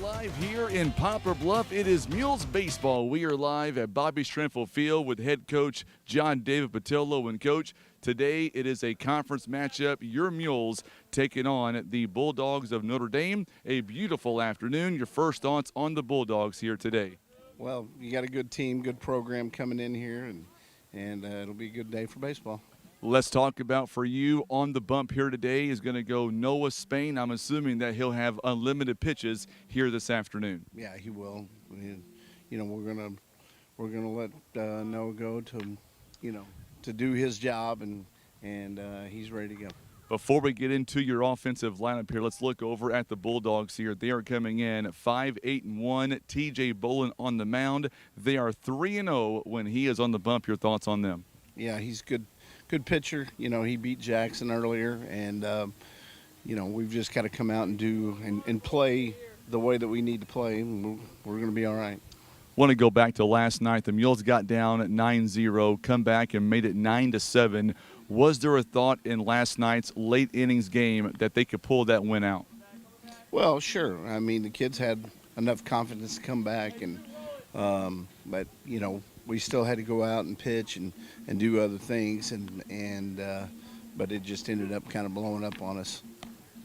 Live here in Poplar Bluff. It is Mules baseball. We are live at Bobby Strenfeld Field with head coach John David Patillo. And coach, today it is a conference matchup. Your Mules taking on the Bulldogs of Notre Dame. A beautiful afternoon. Your first thoughts on the Bulldogs here today? Well, you got a good team, good program coming in here, and it'll be a good day for baseball. Let's talk about for you on the bump here today is going to go Noah Spain. I'm assuming that he'll have unlimited pitches here this afternoon. Yeah, he will. You know, we're gonna let Noah go to, to do his job, and he's ready to go. Before we get into your offensive lineup here, let's look over at the Bulldogs here. They are coming in 5-8-1. TJ Bolin on the mound. They are 3-0 when he is on the bump. Your thoughts on them? Yeah, he's good pitcher. You know, he beat Jackson earlier, and we've just got to come out and do and play the way that we need to play, and we're going to be all right. Want to go back to last night. The Mules got down at 9-0, come back and made it 9-7. Was there a thought in last night's late innings game that they could pull that win out? Well, sure. I mean, the kids had enough confidence to come back, and but we still had to go out and pitch and do other things, but it just ended up kind of blowing up on us.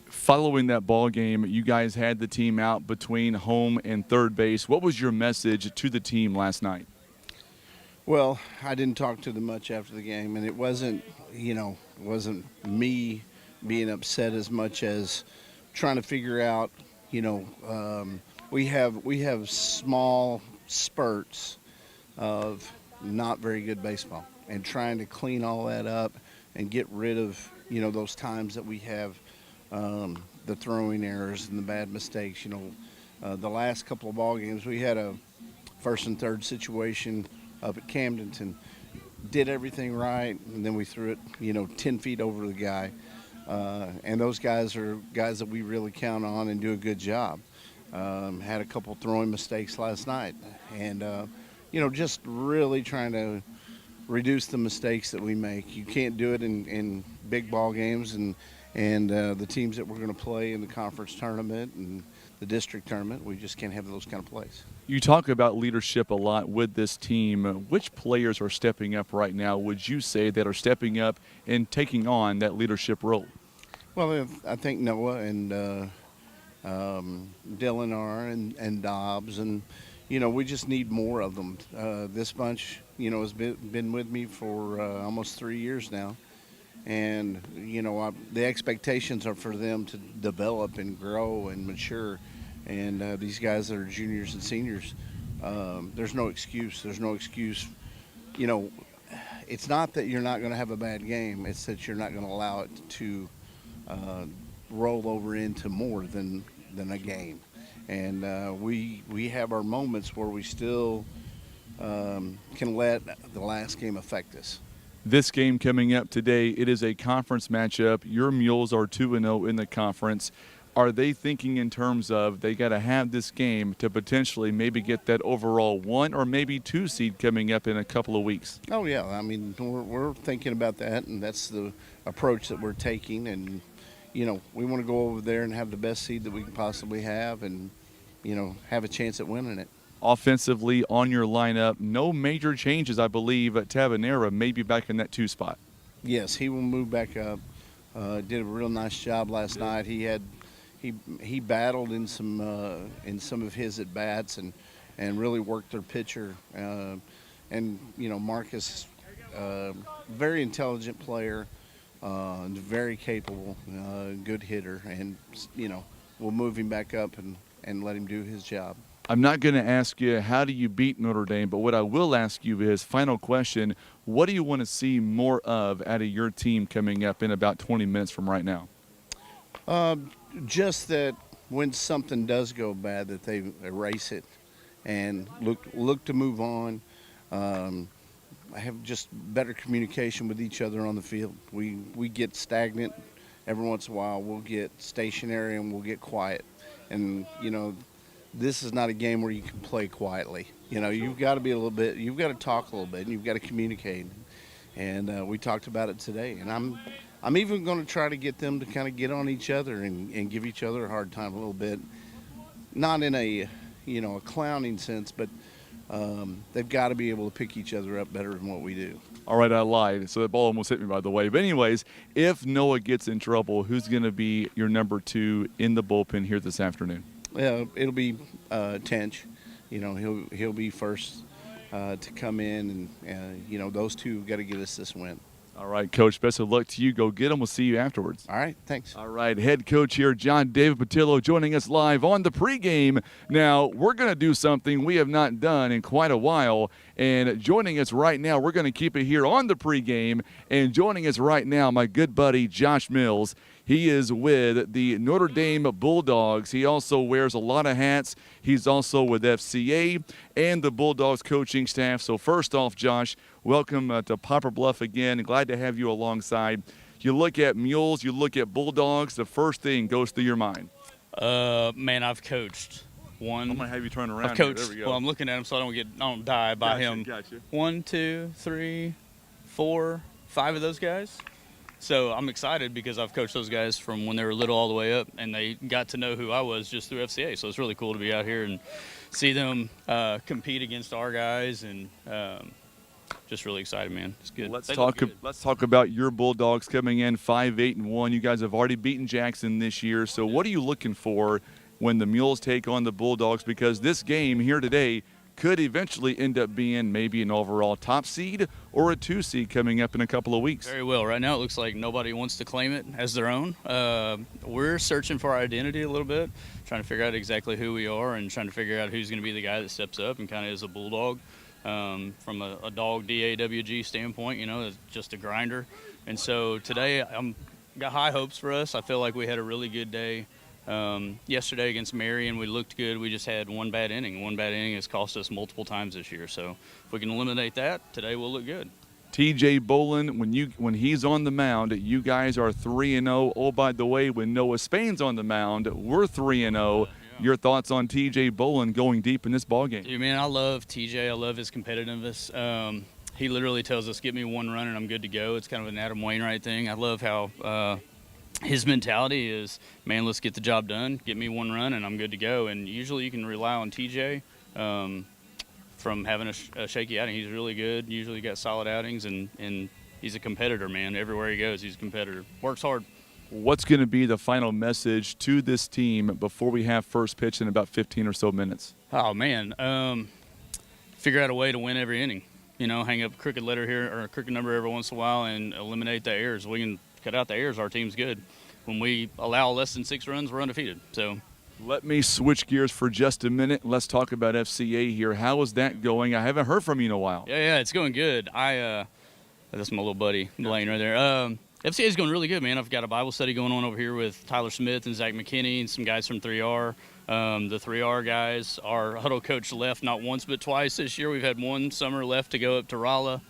Following that ball game, you guys had the team out between home and third base. What was your message to the team last night? Well, I didn't talk to them much after the game, and it wasn't me being upset as much as trying to figure out, we have small spurts of not very good baseball, and trying to clean all that up and get rid of, those times that we have the throwing errors and the bad mistakes. The last couple of ball games, we had a first and third situation up at Camdenton, did everything right, and then we threw it, 10 feet over the guy. And those guys are guys that we really count on and do a good job. Had a couple throwing mistakes last night, and just really trying to reduce the mistakes that we make. You can't do it in big ball games and the teams that we're going to play in the conference tournament and the district tournament. We just can't have those kind of plays. You talk about leadership a lot with this team. Which players are stepping up right now, would you say, that are stepping up and taking on that leadership role? Well, I think Noah and Dylan are, and Dobbs, and we just need more of them. This bunch, has been with me for almost 3 years now, and the expectations are for them to develop and grow and mature. And these guys that are juniors and seniors, there's no excuse. There's no excuse. It's not that you're not going to have a bad game. It's that you're not going to allow it to roll over into more than a game. And we have our moments where we still can let the last game affect us. This game coming up today, it is a conference matchup. Your Mules are 2-0 in the conference. Are they thinking in terms of they got to have this game to potentially maybe get that overall 1 or maybe 2 seed coming up in a couple of weeks? Oh, yeah. I mean, we're thinking about that, and that's the approach that we're taking. And, we want to go over there and have the best seed that we can possibly have and, have a chance at winning it. Offensively on your lineup, no major changes, I believe. Tabanera may be back in that 2 spot. Yes, he will move back up. Did a real nice job last night. He battled in some of his at bats and really worked their pitcher. And Marcus, very intelligent player, very capable, good hitter, and we'll move him back up and let him do his job. I'm not going to ask you how do you beat Notre Dame, but what I will ask you is, final question, what do you want to see more of out of your team coming up in about 20 minutes from right now? Just that when something does go bad, that they erase it and look to move on. I have just better communication with each other on the field. We get stagnant every once in a while. We'll get stationary and we'll get quiet. And, this is not a game where you can play quietly. You've got to be you've got to talk a little bit, and you've got to communicate. And we talked about it today. And I'm even going to try to get them to kind of get on each other and give each other a hard time a little bit. not in a a clowning sense, but they've got to be able to pick each other up better than what we do. All right, I lied. So the ball almost hit me, by the way. But anyways, if Noah gets in trouble, who's going to be your number 2 in the bullpen here this afternoon? It'll be Tench. He'll be first to come in, and those two got to get us this win. All right, Coach, best of luck to you. Go get them. We'll see you afterwards. All right, thanks. All right, head coach here, John David Patillo, joining us live on the pregame. Now, we're going to do something we have not done in quite a while, and joining us right now, we're going to keep it here on the pregame, and joining us right now, my good buddy, Josh Mills. He is with the Notre Dame Bulldogs. He also wears a lot of hats. He's also with FCA and the Bulldogs coaching staff. So first off, Josh, welcome to Poplar Bluff again. Glad to have you alongside. You look at Mules, you look at Bulldogs, the first thing goes through your mind. Man, I've coached one. I'm going to have you turn around. I've coached. There we go. Well, I'm looking at him so I don't die by him. Gotcha. 1, 2, 3, 4, 5 of those guys. So I'm excited because I've coached those guys from when they were little all the way up, and they got to know who I was just through FCA. So it's really cool to be out here and see them compete against our guys, and just really excited, man. It's good. Let's talk about your Bulldogs coming in 5-8-1. You guys have already beaten Jackson this year. So what are you looking for when the Mules take on the Bulldogs? Because this game here today could eventually end up being maybe an overall top seed or a 2 seed coming up in a couple of weeks. Very well. Right now it looks like nobody wants to claim it as their own. We're searching for our identity a little bit, trying to figure out exactly who we are and trying to figure out who's going to be the guy that steps up and kind of is a Bulldog. From a dog DAWG standpoint, it's just a grinder. And so today I'm got high hopes for us. I feel like we had a really good day. Yesterday against Marion, we looked good. We just had one bad inning. One bad inning has cost us multiple times this year. So if we can eliminate that, today we'll look good. TJ Bolin, when he's on the mound, you guys are 3-0. Oh, by the way, when Noah Spain's on the mound, we're 3-0. Your thoughts on TJ Bolin going deep in this ballgame? Dude, man, I love TJ. I love his competitiveness. He literally tells us, get me one run and I'm good to go. It's kind of an Adam Wainwright thing. I love how his mentality is, man, let's get the job done, get me one run, and I'm good to go. And usually you can rely on TJ from having a shaky outing. He's really good, usually got solid outings, and he's a competitor, man. Everywhere he goes, he's a competitor. Works hard. What's going to be the final message to this team before we have first pitch in about 15 or so minutes? Oh, man. Figure out a way to win every inning. Hang up a crooked letter here or a crooked number every once in a while and eliminate the errors. We can cut out the errors, our team's good. When we allow less than 6 runs, we're undefeated. So let me switch gears for just a minute. Let's talk about FCA here. How is that going? I haven't heard from you in a while. Yeah, it's going good. That's my little buddy, Blaine, right there. FCA is going really good, man. I've got a Bible study going on over here with Tyler Smith and Zach McKinney and some guys from 3R. The 3R guys, our huddle coach left not once but twice this year. We've had one summer left to go up to Rolla.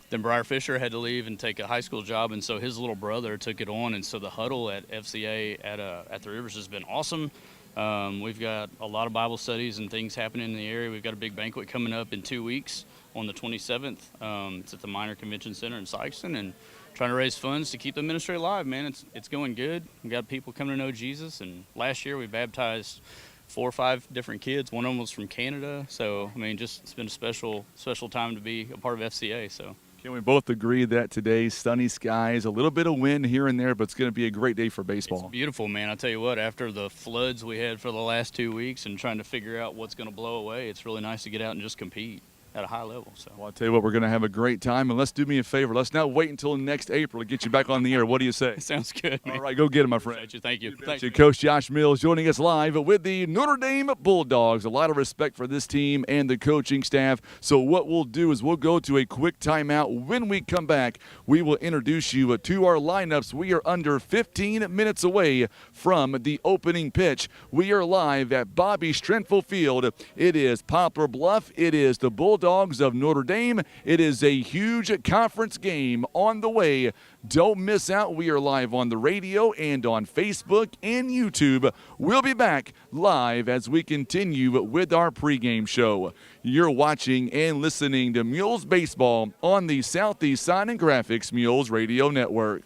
Then Briar Fisher had to leave and take a high school job, and so his little brother took it on. And so the huddle at FCA at the Rivers has been awesome. We've got a lot of Bible studies and things happening in the area. We've got a big banquet coming up in 2 weeks on the 27th. It's at the Minor Convention Center in Sykeston, and trying to raise funds to keep the ministry alive, man. It's going good. We've got people coming to know Jesus, and last year we baptized 4 or 5 different kids. One of them was from Canada. So, it's been a special time to be a part of FCA. So. Can we both agree that today, sunny skies, a little bit of wind here and there, but it's going to be a great day for baseball? It's beautiful, man. I tell you what, after the floods we had for the last 2 weeks and trying to figure out what's going to blow away, it's really nice to get out and just compete at a high level. So. Well, I'll tell you what, we're going to have a great time, and let's do me a favor. Let's not wait until next April to get you back on the air. What do you say? Sounds good, man. All right, go get it, my friend. Thank you. Thank you. Coach Josh Mills joining us live with the Notre Dame Bulldogs. A lot of respect for this team and the coaching staff. So what we'll do is we'll go to a quick timeout. When we come back, we will introduce you to our lineups. We are under 15 minutes away from the opening pitch. We are live at Bobby Strenfel Field. It is Poplar Bluff. It is the Bulldogs of Notre Dame. It is a huge conference game on the way. Don't miss out. We are live on the radio and on Facebook and YouTube. We'll be back live as we continue with our pregame show. You're watching and listening to Mules Baseball on the Southeast Sign and Graphics Mules Radio Network.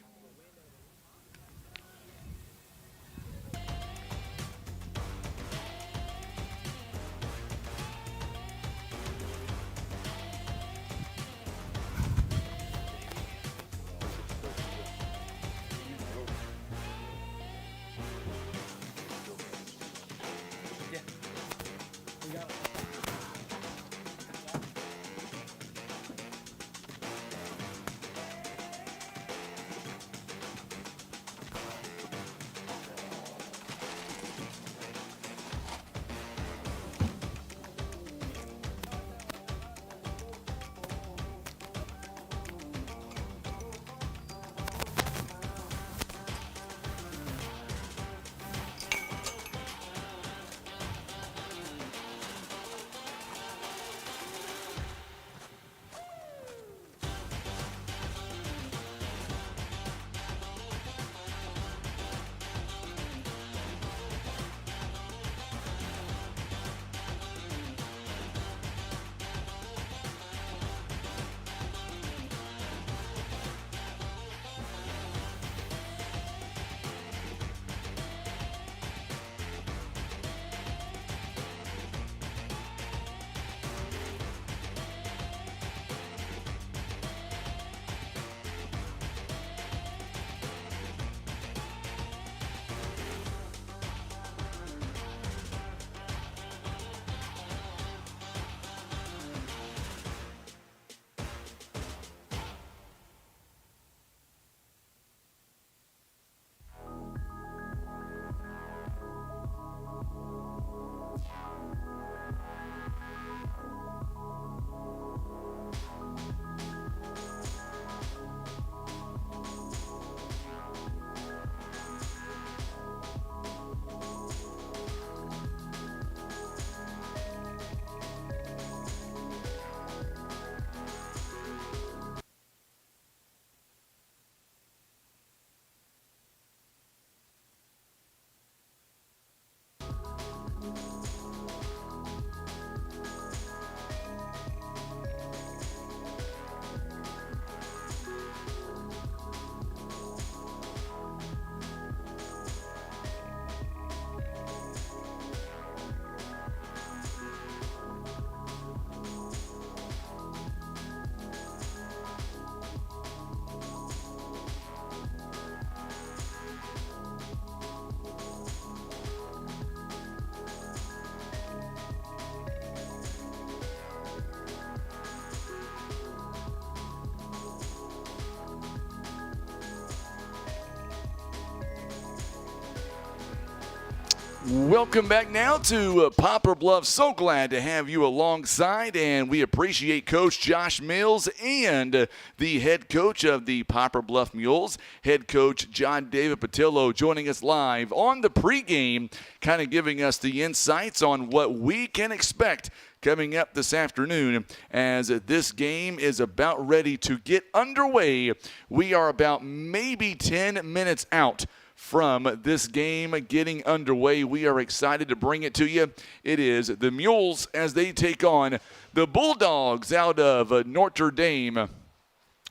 Welcome back now to Poplar Bluff. So glad to have you alongside, and we appreciate Coach Josh Mills and the head coach of the Poplar Bluff Mules, head coach John David Patillo, joining us live on the pregame, kind of giving us the insights on what we can expect coming up this afternoon as this game is about ready to get underway. We are about maybe 10 minutes out from this game getting underway. We are excited to bring it to you. It is the Mules as they take on the Bulldogs out of Notre Dame.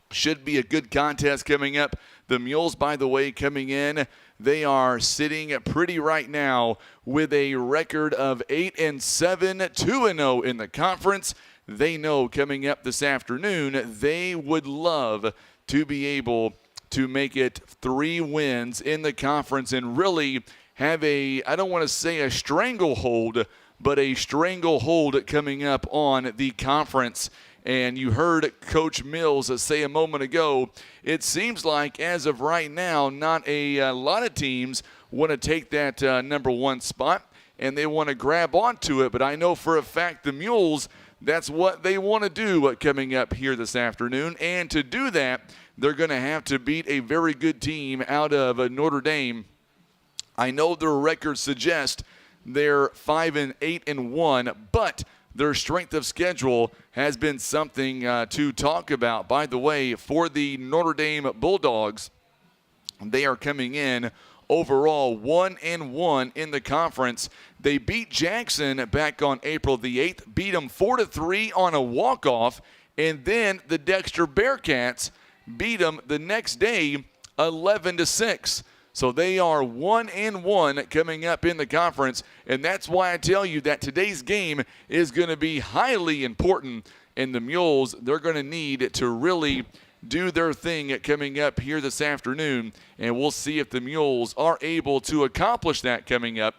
Should be a good contest coming up. The Mules, by the way, coming in, they are sitting pretty right now with a record of 8-7, 2-0 in the conference. They know coming up this afternoon, they would love to be able to make it 3 wins in the conference and really have a, I don't want to say a stranglehold, but a stranglehold coming up on the conference. And you heard Coach Mills say a moment ago, it seems like as of right now, not a lot of teams want to take that number 1 spot and they want to grab onto it. But I know for a fact the Mules, that's what they want to do coming up here this afternoon. And to do that, they're going to have to beat a very good team out of Notre Dame. I know their records suggest they're 5-8-1, but their strength of schedule has been something to talk about. By the way, for the Notre Dame Bulldogs, they are coming in overall 1-1 in the conference. They beat Jackson back on April the 8th, beat them 4-3 on a walk-off, and then the Dexter Bearcats beat them the next day 11-6. So they are 1-1 coming up in the conference, and that's why I tell you that today's game is going to be highly important. And the Mules, they're going to need to really do their thing coming up here this afternoon, and we'll see if the Mules are able to accomplish that coming up.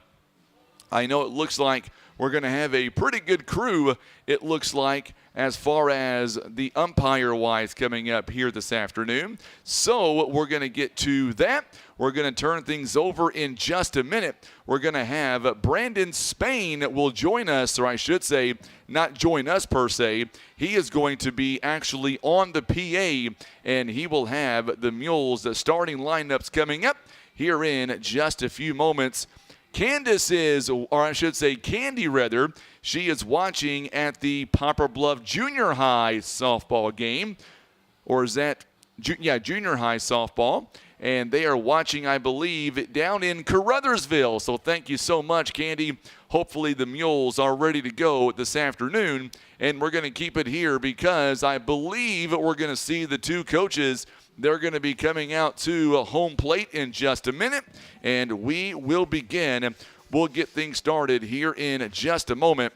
I know it looks like we're going to have a pretty good crew, it looks like, as far as the umpire-wise coming up here this afternoon. So we're going to get to that. We're going to turn things over in just a minute. We're going to have Brandon Spain will join us, or I should say, not join us per se. He is going to be actually on the PA, and he will have the Mules starting lineups coming up here in just a few moments. Candace is, or I should say Candy rather, she is watching at the Poplar Bluff Junior High softball game. Or is that, Junior High softball. And they are watching, I believe, down in Caruthersville. So thank you so much, Candy. Hopefully the Mules are ready to go this afternoon. And we're going to keep it here because I believe we're going to see the 2 coaches. They're going to be coming out to home plate in just a minute, and we will begin. We'll get things started here in just a moment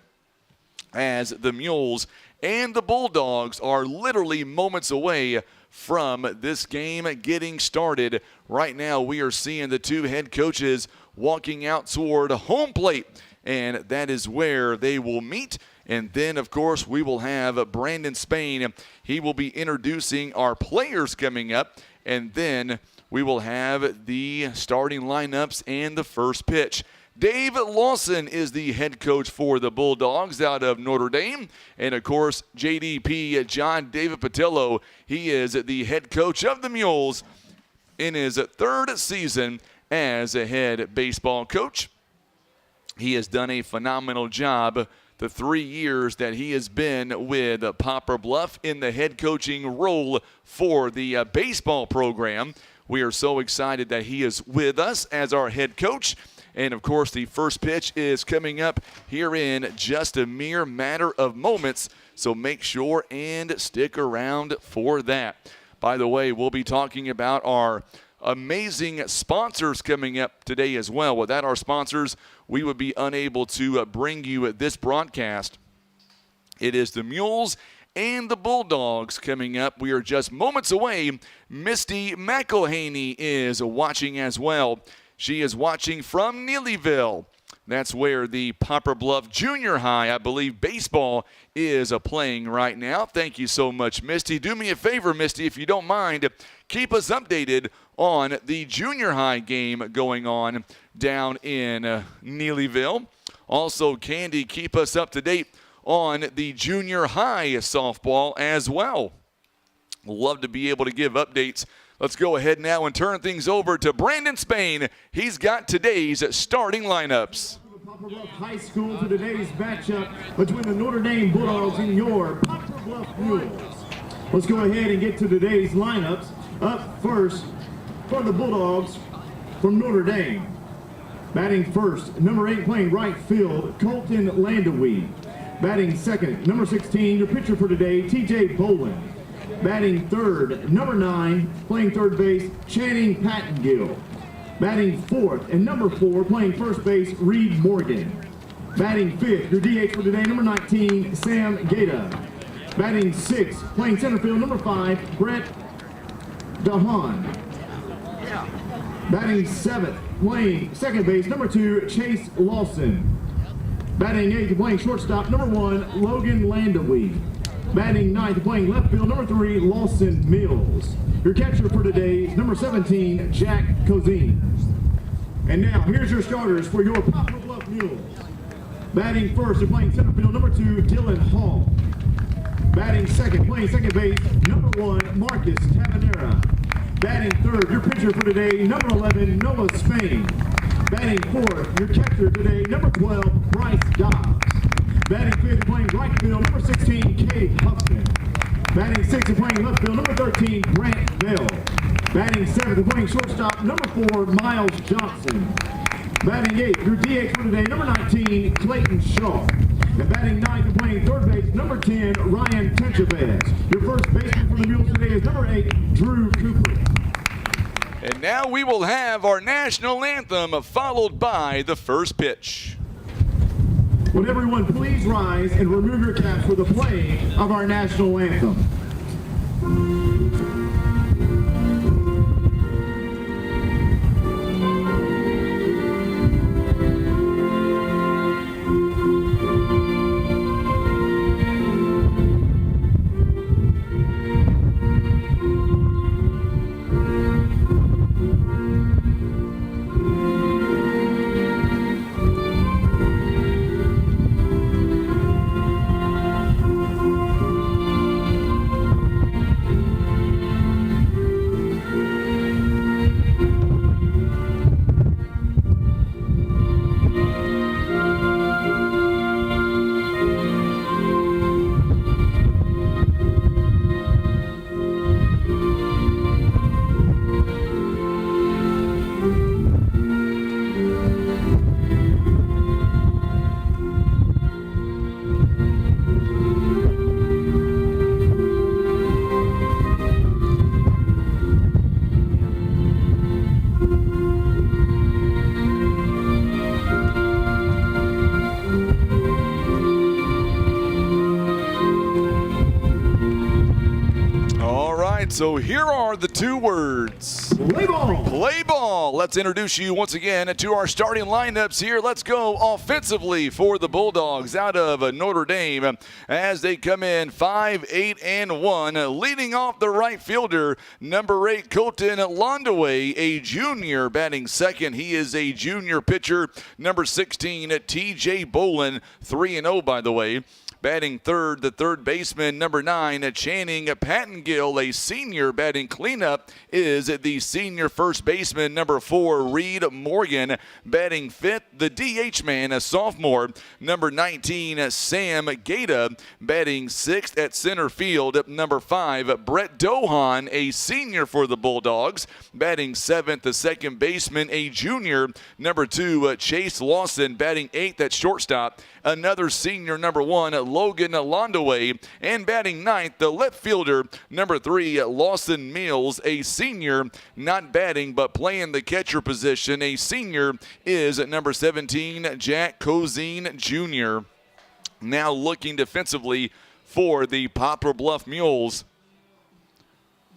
as the Mules and the Bulldogs are literally moments away from this game getting started. Right now we are seeing the 2 head coaches walking out toward home plate, and that is where they will meet. And then, of course, we will have Brandon Spain. He will be introducing our players coming up. And then we will have the starting lineups and the first pitch. Dave Lawson is the head coach for the Bulldogs out of Notre Dame. And, of course, JDP, John David Patillo, he is the head coach of the Mules in his 3rd season as a head baseball coach. He has done a phenomenal job the 3 years that he has been with Poplar Bluff in the head coaching role for the baseball program. We are so excited that he is with us as our head coach. And, of course, the first pitch is coming up here in just a mere matter of moments. So make sure and stick around for that. By the way, we'll be talking about our amazing sponsors coming up today as well. Without our sponsors, we would be unable to bring you this broadcast. It is the Mules and the Bulldogs coming up. We are just moments away. Misty McElhaney is watching as well. She is watching from Neelyville. That's where the Poplar Bluff Junior High, I believe, baseball is playing right now. Thank you so much, Misty. Do me a favor, Misty, if you don't mind, keep us updated on the junior high game going on down in Neelyville. Also, Candy, keep us up to date on the junior high softball as well. Love to be able to give updates. Let's go ahead now and turn things over to Brandon Spain. He's got today's starting lineups. Poplar Bluff High School to today's matchup between the Notre Dame Bulldogs and your Poplar Bluff Mules. Let's go ahead and get to today's lineups. Up first for the Bulldogs from Notre Dame. Batting first, number 8 playing right field, Colton Landawee. Batting second, number 16, your pitcher for today, TJ Bolin. Batting third, number 9, playing third base, Channing Pattengill. Batting fourth, and number 4, playing first base, Reed Morgan. Batting fifth, your DH for today, number 19, Sam Gata. Batting sixth, playing center field, number 5, Brett Dahan. Batting seventh, playing second base, number 2, Chase Lawson. Batting eighth, playing shortstop, number 1, Logan Landawee. Batting ninth, playing left field, number 3, Lawson Mills. Your catcher for today is number 17, Jack Cozine. And now, here's your starters for your Poplar Bluff Mules. Batting first and playing center field, number 2, Dylan Hall. Batting second, playing second base, number 1, Marcus Tabanera. Batting third, your pitcher for today, number 11, Noah Spain. Batting fourth, your catcher today, number 12, Bryce Dobbs. Batting fifth, playing right field, number 16, Cade Huffman. Batting sixth and playing left field, number 13, Grant Bell. Batting seventh and playing shortstop, number 4, Miles Johnson. Batting eighth, your DH for today, number 19, Clayton Shaw. And batting ninth and playing third base, number 10, Ryan Tenchavez. Your first baseman for the Mules today is number 8, Drew Cooper. And now we will have our national anthem followed by the first pitch. Would everyone please rise and remove your caps for the playing of our national anthem. So here are the two words. Play ball. Play ball. Let's introduce you once again to our starting lineups here. Let's go offensively for the Bulldogs out of Notre Dame as they come in 5-8-1. Leading off the right fielder, number 8, Colton Landawee, a junior, batting second. He is a junior pitcher. Number 16, TJ Bolin, 3-0 by the way. Batting third, the third baseman, number 9, Channing Pattengill, a senior. Batting cleanup is the senior first baseman, number 4, Reed Morgan. Batting fifth, the DH man, a sophomore, number 19, Sam Gata. Batting sixth at center field, number 5, Brett Dohan, a senior for the Bulldogs. Batting seventh, the second baseman, a junior, number 2, Chase Lawson. Batting eighth at shortstop, another senior, number 1, Logan Landawee. And batting ninth, the left fielder, number 3, Lawson Mills, a senior, not batting but playing the catcher position. A senior is number 17, Jack Cozine Jr. Now looking defensively for the Poplar Bluff Mules.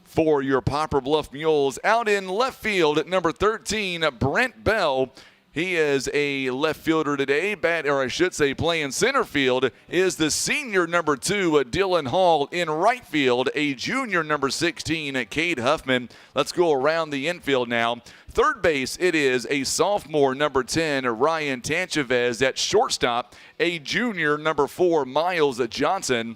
For your Poplar Bluff Mules, out in left field at number 13, Brent Bell. He is a left fielder today, playing center field is the senior number 2, Dylan Hall. In right field, a junior number 16, Cade Huffman. Let's go around the infield now. Third base, it is a sophomore number 10, Ryan Tanchavez. At shortstop, a junior number 4, Miles Johnson.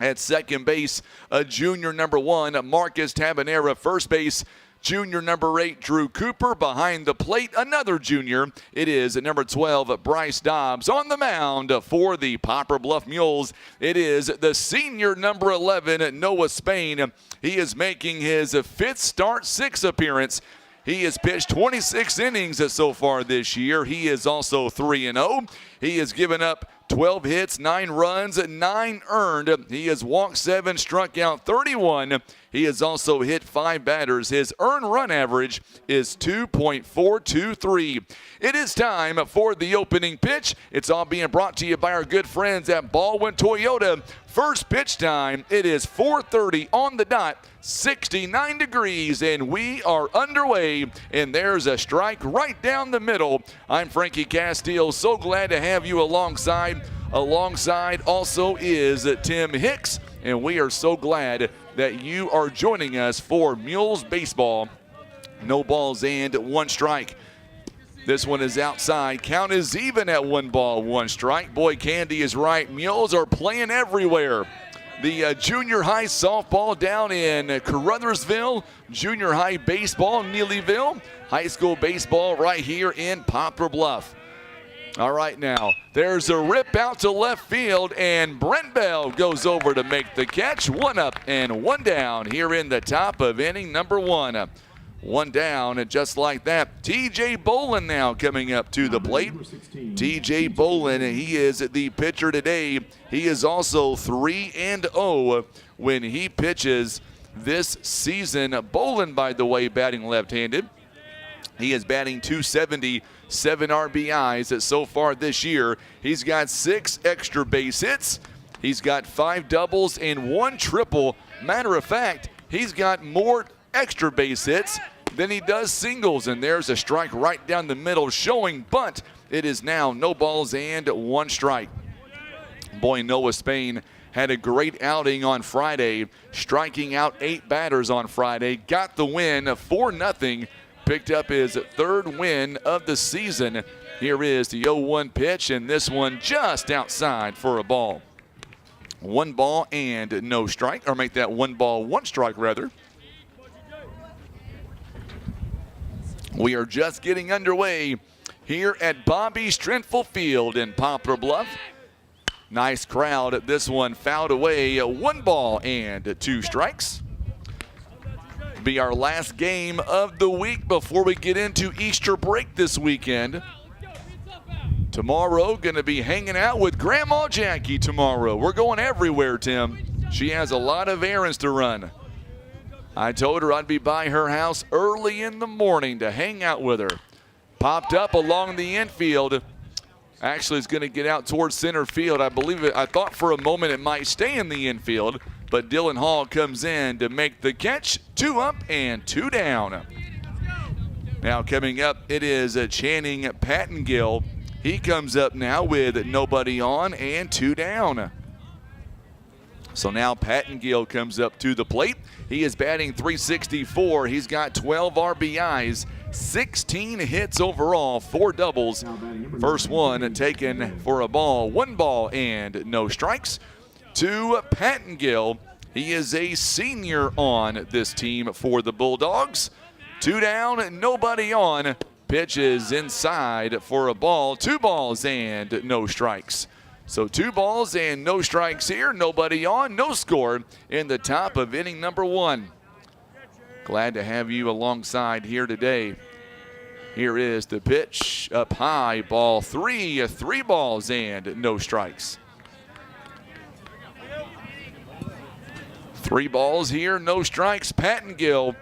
At second base, a junior number 1, Marcus Tabanera. First base, junior number 8, Drew Cooper. Behind the plate, another junior. It is number 12, Bryce Dobbs. On the mound for the Poplar Bluff Mules, it is the senior number 11, Noah Spain. He is making his 5th start, 6th appearance. He has pitched 26 innings so far this year. He is also 3-0. He has given up 12 hits, 9 runs, 9 earned. He has walked 7, struck out 31. He has also hit 5 batters. His earned run average is 2.423. It is time for the opening pitch. It's all being brought to you by our good friends at Baldwin Toyota. First pitch time, it is 4:30 on the dot, 69 degrees, and we are underway. And there's a strike right down the middle. I'm Frankie Castile. So glad to have you alongside. Alongside also is Tim Hicks, and we are so glad that you are joining us for Mules baseball. No balls and 1 strike. This one is outside. Count is even at 1 ball, 1 strike. Boy, Candy is right. Mules are playing everywhere. The junior high softball down in Caruthersville, junior high baseball in Neelyville, high school baseball right here in Poplar Bluff. All right, now, there's a rip out to left field, and Brent Bell goes over to make the catch. 1 up and 1 down here in the top of inning number 1. 1 down, and just like that, T.J. Bolin now coming up to the plate. T.J. Bolin, he is the pitcher today. He is also 3-0 when he pitches this season. Bolin, by the way, batting left-handed. He is batting .270, 7 RBIs so far this year. He's got 6 extra base hits. He's got 5 doubles and 1 triple. Matter of fact, he's got more extra base hits than he does singles, and there's a strike right down the middle showing bunt. It is now no balls and 1 strike. Boy, Noah Spain had a great outing on Friday, striking out 8 batters on Friday, got the win 4-0, picked up his 3rd win of the season. Here is the 0-1 pitch, and this one just outside for a ball. 1 ball and no strike, or make that 1 ball, 1 strike rather. We are just getting underway here at Bobby Strenfel Field in Poplar Bluff. Nice crowd. This one fouled away. 1 ball and 2 strikes. Be our last game of the week before we get into Easter break this weekend. Tomorrow, going to be hanging out with Grandma Jackie tomorrow. We're going everywhere, Tim. She has a lot of errands to run. I told her I'd be by her house early in the morning to hang out with her. Popped up along the infield. Actually, it's going to get out towards center field. I thought for a moment it might stay in the infield, but Dylan Hall comes in to make the catch. 2 up and 2 down. Now coming up, it is Channing Pattengill. He comes up now with nobody on and 2 down. So now Pattengill comes up to the plate. He is batting .364. He's got 12 RBIs, 16 hits overall, 4 doubles. First one taken for a ball, 1 ball and no strikes. To Pattengill. He is a senior on this team for the Bulldogs. 2 down, nobody on. Pitch is inside for a ball, 2 balls and no strikes. So 2 balls and no strikes here, nobody on, no score in the top of inning number 1. Glad to have you alongside here today. Here is the pitch, up high, ball 3, 3 balls and no strikes. 3 balls here, no strikes. Pattengill,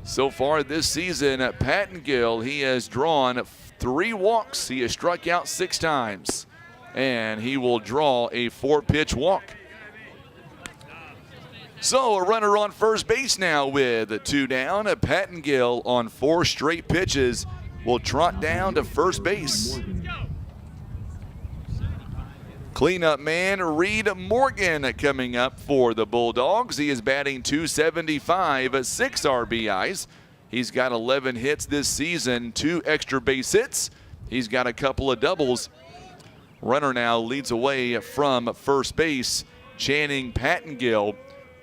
so far this season, Pattengill, he has drawn 3 walks. He has struck out 6 times. And he will draw a 4-pitch walk. So a runner on first base now with 2 down. Pattengill on 4 straight pitches will trot down to first base. Cleanup man Reed Morgan coming up for the Bulldogs. He is batting .275, 6 RBIs. He's got 11 hits this season, 2 extra base hits. He's got a couple of doubles. Runner now leads away from first base, Channing Pattengill.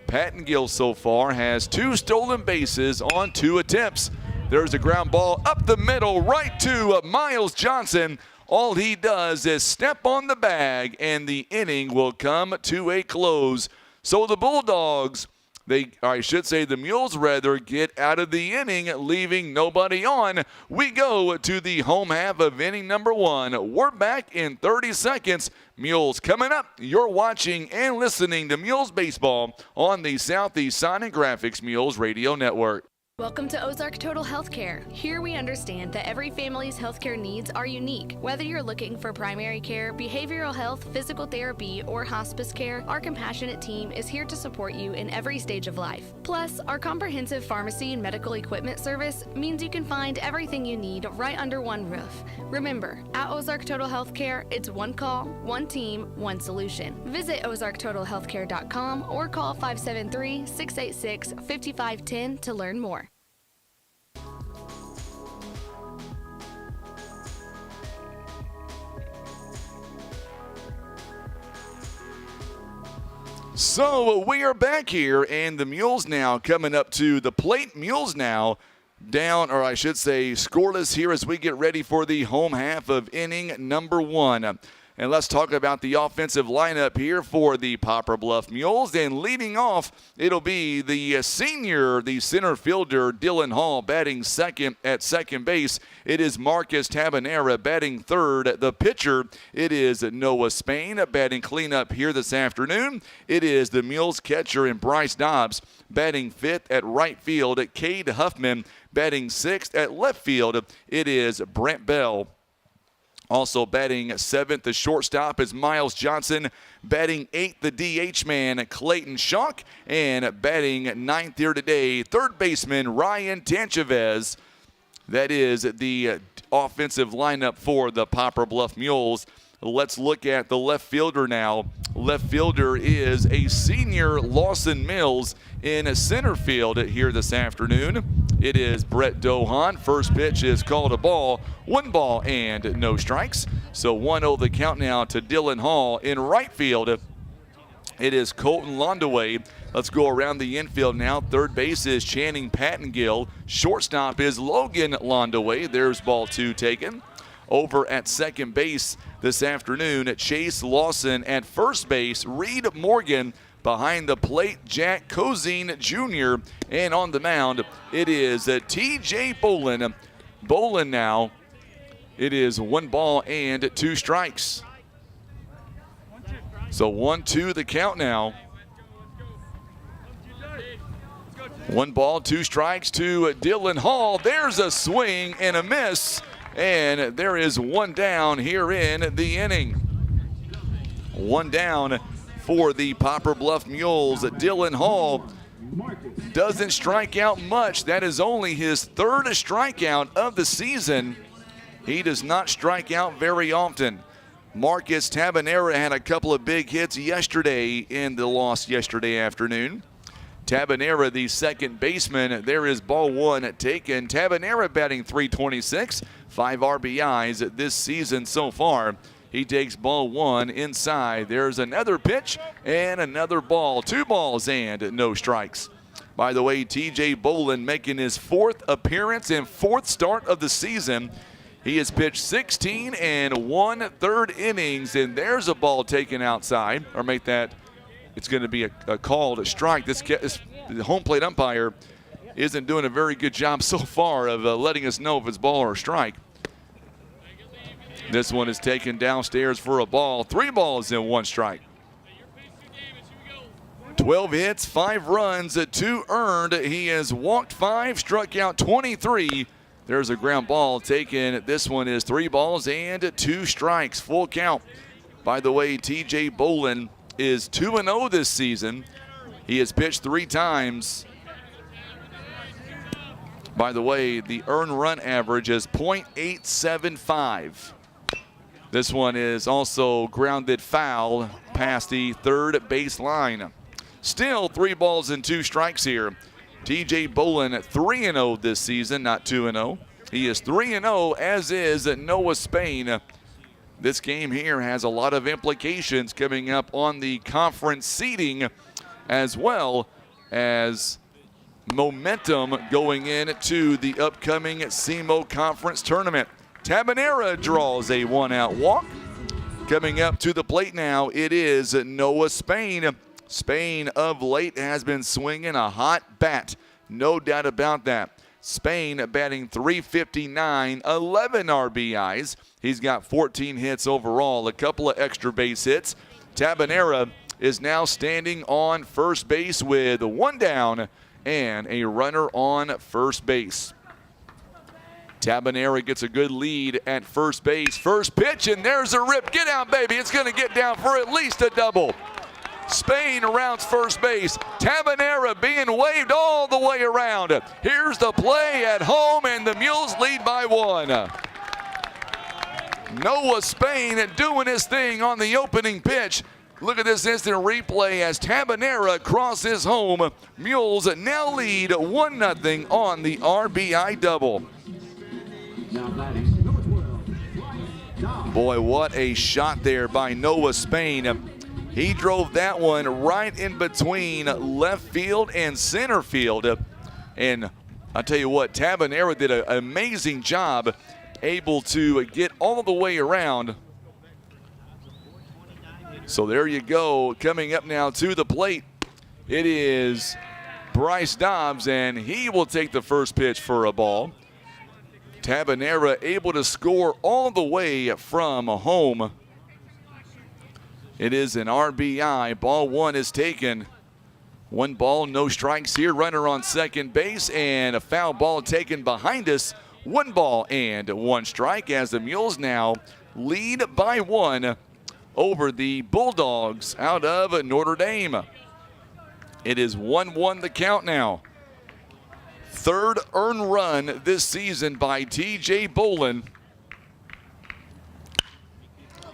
Pattengill so far has 2 stolen bases on 2 attempts. There's a ground ball up the middle right to Miles Johnson. All he does is step on the bag, and the inning will come to a close. So the Bulldogs, the Mules rather, get out of the inning, leaving nobody on. We go to the home half of inning number 1. We're back in 30 seconds. Mules coming up. You're watching and listening to Mules Baseball on the Southeast Sign and Graphics Mules Radio Network. Welcome to Ozark Total Healthcare. Here we understand that every family's healthcare needs are unique. Whether you're looking for primary care, behavioral health, physical therapy, or hospice care, our compassionate team is here to support you in every stage of life. Plus, our comprehensive pharmacy and medical equipment service means you can find everything you need right under one roof. Remember, at Ozark Total Healthcare, it's one call, one team, one solution. Visit ozarktotalhealthcare.com or call 573-686-5510 to learn more. So we are back here, and the Mules now coming up to the plate. Mules now down, or I should say scoreless here as we get ready for the home half of inning number 1. And let's talk about the offensive lineup here for the Poplar Bluff Mules. And leading off, it'll be the senior, the center fielder, Dylan Hall, batting second at second base. It is Marcus Tabanera batting third. The pitcher, it is Noah Spain batting cleanup here this afternoon. It is the Mules catcher and Bryce Dobbs batting fifth at right field. Cade Huffman batting sixth at left field. It is Brent Bell. Also batting seventh, the shortstop is Miles Johnson. Batting eighth, the DH man, Clayton Schonk. And batting ninth here today, third baseman Ryan Tanchavez. That is the offensive lineup for the Poplar Bluff Mules. Let's look at the left fielder now. Left fielder is a senior Lawson Mills in center field here this afternoon. It is Brett Dohan. First pitch is called a ball. 1 ball and no strikes. So 1-0 the count now to Dylan Hall. In right field, it is Colton Londaway. Let's go around the infield now. Third base is Channing Pattengill. Shortstop is Logan Londaway. There's ball 2 taken. Over at second base this afternoon, Chase Lawson. At first base, Reed Morgan. Behind the plate, Jack Cozine Jr. And on the mound, it is T.J. Bolin. Bolin now, it is 1 ball and 2 strikes. So 1-2 the count now. 1 ball, 2 strikes to Dylan Hall. There's a swing and a miss. And there is 1 down here in the inning. 1 down for the Poplar Bluff Mules. Dylan Hall doesn't strike out much. That is only his 3rd strikeout of the season. He does not strike out very often. Marcus Tabanera had a couple of big hits yesterday in the loss yesterday afternoon. Tabanera, the second baseman, there is ball 1 taken. Tabanera batting .326, 5 RBIs this season so far. He takes ball 1 inside. There's another pitch and another ball. 2 balls and no strikes. By the way, T.J. Bolin making his 4th appearance and 4th start of the season. He has pitched 16 and 1/3 innings, and there's a ball taken outside, or make that, it's going to be a called strike. The home plate umpire isn't doing a very good job so far of letting us know if it's ball or strike. This one is taken downstairs for a ball. 3 balls and 1 strike. 12 hits, 5 runs, 2 earned. He has walked 5, struck out 23. There's a ground ball taken. This one is 3 balls and 2 strikes. Full count. By the way, T.J. Bolin is 2-0 this season. He has pitched 3 times. By the way, the earned run average is .875. This one is also grounded foul past the third baseline. Still 3 balls and 2 strikes here. TJ Bolin 3-0 this season, not 2-0. He is 3-0, as is Noah Spain. This game here has a lot of implications coming up on the conference seeding, as well as momentum going into the upcoming SEMO Conference tournament. Tabanera draws a 1-out walk. Coming up to the plate now, it is Noah Spain. Spain of late has been swinging a hot bat, no doubt about that. Spain batting .359, 11 RBIs. He's got 14 hits overall, a couple of extra base hits. Tabanera is now standing on first base with 1 down and a runner on first base. Tabanera gets a good lead at first base. First pitch, and there's a rip. Get down, baby. It's going to get down for at least a double. Spain rounds first base. Tabanera being waved all the way around. Here's the play at home, and the Mules lead by 1. Noah Spain doing his thing on the opening pitch. Look at this instant replay as Tabanera crosses home. Mules now lead 1-0 on the RBI double. Boy, what a shot there by Noah Spain. He drove that one right in between left field and center field. And I'll tell you what, Tabanera did an amazing job, able to get all the way around. So there you go. Coming up now to the plate, it is Bryce Dobbs, and he will take the first pitch for a ball. Tabanera able to score all the way from home. It is an RBI. Ball 1 is taken. 1 ball, no strikes here. Runner on second base, and a foul ball taken behind us. 1 ball and 1 strike as the Mules now lead by 1 over the Bulldogs out of Notre Dame. It is 1-1 the count now. 3rd earned run this season by TJ Bolin.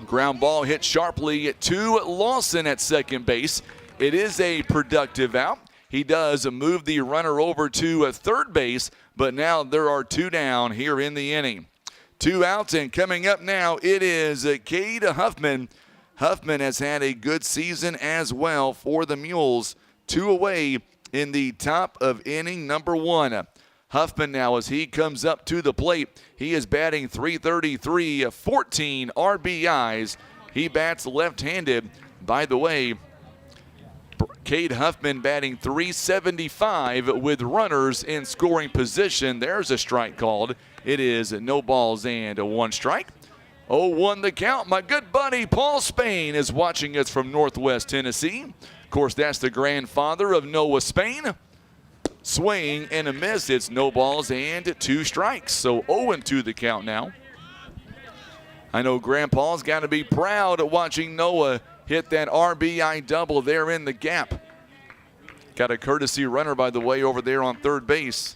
Ground ball hit sharply to Lawson at second base. It is a productive out. He does move the runner over to third base, but now there are 2 down here in the inning. 2 outs, and coming up now, it is Cade Huffman. Huffman has had a good season as well for the Mules. 2 away in the top of inning number 1. Huffman now, as he comes up to the plate, he is batting .333, 14 RBIs. He bats left-handed. By the way, Cade Huffman batting .375 with runners in scoring position. There's a strike called. It is no balls and 1 strike. 0-1 the count. My good buddy Paul Spain is watching us from Northwest Tennessee. Of course, that's the grandfather of Noah Spain. Swing and a miss. It's no balls and 2 strikes. So 0-2 the count now. I know Grandpa's got to be proud of watching Noah hit that RBI double there in the gap. Got a courtesy runner, by the way, over there on third base.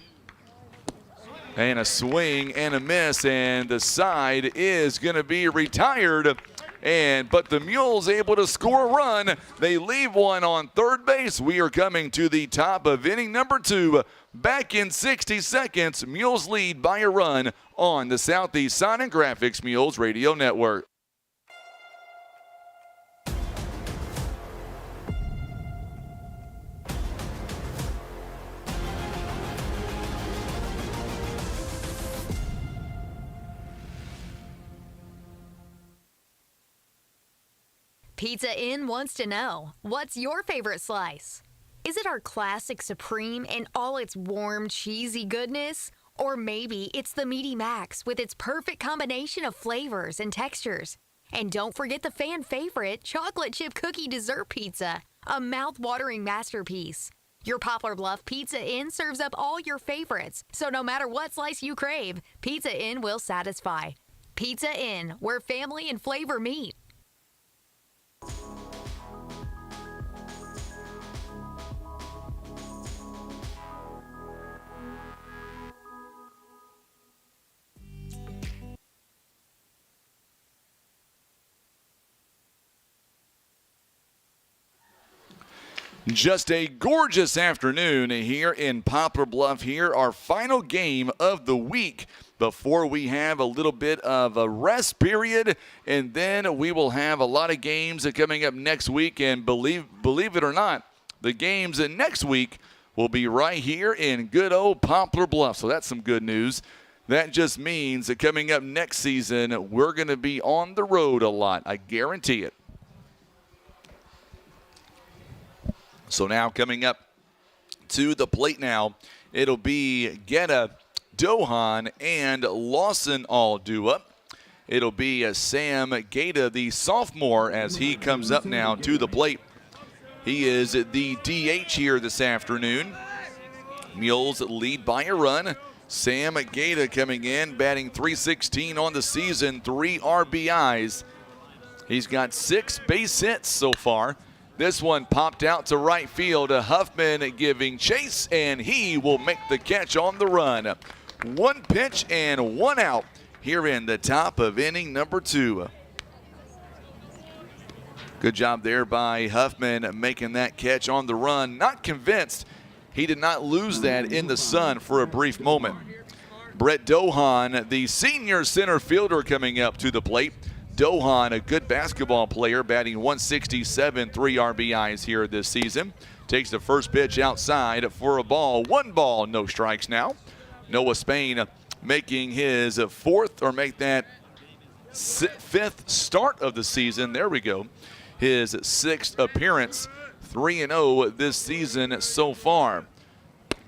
And a swing and a miss, and the side is going to be retired. But the Mules able to score a run. They leave one on third base. We are coming to the top of inning number 2. Back in 60 seconds, Mules lead by a run on the Southeast Sign and Graphics Mules Radio Network. Pizza Inn wants to know, what's your favorite slice? Is it our classic Supreme in all its warm, cheesy goodness? Or maybe it's the Meaty Max with its perfect combination of flavors and textures. And don't forget the fan favorite chocolate chip cookie dessert pizza, a mouth-watering masterpiece. Your Poplar Bluff Pizza Inn serves up all your favorites, so no matter what slice you crave, Pizza Inn will satisfy. Pizza Inn, where family and flavor meet. Just a gorgeous afternoon here in Poplar Bluff here, our final game of the week before we have a little bit of a rest period, and then we will have a lot of games coming up next week, and believe it or not, the games next week will be right here in good old Poplar Bluff, so that's some good news. That just means that coming up next season, we're going to be on the road a lot, I guarantee it. So now coming up to the plate now, it'll be Getta, Dohan, and Lawson all due up. It'll be Sam Geta, the sophomore, as he comes up now to the plate. He is the DH here this afternoon. Mules lead by a run. Sam Geta coming in, batting .316 on the season, 3 RBIs. He's got 6 base hits so far. This one popped out to right field. Huffman giving chase, and he will make the catch on the run. 1 pitch and 1 out here in the top of inning number 2. Good job there by Huffman making that catch on the run. Not convinced he did not lose that in the sun for a brief moment. Brett Dohan, the senior center fielder, coming up to the plate. Dohan, a good basketball player, batting .167, 3 RBIs here this season. Takes the first pitch outside for a ball. 1 ball, no strikes now. Noah Spain making his 4th, or make that 5th start of the season. There we go. His 6th appearance. 3-0 this season so far.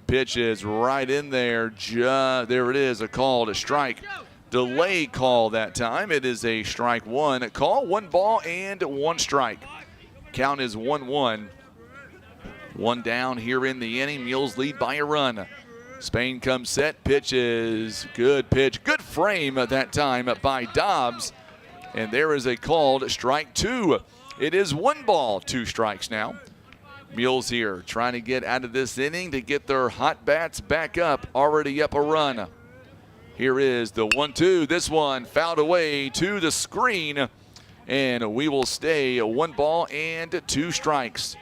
Pitch is right in there. There it is, a call to strike. Delay call that time. It is a strike 1 call. 1 ball and 1 strike. Count is 1-1. 1 down here in the inning. Mules lead by a run. Spain comes set. Pitch is good pitch. Good frame at that time by Dobbs. And there is a called strike 2. It is 1 ball, 2 strikes now. Mules here trying to get out of this inning to get their hot bats back up. Already up a run. Here is the 1-2. This one fouled away to the screen, and we will stay 1 ball and 2 strikes.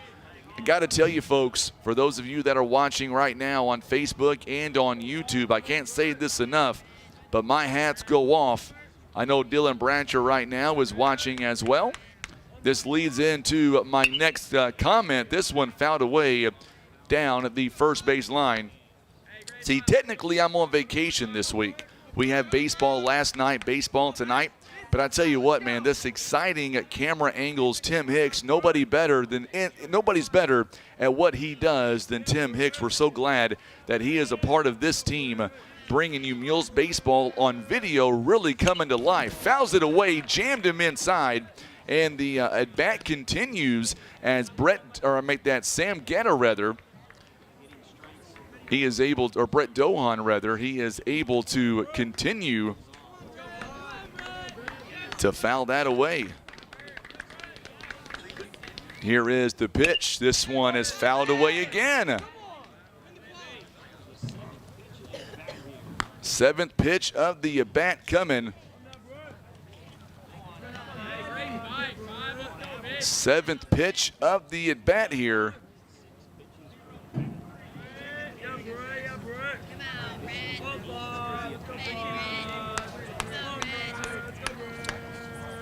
I got to tell you, folks, for those of you that are watching right now on Facebook and on YouTube, I can't say this enough, but my hats go off. I know Dylan Brancher right now is watching as well. This leads into my next comment. This one fouled away down at the first base line. See, technically I'm on vacation this week. We have baseball last night, baseball tonight. But I tell you what, man, this exciting camera angles, Tim Hicks, nobody's better at what he does than Tim Hicks. We're so glad that he is a part of this team, bringing you Mules baseball on video, really coming to life. Fouls it away, jammed him inside. And the at-bat continues as Sam Getta, he is able, or Brett Dohan, he is able to continue to foul that away. Here is the pitch. This one is fouled away again. 7th pitch of the at-bat coming. 7th pitch of the at-bat here.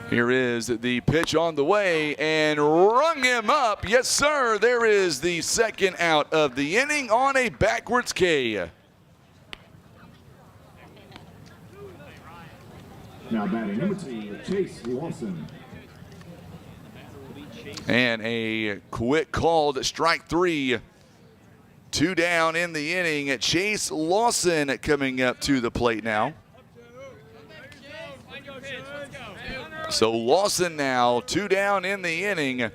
Here is the pitch on the way, and rung him up. Yes, sir. There is the 2nd out of the inning on a backwards K. Now batting number 2, Chase Lawson. And a quick called strike 3. 2 down in the inning. Chase Lawson coming up to the plate now. So Lawson now 2 down in the inning.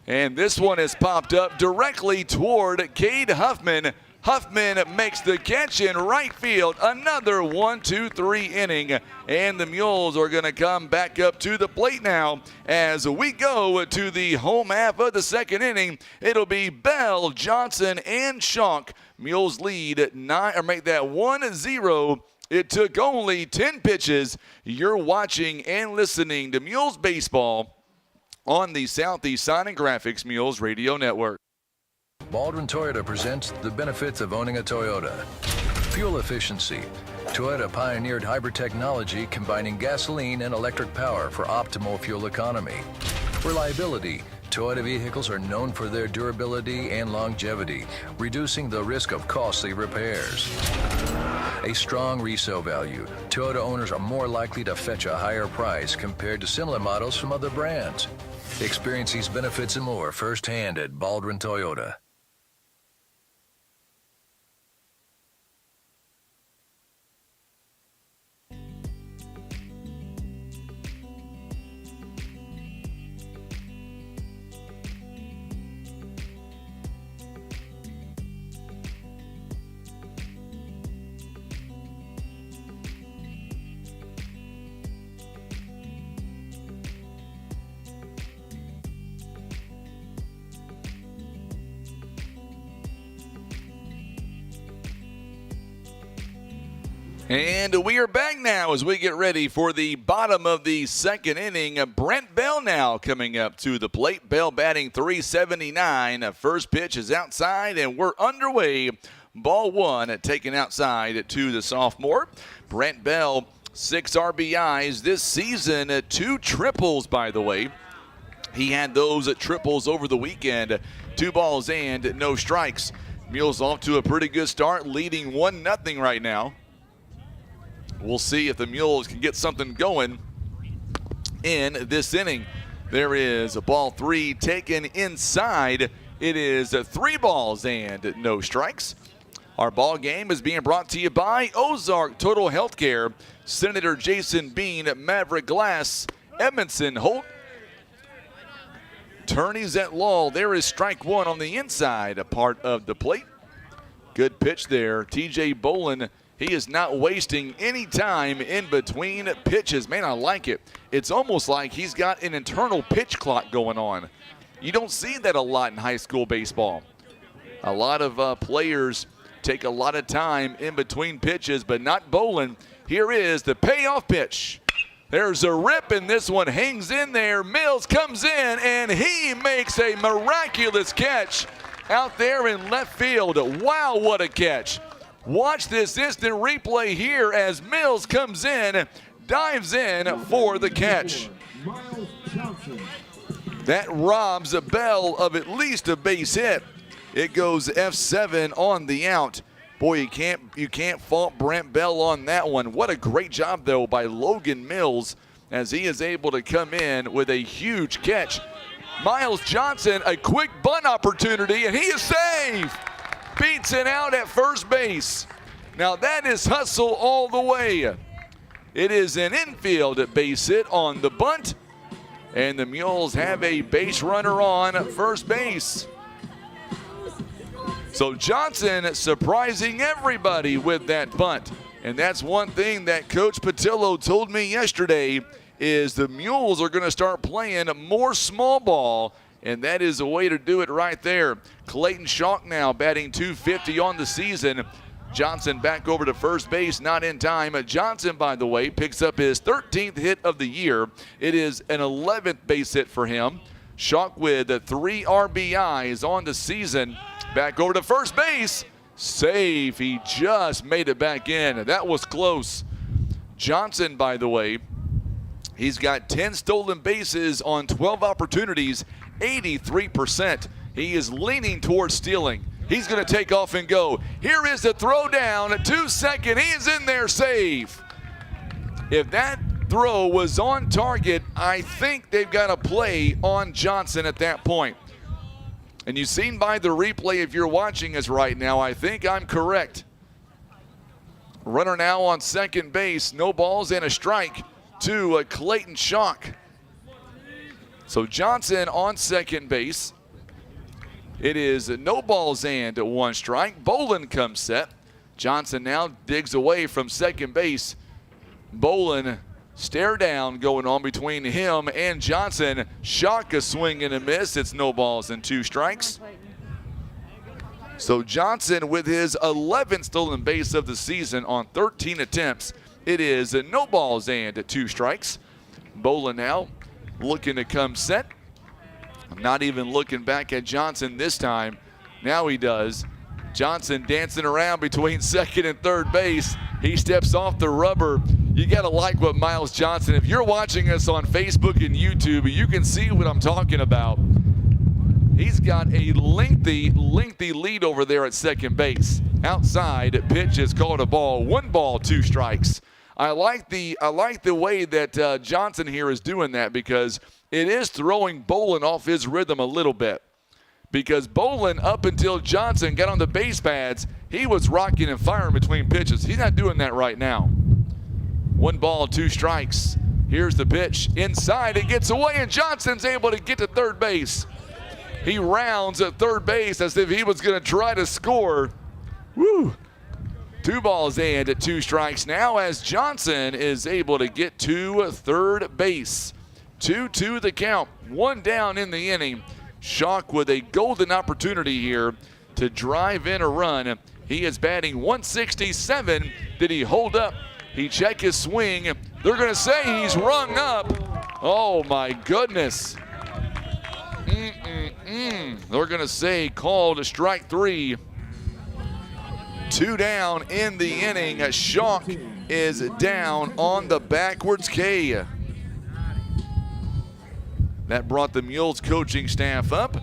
And this one is popped up directly toward Cade Huffman. Huffman makes the catch in right field. Another 1-2-3 inning. And the Mules are going to come back up to the plate now as we go to the home half of the 2nd inning. It'll be Bell, Johnson, and Schonk. Mules lead make that 1-0. It took only 10 pitches. You're watching and listening to Mules Baseball on the Southeast Sign and Graphics Mules Radio Network. Baldwin Toyota presents the benefits of owning a Toyota. Fuel efficiency. Toyota pioneered hybrid technology combining gasoline and electric power for optimal fuel economy. Reliability. Toyota vehicles are known for their durability and longevity, reducing the risk of costly repairs. A strong resale value. Toyota owners are more likely to fetch a higher price compared to similar models from other brands. Experience these benefits and more firsthand at Baldwin Toyota. And we are back now as we get ready for the bottom of the second inning. Brent Bell now coming up to the plate. Bell batting .379. First pitch is outside, and we're underway. Ball one taken outside to the sophomore. Brent Bell, 6 RBIs this season, 2 triples, by the way. He had those triples over the weekend. 2 balls and no strikes. Mules off to a pretty good start, leading 1-0 right now. We'll see if the Mules can get something going in this inning. There is a ball 3 taken inside. It is 3 balls and no strikes. Our ball game is being brought to you by Ozark Total Healthcare, Senator Jason Bean, Maverick Glass, Edmondson Holt, Attorneys at Law. There is strike 1 on the inside, a part of the plate. Good pitch there. TJ Bolin. He is not wasting any time in between pitches. Man, I like it. It's almost like he's got an internal pitch clock going on. You don't see that a lot in high school baseball. A lot of players take a lot of time in between pitches, but not Bolin. Here is the payoff pitch. There's a rip, and this one hangs in there. Mills comes in, and he makes a miraculous catch out there in left field. Wow, what a catch. Watch this instant replay here as Mills comes in, dives in for the catch. That robs Bell of at least a base hit. It goes F7 on the out. Boy, you can't fault Brent Bell on that one. What a great job, though, by Logan Mills as he is able to come in with a huge catch. Miles Johnson, a quick bunt opportunity, and he is safe. Beats it out at first base. Now that is hustle all the way. It is an infield base hit on the bunt, and the Mules have a base runner on first base. So Johnson surprising everybody with that bunt. And that's one thing that Coach Patillo told me yesterday is the Mules are going to start playing more small ball, and that is a way to do it right there. Clayton Schalk now batting .250 on the season. Johnson back over to first base, not in time. Johnson, by the way, picks up his 13th hit of the year. It is an 11th base hit for him. Schalk with 3 RBIs on the season. Back over to first base. Safe. He just made it back in. That was close. Johnson, by the way, he's got 10 stolen bases on 12 opportunities, 83%. He is leaning towards stealing. He's going to take off and go. Here is the throw down, 2 second. He is in there safe. If that throw was on target, I think they've got a play on Johnson at that point. And you've seen by the replay, if you're watching us right now, I think I'm correct. Runner now on second base, no balls and a strike to Clayton Schalk. So Johnson on second base. It is no balls and 1 strike. Bolin comes set. Johnson now digs away from second base. Bolin stare down going on between him and Johnson. Schalk a swing and a miss. It's no balls and 2 strikes. So Johnson with his 11th stolen base of the season on 13 attempts. It is no balls and 2 strikes. Bolin now looking to come set. Not even looking back at Johnson this time. Now he does. Johnson dancing around between second and third base. He steps off the rubber. You got to like what Miles Johnson, if you're watching us on Facebook and YouTube, you can see what I'm talking about. He's got a lengthy lead over there at second base. Outside, pitch is called a ball. 1 ball, 2 strikes. I like the way that Johnson here is doing that, because it is throwing Bolin off his rhythm a little bit. Because Bolin, up until Johnson got on the base pads, he was rocking and firing between pitches. He's not doing that right now. 1 ball, 2 strikes. Here's the pitch. Inside, it gets away, and Johnson's able to get to third base. He rounds at third base as if he was going to try to score. Woo! 2 balls and 2 strikes now as Johnson is able to get to third base. 2-2 the count. 1 down in the inning. Schock with a golden opportunity here to drive in a run. He is batting 167. Did he hold up? He checked his swing. They're going to say he's rung up. Oh, my goodness. They're going to say called strike 3. 2 down in the inning. Schock is down on the backwards K. That brought the Mules coaching staff up.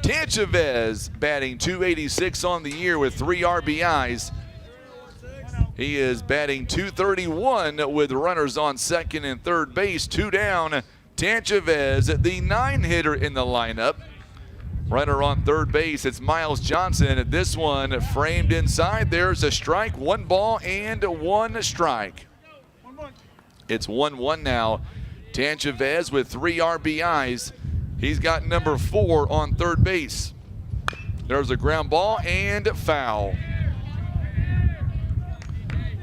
Tanchavez batting .286 on the year with 3 RBIs. He is batting .231 with runners on second and third base. 2 down. Tanchavez, the 9-hitter in the lineup. Runner on third base, it's Miles Johnson. This one framed inside. There's a strike. 1 ball and 1 strike. It's 1-1 now. Tanchavez with 3 RBIs. He's got number 4 on third base. There's a ground ball and foul.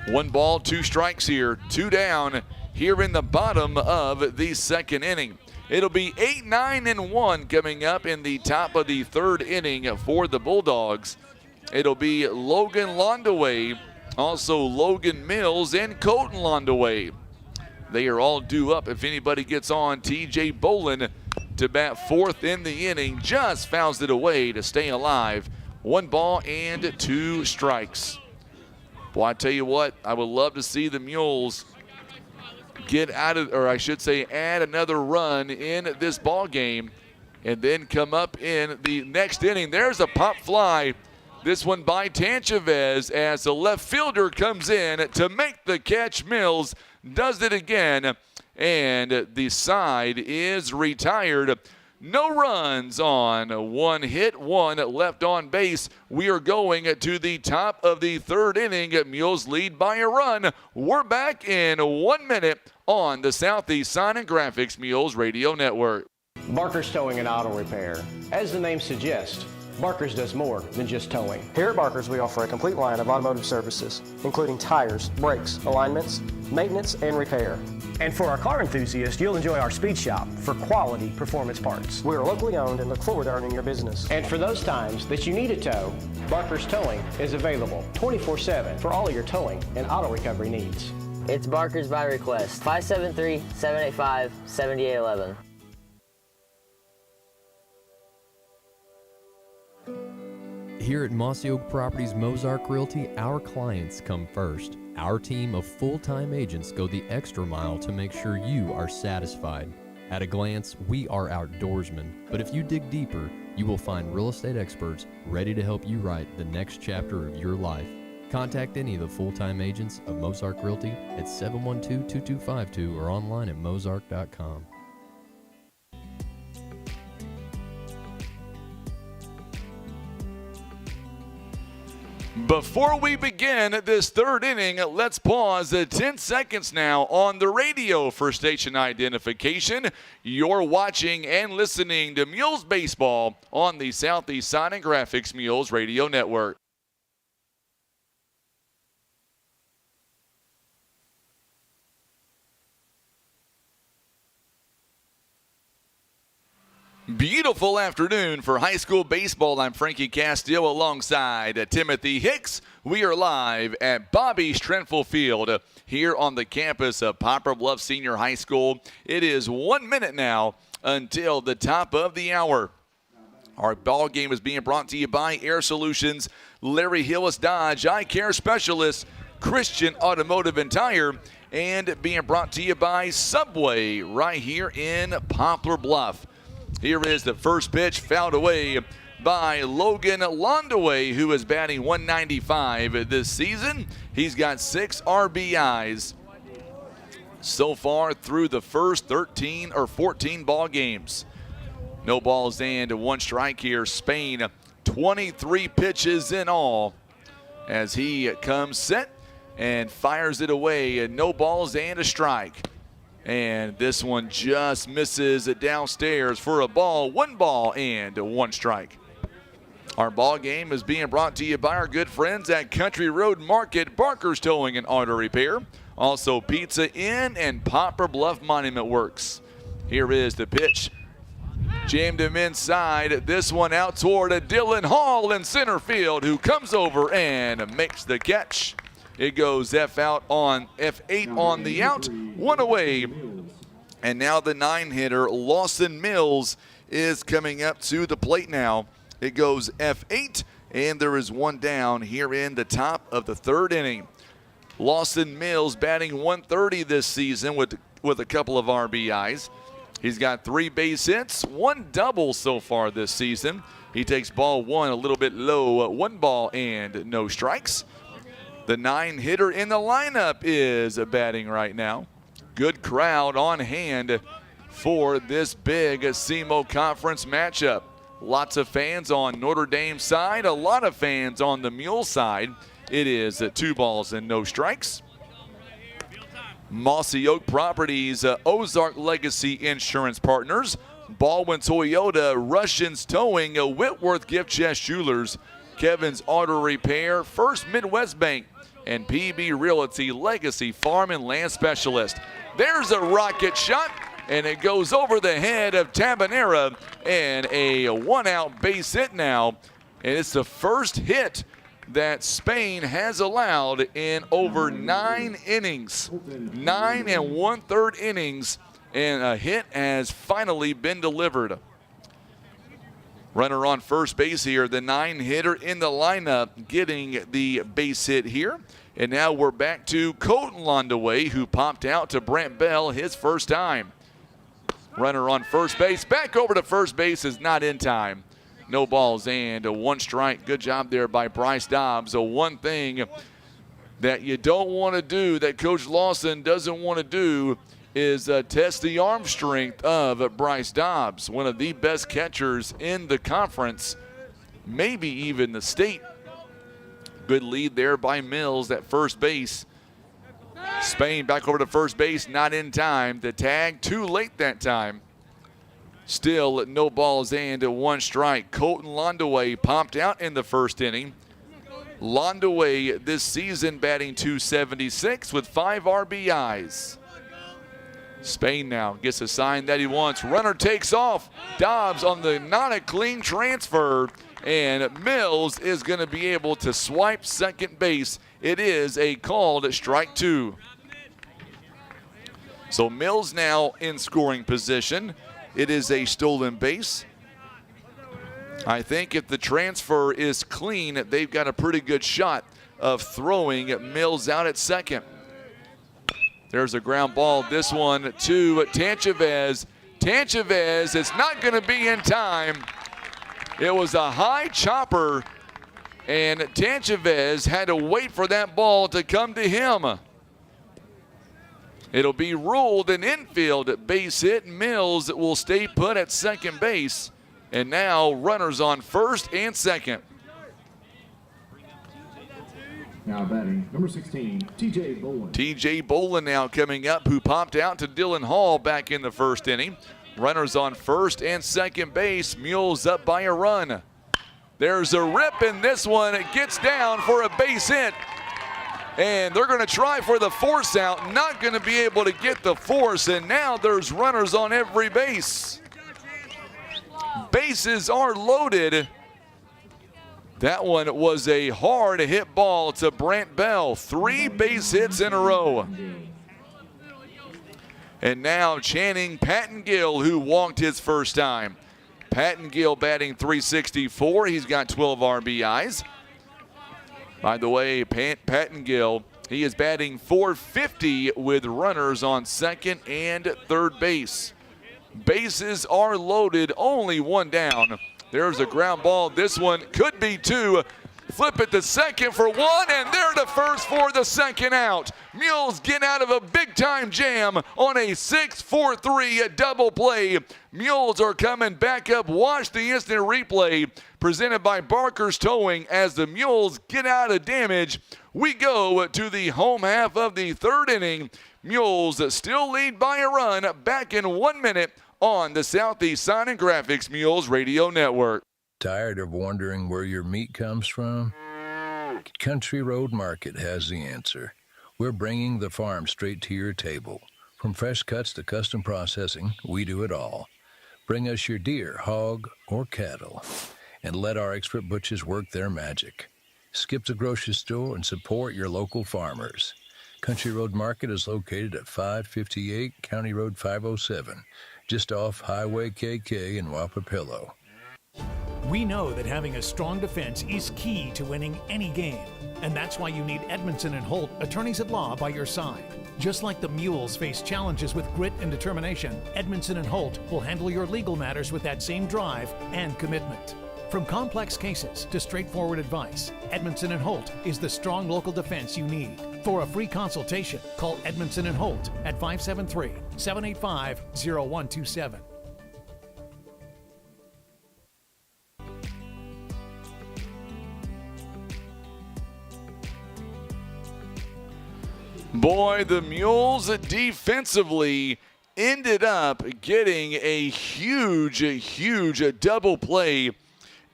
1 ball, 2 strikes here. 2 down here in the bottom of the second inning. It'll be 8-9-1 coming up in the top of the third inning for the Bulldogs. It'll be Logan Londaway, also Logan Mills, and Colton Londaway. They are all due up. If anybody gets on, TJ Bolin to bat 4th in the inning. Just fouls it away to stay alive. 1 ball and 2 strikes. Boy, I tell you what, I would love to see the Mules get out of, or I should say, add another run in this ball game, and then come up in the next inning. There's a pop fly. This one by Tanchavez as the left fielder comes in to make the catch. Mills does it again, and the side is retired. No runs on 1 hit, 1 left on base. We are going to the top of the third inning. Mules lead by a run. We're back in 1 minute on the Southeast Sign and Graphics Mules Radio Network. Barker's Towing and Auto Repair. As the name suggests, Barker's does more than just towing. Here at Barker's, we offer a complete line of automotive services, including tires, brakes, alignments, maintenance, and repair. And for our car enthusiasts, you'll enjoy our speed shop for quality performance parts. We are locally owned and look forward to earning your business. And for those times that you need a tow, Barker's Towing is available 24/7 for all of your towing and auto recovery needs. It's Barker's by request. 573-785-7811. Here at Mossy Oak Properties Mozark Realty, our clients come first. Our team of full-time agents go the extra mile to make sure you are satisfied. At a glance, we are outdoorsmen, but if you dig deeper, you will find real estate experts ready to help you write the next chapter of your life. Contact any of the full-time agents of Mozark Realty at 712-2252 or online at mozark.com. Before we begin this third inning, let's pause 10 seconds now on the radio for station identification. You're watching and listening to Mules Baseball on the Southeast Sign and Graphics Mules Radio Network. Beautiful afternoon for high school baseball. I'm Frankie Castillo alongside Timothy Hicks. We are live at Bobby Strenfel Field here on the campus of Poplar Bluff Senior High School. It is 1 minute now until the top of the hour. Our ball game is being brought to you by Air Solutions, Larry Hillis Dodge, Eye Care Specialist, Christian Automotive and Tire, and being brought to you by Subway right here in Poplar Bluff. Here is the first pitch, fouled away by Logan Londaway, who is batting .195 this season. He's got 6 RBIs so far through the first 13 or 14 ball games. No balls and 1 strike here. Spain, 23 pitches in all as he comes set and fires it away. No balls and a strike. And this one just misses it downstairs for a ball. 1 ball and 1 strike. Our ball game is being brought to you by our good friends at Country Road Market, Barker's Towing and Auto Repair. Also Pizza Inn and Poplar Bluff Monument Works. Here is the pitch. Jammed him inside. This one out toward a Dylan Hall in center field, who comes over and makes the catch. It goes F8 on the out, 1 away. And now the 9-hitter, Lawson Mills, is coming up to the plate now. It goes F8, and there is 1 down here in the top of the 3rd inning. Lawson Mills batting .130 this season with a couple of RBIs. He's got 3 base hits, 1 double so far this season. He takes ball 1 a little bit low, 1 ball and no strikes. The 9-hitter in the lineup is batting right now. Good crowd on hand for this big SEMO Conference matchup. Lots of fans on Notre Dame side, a lot of fans on the Mule side. It is 2 balls and no strikes. Mossy Oak Properties, Ozark Legacy Insurance Partners, Baldwin Toyota, Russians Towing, Whitworth Gift Chest Jewelers, Kevin's Auto Repair, First Midwest Bank, and PB Realty Legacy Farm and Land Specialist. There's a rocket shot, and it goes over the head of Tabanera, and a 1-out base hit now. And it's the first hit that Spain has allowed in over 9 innings. 9 1/3 innings, and a hit has finally been delivered. Runner on first base here, the 9-hitter in the lineup getting the base hit here. And now we're back to Colton Londaway, who popped out to Brent Bell his first time. Runner on first base, back over to first base, is not in time. No balls and 1 strike. Good job there by Bryce Dobbs. So one thing that you don't want to do, that Coach Lawson doesn't want to do, is test the arm strength of Bryce Dobbs, one of the best catchers in the conference, maybe even the state. Good lead there by Mills at first base. Spain back over to first base, not in time. The tag too late that time. Still no balls and 1 strike. Colton Londaway popped out in the first inning. Londaway this season batting .276 with 5 RBIs. Spain now gets a sign that he wants. Runner takes off. Dobbs on the not a clean transfer, and Mills is going to be able to swipe second base. It is a called strike 2. So Mills now in scoring position. It is a stolen base. I think if the transfer is clean, they've got a pretty good shot of throwing Mills out at second. There's a ground ball. This one to Tanchavez. Tanchavez, it's not going to be in time. It was a high chopper, and Tanchavez had to wait for that ball to come to him. It'll be ruled an infield base hit. Mills will stay put at second base. And now runners on first and second. Now batting, number 16, T.J. Bolin. T.J. Bolin now coming up, who popped out to Dylan Hall back in the first inning. Runners on first and second base. Mules up by a run. There's a rip, and this one gets down for a base hit. And they're going to try for the force out, not going to be able to get the force, and now there's runners on every base. Bases are loaded. That one was a hard hit ball to Brent Bell. 3 base hits in a row. And now Channing Pattengill, who walked his first time. Patton Gill batting .364. He's got 12 RBIs. By the way, Patton Gill, he is batting .450 with runners on second and third base. Bases are loaded, only one down. There's a ground ball. This one could be two. Flip it to second for one, and there to first for the second out. Mules get out of a big-time jam on a 6-4-3 double play. Mules are coming back up. Watch the instant replay presented by Barker's Towing as the Mules get out of damage. We go to the home half of the third inning. Mules still lead by a run. Back in 1 minute on the Southeast Sign and Graphics Mules Radio Network. Tired of wondering where your meat comes from? Country Road Market has the answer. We're bringing the farm straight to your table. From fresh cuts to custom processing, we do it all. Bring us your deer, hog, or cattle, and let our expert butchers work their magic. Skip the grocery store and support your local farmers. Country Road Market is located at 558 County Road 507, just off Highway KK in Wapapillo. We know that having a strong defense is key to winning any game, and that's why you need Edmondson and Holt, attorneys at law, by your side. Just like the Mules face challenges with grit and determination, Edmondson and Holt will handle your legal matters with that same drive and commitment. From complex cases to straightforward advice, Edmondson and Holt is the strong local defense you need. For a free consultation, call Edmondson and Holt at 573-785-0127. Boy, the Mules defensively ended up getting a huge double play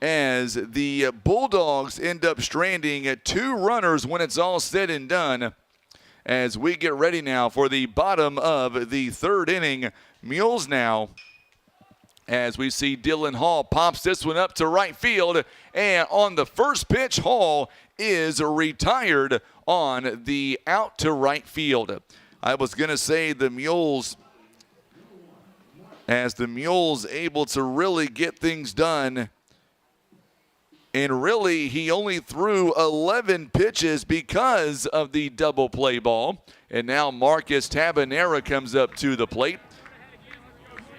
as the Bulldogs end up stranding 2 runners when it's all said and done. As we get ready now for the bottom of the third inning, Mules now, as we see Dylan Hall pops this one up to right field, and on the first pitch, Hall is retired on the out to right field. I was going to say the Mules, as the Mules able to really get things done, and really he only threw 11 pitches because of the double play ball. And now Marcus Tabanera comes up to the plate.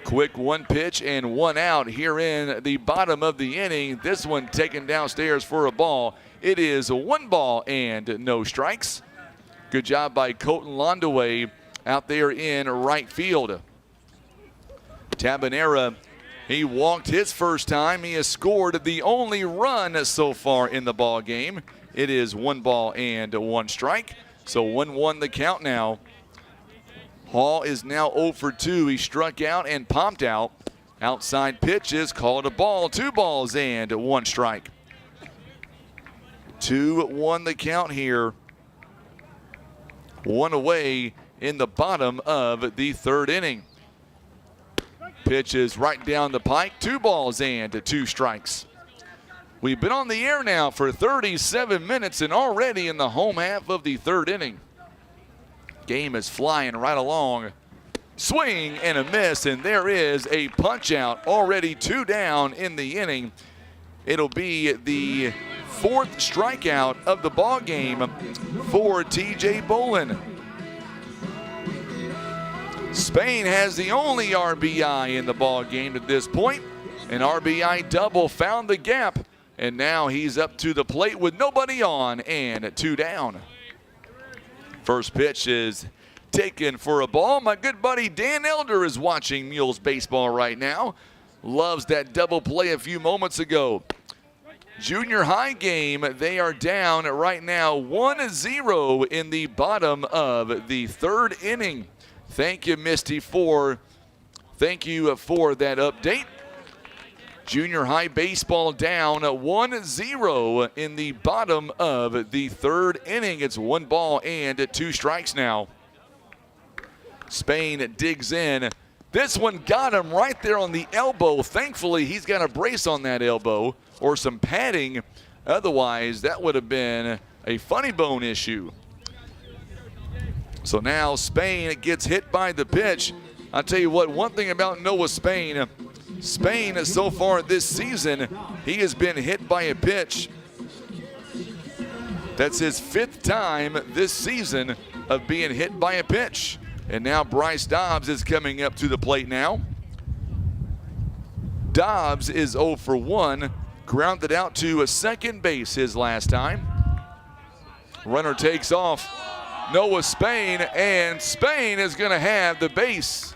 Quick 1 pitch and 1 out here in the bottom of the inning. This one taken downstairs for a ball. It is 1 ball and no strikes. Good job by Colton Londaway out there in right field. Tabanera, he walked his first time. He has scored the only run so far in the ball game. It is 1 ball and 1 strike. So 1-1 the count now. Hall is now 0 for 2. He struck out and popped out. Outside pitch is called a ball. 2 balls and 1 strike. 2-1 the count here. 1 away in the bottom of the third inning. Pitch is right down the pike. 2 balls and 2 strikes. We've been on the air now for 37 minutes and already in the home half of the third inning. Game is flying right along. Swing and a miss, and there is a punch out. Already 2 down in the inning. It'll be the 4th strikeout of the ball game for TJ Bolin. Spain has the only RBI in the ball game at this point. An RBI double found the gap, and now he's up to the plate with nobody on and 2 down. First pitch is taken for a ball. My good buddy Dan Elder is watching Mules baseball right now. Loves that double play a few moments ago. Junior high game, they are down right now 1-0 in the bottom of the third inning. Thank you, Misty, thank you for that update. Junior high baseball down 1-0 in the bottom of the third inning. It's 1 ball and 2 strikes now. Spain digs in. This one got him right there on the elbow. Thankfully, he's got a brace on that elbow or some padding. Otherwise, that would have been a funny bone issue. So now Spain gets hit by the pitch. I'll tell you what, one thing about Noah Spain, Spain, so far this season, he has been hit by a pitch. That's his 5th time this season of being hit by a pitch. And now Bryce Dobbs is coming up to the plate now. Dobbs is 0 for 1, grounded out to a second base his last time. Runner takes off. Noah Spain, and Spain is going to have the base.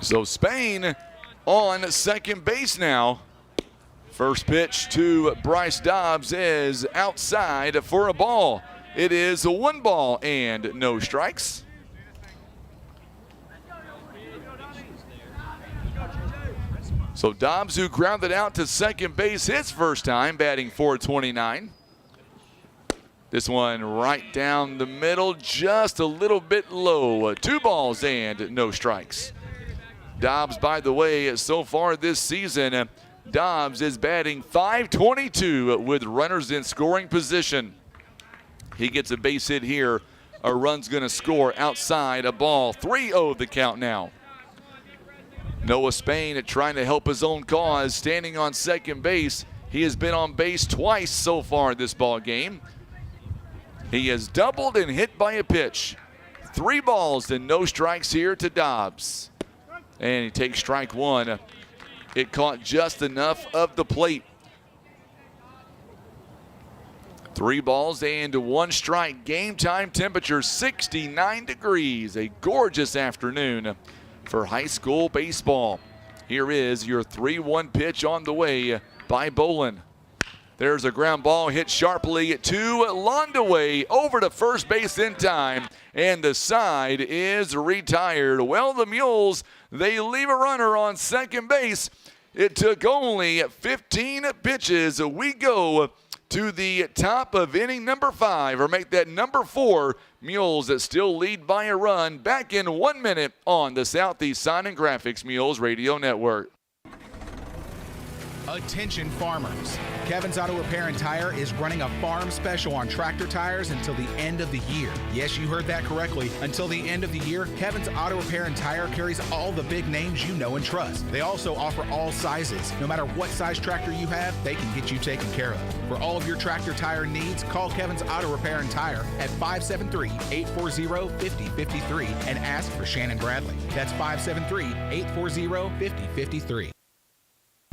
So Spain on second base now. First pitch to Bryce Dobbs is outside for a ball. It is a 1 ball and no strikes. So Dobbs, who grounded out to second base his first time, batting .429. This one right down the middle, just a little bit low. 2 balls and no strikes. Dobbs, by the way, so far this season, Dobbs is batting .522 with runners in scoring position. He gets a base hit here. A run's going to score outside, a ball. 3-0 the count now. Noah Spain trying to help his own cause, standing on second base. He has been on base twice so far this ball game. He has doubled and hit by a pitch. 3 balls and no strikes here to Dobbs. And he takes strike 1. It caught just enough of the plate. 3 balls and 1 strike. Game time temperature 69 degrees. A gorgeous afternoon for high school baseball. Here is your 3-1 pitch on the way by Bolin. There's a ground ball hit sharply to Londaway, over to first base in time, and the side is retired. Well, the Mules, they leave a runner on second base. It took only 15 pitches. We go to the top of inning number 5, or make that number 4. Mules that still lead by a run. Back in 1 minute on the Southeast Sign and Graphics Mules Radio Network. Attention farmers. Kevin's Auto Repair and Tire is running a farm special on tractor tires until the end of the year. Yes, you heard that correctly. Until the end of the year, Kevin's Auto Repair and Tire carries all the big names you know and trust. They also offer all sizes. No matter what size tractor you have, they can get you taken care of. For all of your tractor tire needs, call Kevin's Auto Repair and Tire at 573-840-5053 and ask for Shannon Bradley. That's 573-840-5053.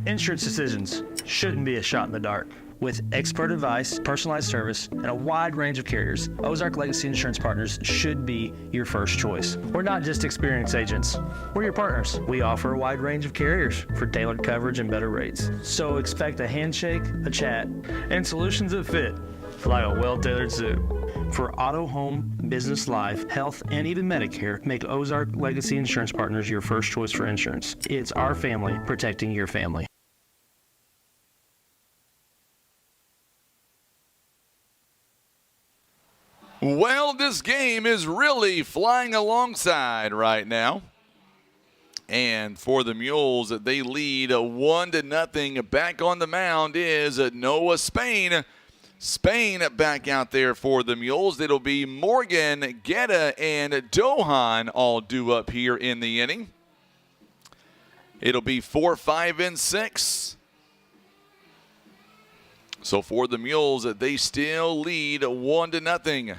Insurance decisions shouldn't be a shot in the dark. With expert advice, personalized service, and a wide range of carriers, Ozark Legacy Insurance Partners should be your first choice. We're not just experienced agents. We're your partners. We offer a wide range of carriers for tailored coverage and better rates. So expect a handshake, a chat, and solutions that fit like a well-tailored suit. For auto, home, business, life, health, and even Medicare, make Ozark Legacy Insurance Partners your first choice for insurance. It's our family protecting your family. Well, this game is really flying alongside right now. And for the Mules, they lead 1-0. Back on the mound is Noah Spain. Spain back out there for the Mules. It'll be Morgan, Guetta, and Dohan all due up here in the inning. It'll be 4, 5, and 6. So for the Mules, they still lead 1-0.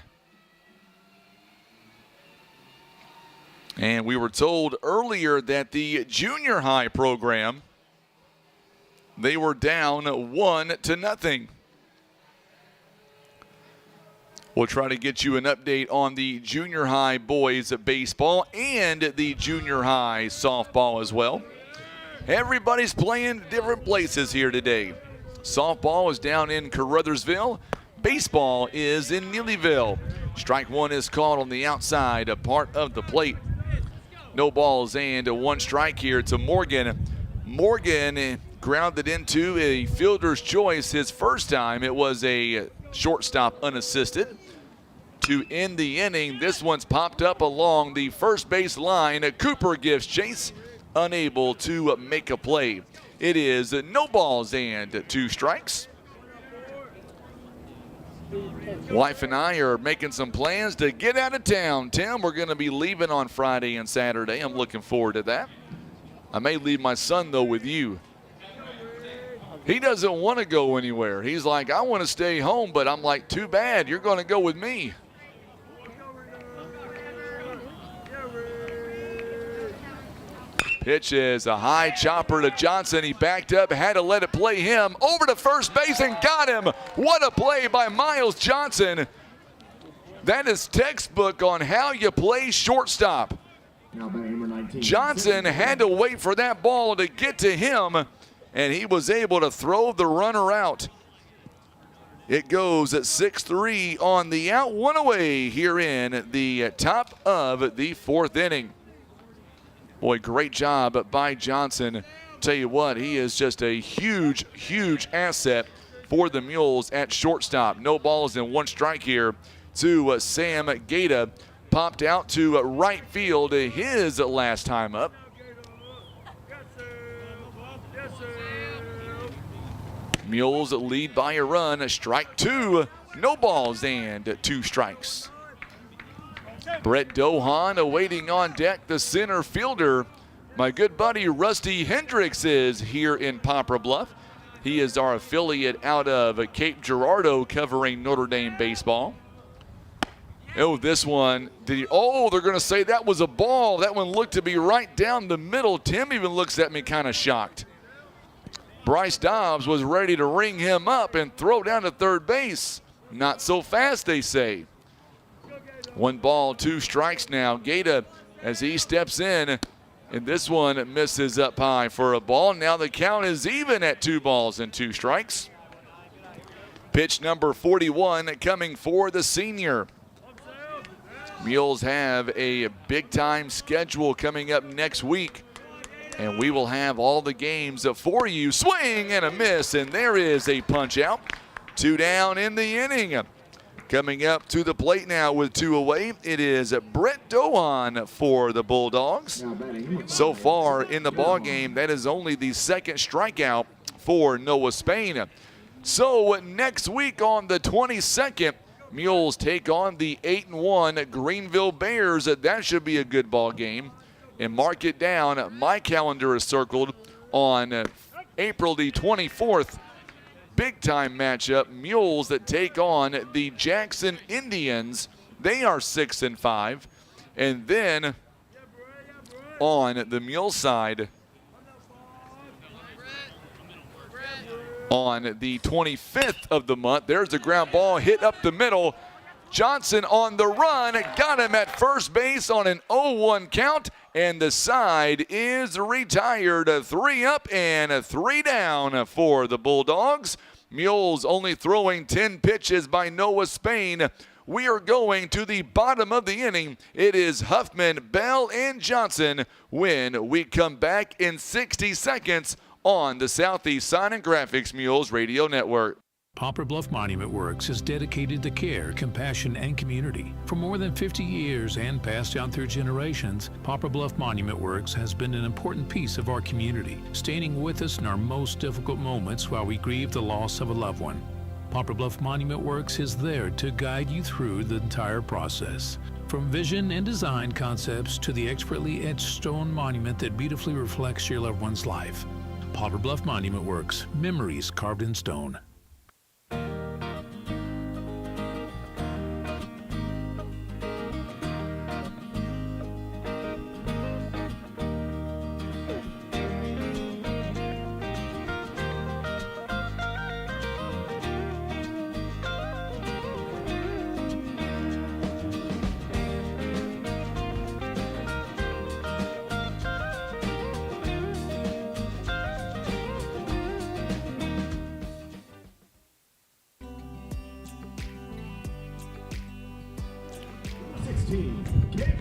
And we were told earlier that the junior high program, they were down 1-0. We'll try to get you an update on the junior high boys baseball and the junior high softball as well. Everybody's playing different places here today. Softball is down in Carruthersville. Baseball is in Neelyville. Strike 1 is called on the outside, a part of the plate. No balls and 1 strike here to Morgan. Morgan grounded into a fielder's choice his first time. It was a shortstop unassisted. To end the inning, this one's popped up along the first base line. Cooper gives chase, unable to make a play. It is no balls and 2 strikes. Wife and I are making some plans to get out of town. Tim, we're going to be leaving on Friday and Saturday. I'm looking forward to that. I may leave my son, though, with you. He doesn't want to go anywhere. He's like, I want to stay home, but I'm like, too bad. You're going to go with me. Pitch is a high chopper to Johnson. He backed up, had to let it play him. Over to first base and got him. What a play by Miles Johnson. That is textbook on how you play shortstop. Johnson had to wait for that ball to get to him, and he was able to throw the runner out. It goes at 6-3 on the out, 1 away here in the top of the 4th inning. Boy, great job by Johnson. Tell you what, he is just a huge, huge asset for the Mules at shortstop. No balls and 1 strike here to Sam Gata. Popped out to right field his last time up. Mules lead by a run. Strike 2. No balls and 2 strikes. Brett Dohan awaiting on deck, the center fielder. My good buddy Rusty Hendricks is here in Poplar Bluff. He is our affiliate out of Cape Girardeau covering Notre Dame baseball. Oh, this one, they're going to say that was a ball. That one looked to be right down the middle. Tim even looks at me kind of shocked. Bryce Dobbs was ready to ring him up and throw down to third base. Not so fast, they say. 1 ball, 2 strikes now. Gata, as he steps in, and this one misses up high for a ball. Now the count is even at 2 balls and 2 strikes. Pitch number 41 coming for the senior. Mules have a big-time schedule coming up next week, and we will have all the games for you. Swing and a miss, and there is a punch out. 2 down in the inning. Coming up to the plate now with 2 away, it is Brett Dohan for the Bulldogs. So far in the ballgame, that is only the 2nd strikeout for Noah Spain. So next week on the 22nd, Mules take on the 8-1 Greenville Bears. That should be a good ball game. And mark it down. My calendar is circled on April the 24th. Big-time matchup, Mules that take on the Jackson Indians. They are 6-5. And then on the Mule side, on the 25th of the month, there's a ground ball hit up the middle. Johnson on the run, got him at first base on an 0-1 count, and the side is retired. 3 up and 3 down for the Bulldogs. Mules only throwing 10 pitches by Noah Spain. We are going to the bottom of the inning. It is Huffman, Bell, and Johnson when we come back in 60 seconds on the Southeast Sign and Graphics Mules Radio Network. Poplar Bluff Monument Works is dedicated to care, compassion, and community. For more than 50 years and passed down through generations, Poplar Bluff Monument Works has been an important piece of our community, standing with us in our most difficult moments while we grieve the loss of a loved one. Poplar Bluff Monument Works is there to guide you through the entire process. From vision and design concepts to the expertly etched stone monument that beautifully reflects your loved one's life. Poplar Bluff Monument Works, memories carved in stone.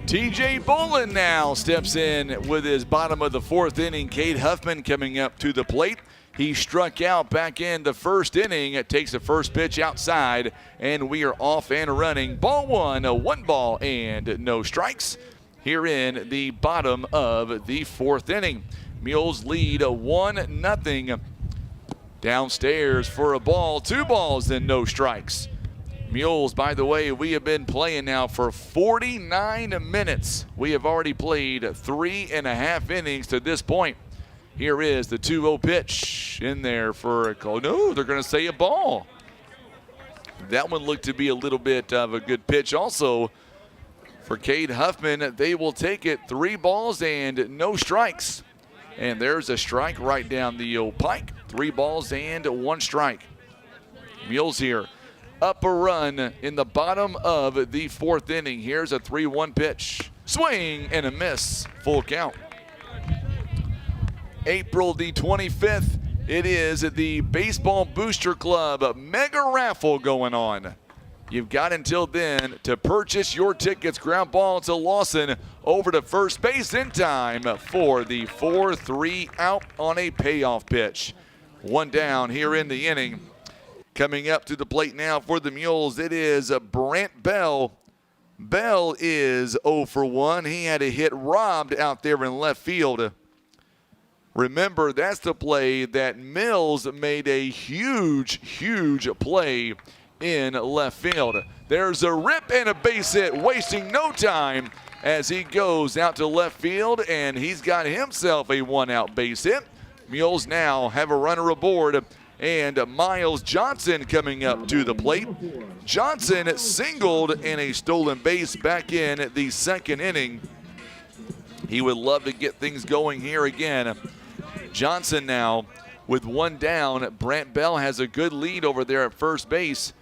TJ Bolin now steps in with his bottom of the 4th inning. Cade Huffman coming up to the plate. He struck out back in the 1st inning. It takes the first pitch outside, and we are off and running. Ball 1, 1 ball and no strikes here in the bottom of the 4th inning. Mules lead 1-0. Downstairs for a ball, 2 balls and no strikes. Mules, by the way, we have been playing now for 49 minutes. We have already played 3.5 innings to this point. Here is the 2-0 pitch in there for a call. No, they're going to say a ball. That one looked to be a little bit of a good pitch also for Cade Huffman. They will take it, 3 balls and no strikes. And there's a strike right down the old pike. 3 balls and 1 strike. Mules here up a run in the bottom of the 4th inning. Here's a 3-1 pitch. Swing and a miss. Full count. April the 25th, it is the Baseball Booster Club Mega Raffle going on. You've got until then to purchase your tickets. Ground ball to Lawson over to first base in time for the 4-3 out on a payoff pitch. 1 down here in the inning. Coming up to the plate now for the Mules, it is Brant Bell. Bell is 0 for 1. He had a hit robbed out there in left field. Remember, that's the play that Mills made a huge play in left field. There's a rip and a base hit, wasting no time as he goes out to left field, and he's got himself a 1-out base hit. Mules now have a runner aboard, and Miles Johnson coming up to the plate. Johnson singled in a stolen base back in the 2nd inning. He would love to get things going here again. Johnson now with 1 down. Brant Bell has a good lead over there at first base.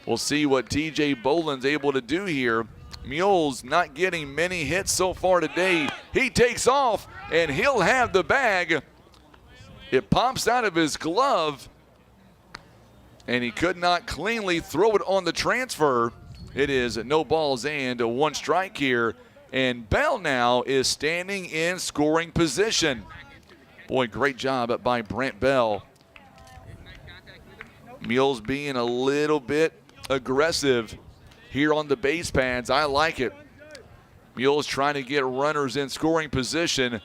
We'll see what TJ Boland's able to do here. Mules not getting many hits so far today. He takes off, and he'll have the bag. It pops out of his glove, and he could not cleanly throw it on the transfer. It is no balls and 1 strike here, and Bell now is standing in scoring position. Boy, great job by Brant Bell. Mules being a little bit aggressive here on the base pads. I like it. Mules trying to get runners in scoring position.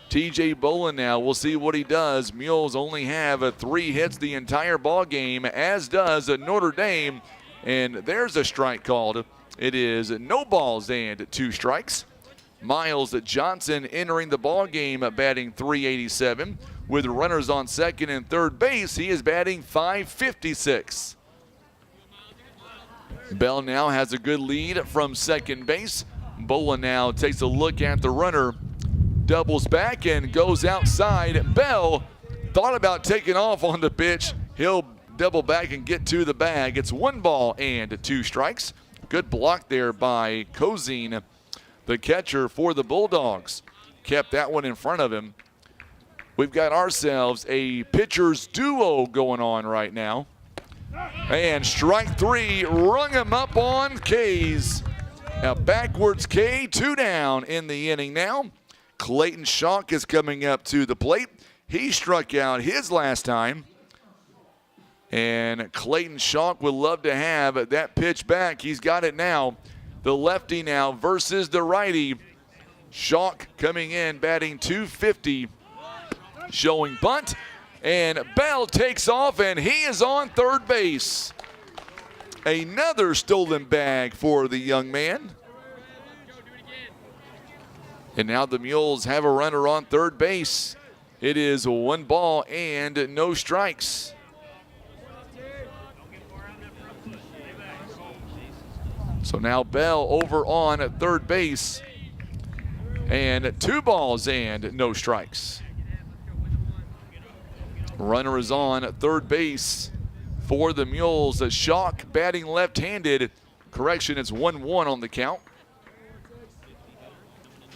TJ Boland now, we'll see what he does. Mules only have 3 hits the entire ball game, as does Notre Dame. And there's a strike called. It is no balls and 2 strikes. Miles Johnson entering the ball game batting .387. With runners on second and third base, he is batting .556. Bell now has a good lead from second base. Boland now takes a look at the runner, doubles back and goes outside. Bell thought about taking off on the pitch. He'll double back and get to the bag. It's 1 ball and 2 strikes. Good block there by Cozine, the catcher for the Bulldogs. Kept that one in front of him. We've got ourselves a pitcher's duo going on right now. And strike 3, rung him up on K's. A backwards K, 2 down in the inning now. Clayton Schalk is coming up to the plate. He struck out his last time. And Clayton Schalk would love to have that pitch back. He's got it now. The lefty now versus the righty. Schalk coming in, batting .250, showing bunt. And Bell takes off, and he is on third base. Another stolen bag for the young man. And now the Mules have a runner on third base. It is 1 ball and no strikes. So now Bell over on at third base. And 2 balls and no strikes. Runner is on at third base for the Mules. A Schalk batting left-handed. Correction, it's 1-1 on the count.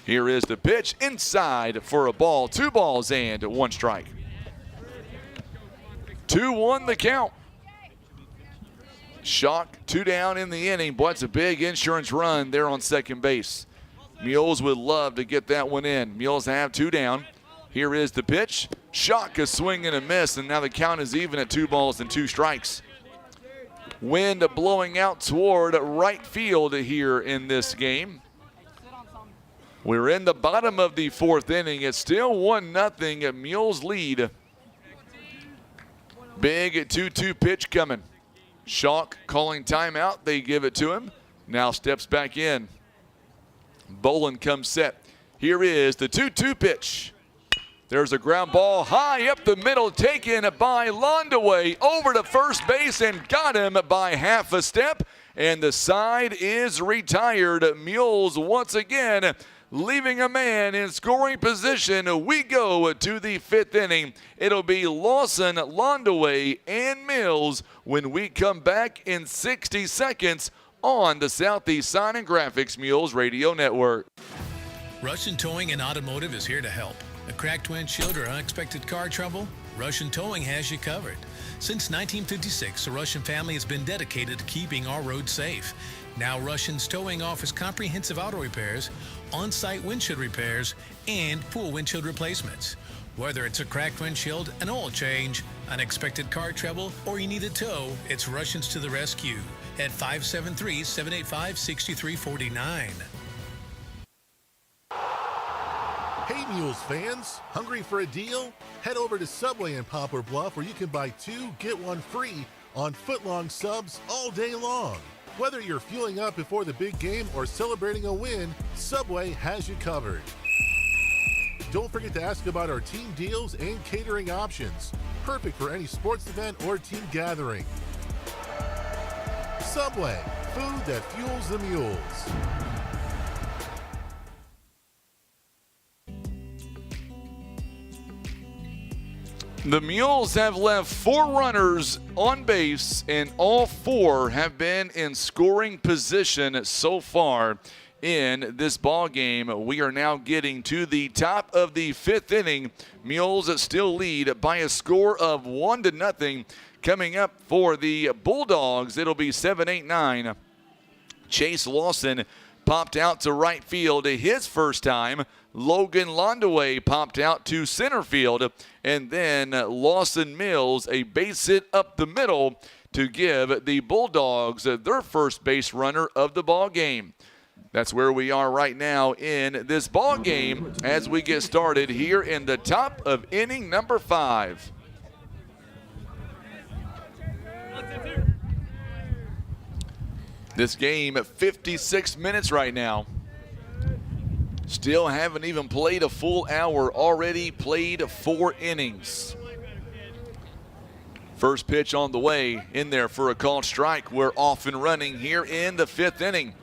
Here is the pitch inside for a ball. 2 balls and 1 strike. 2-1 the count. Schalk 2 down in the inning. Boy, it's a big insurance run there on second base. Mules would love to get that one in. Mules have 2 down. Here is the pitch. Schalk, a swing and a miss, and now the count is even at 2 balls and 2 strikes. Wind blowing out toward right field here in this game. We're in the bottom of the 4th inning. It's still 1-0 Mules lead. Big 2-2 pitch coming. Schalk calling timeout. They give it to him. Now steps back in. Bolin comes set. Here is the 2-2 pitch. There's a ground ball high up the middle, taken by Londaway over to first base and got him by half a step. And the side is retired. Mules once again leaving a man in scoring position. We go to the 5th inning. It'll be Lawson, Londaway, and Mills when we come back in 60 seconds on the Southeast Sign and Graphics Mules Radio Network. Russian Towing and Automotive is here to help. A cracked windshield or unexpected car trouble? Russian Towing has you covered. Since 1956, the Russian family has been dedicated to keeping our roads safe. Now Russian's Towing offers comprehensive auto repairs, on-site windshield repairs, and full windshield replacements. Whether it's a cracked windshield, an oil change, unexpected car trouble, or you need a tow, it's Russians to the rescue at 573-785-6349. Hey Mules fans, hungry for a deal? Head over to Subway in Poplar Bluff where you can buy 2, get 1 free on footlong subs all day long. Whether you're fueling up before the big game or celebrating a win, Subway has you covered. Don't forget to ask about our team deals and catering options. Perfect for any sports event or team gathering. Subway, food that fuels the Mules. The Mules have left 4 runners on base, and all 4 have been in scoring position so far in this ball game. We are now getting to the top of the 5th inning. Mules still lead by a score of 1-0. Coming up for the Bulldogs, it'll be 7-8-9. Chase Lawson popped out to right field his first time. Logan Londaway popped out to center field, and then Lawson Mills a base hit up the middle to give the Bulldogs their first base runner of the ball game. That's where we are right now in this ball game as we get started here in the top of inning number 5. This game at 56 minutes right now. Still haven't even played a full hour, already played 4 innings. First pitch on the way, in there for a called strike. We're off and running here in the 5th inning.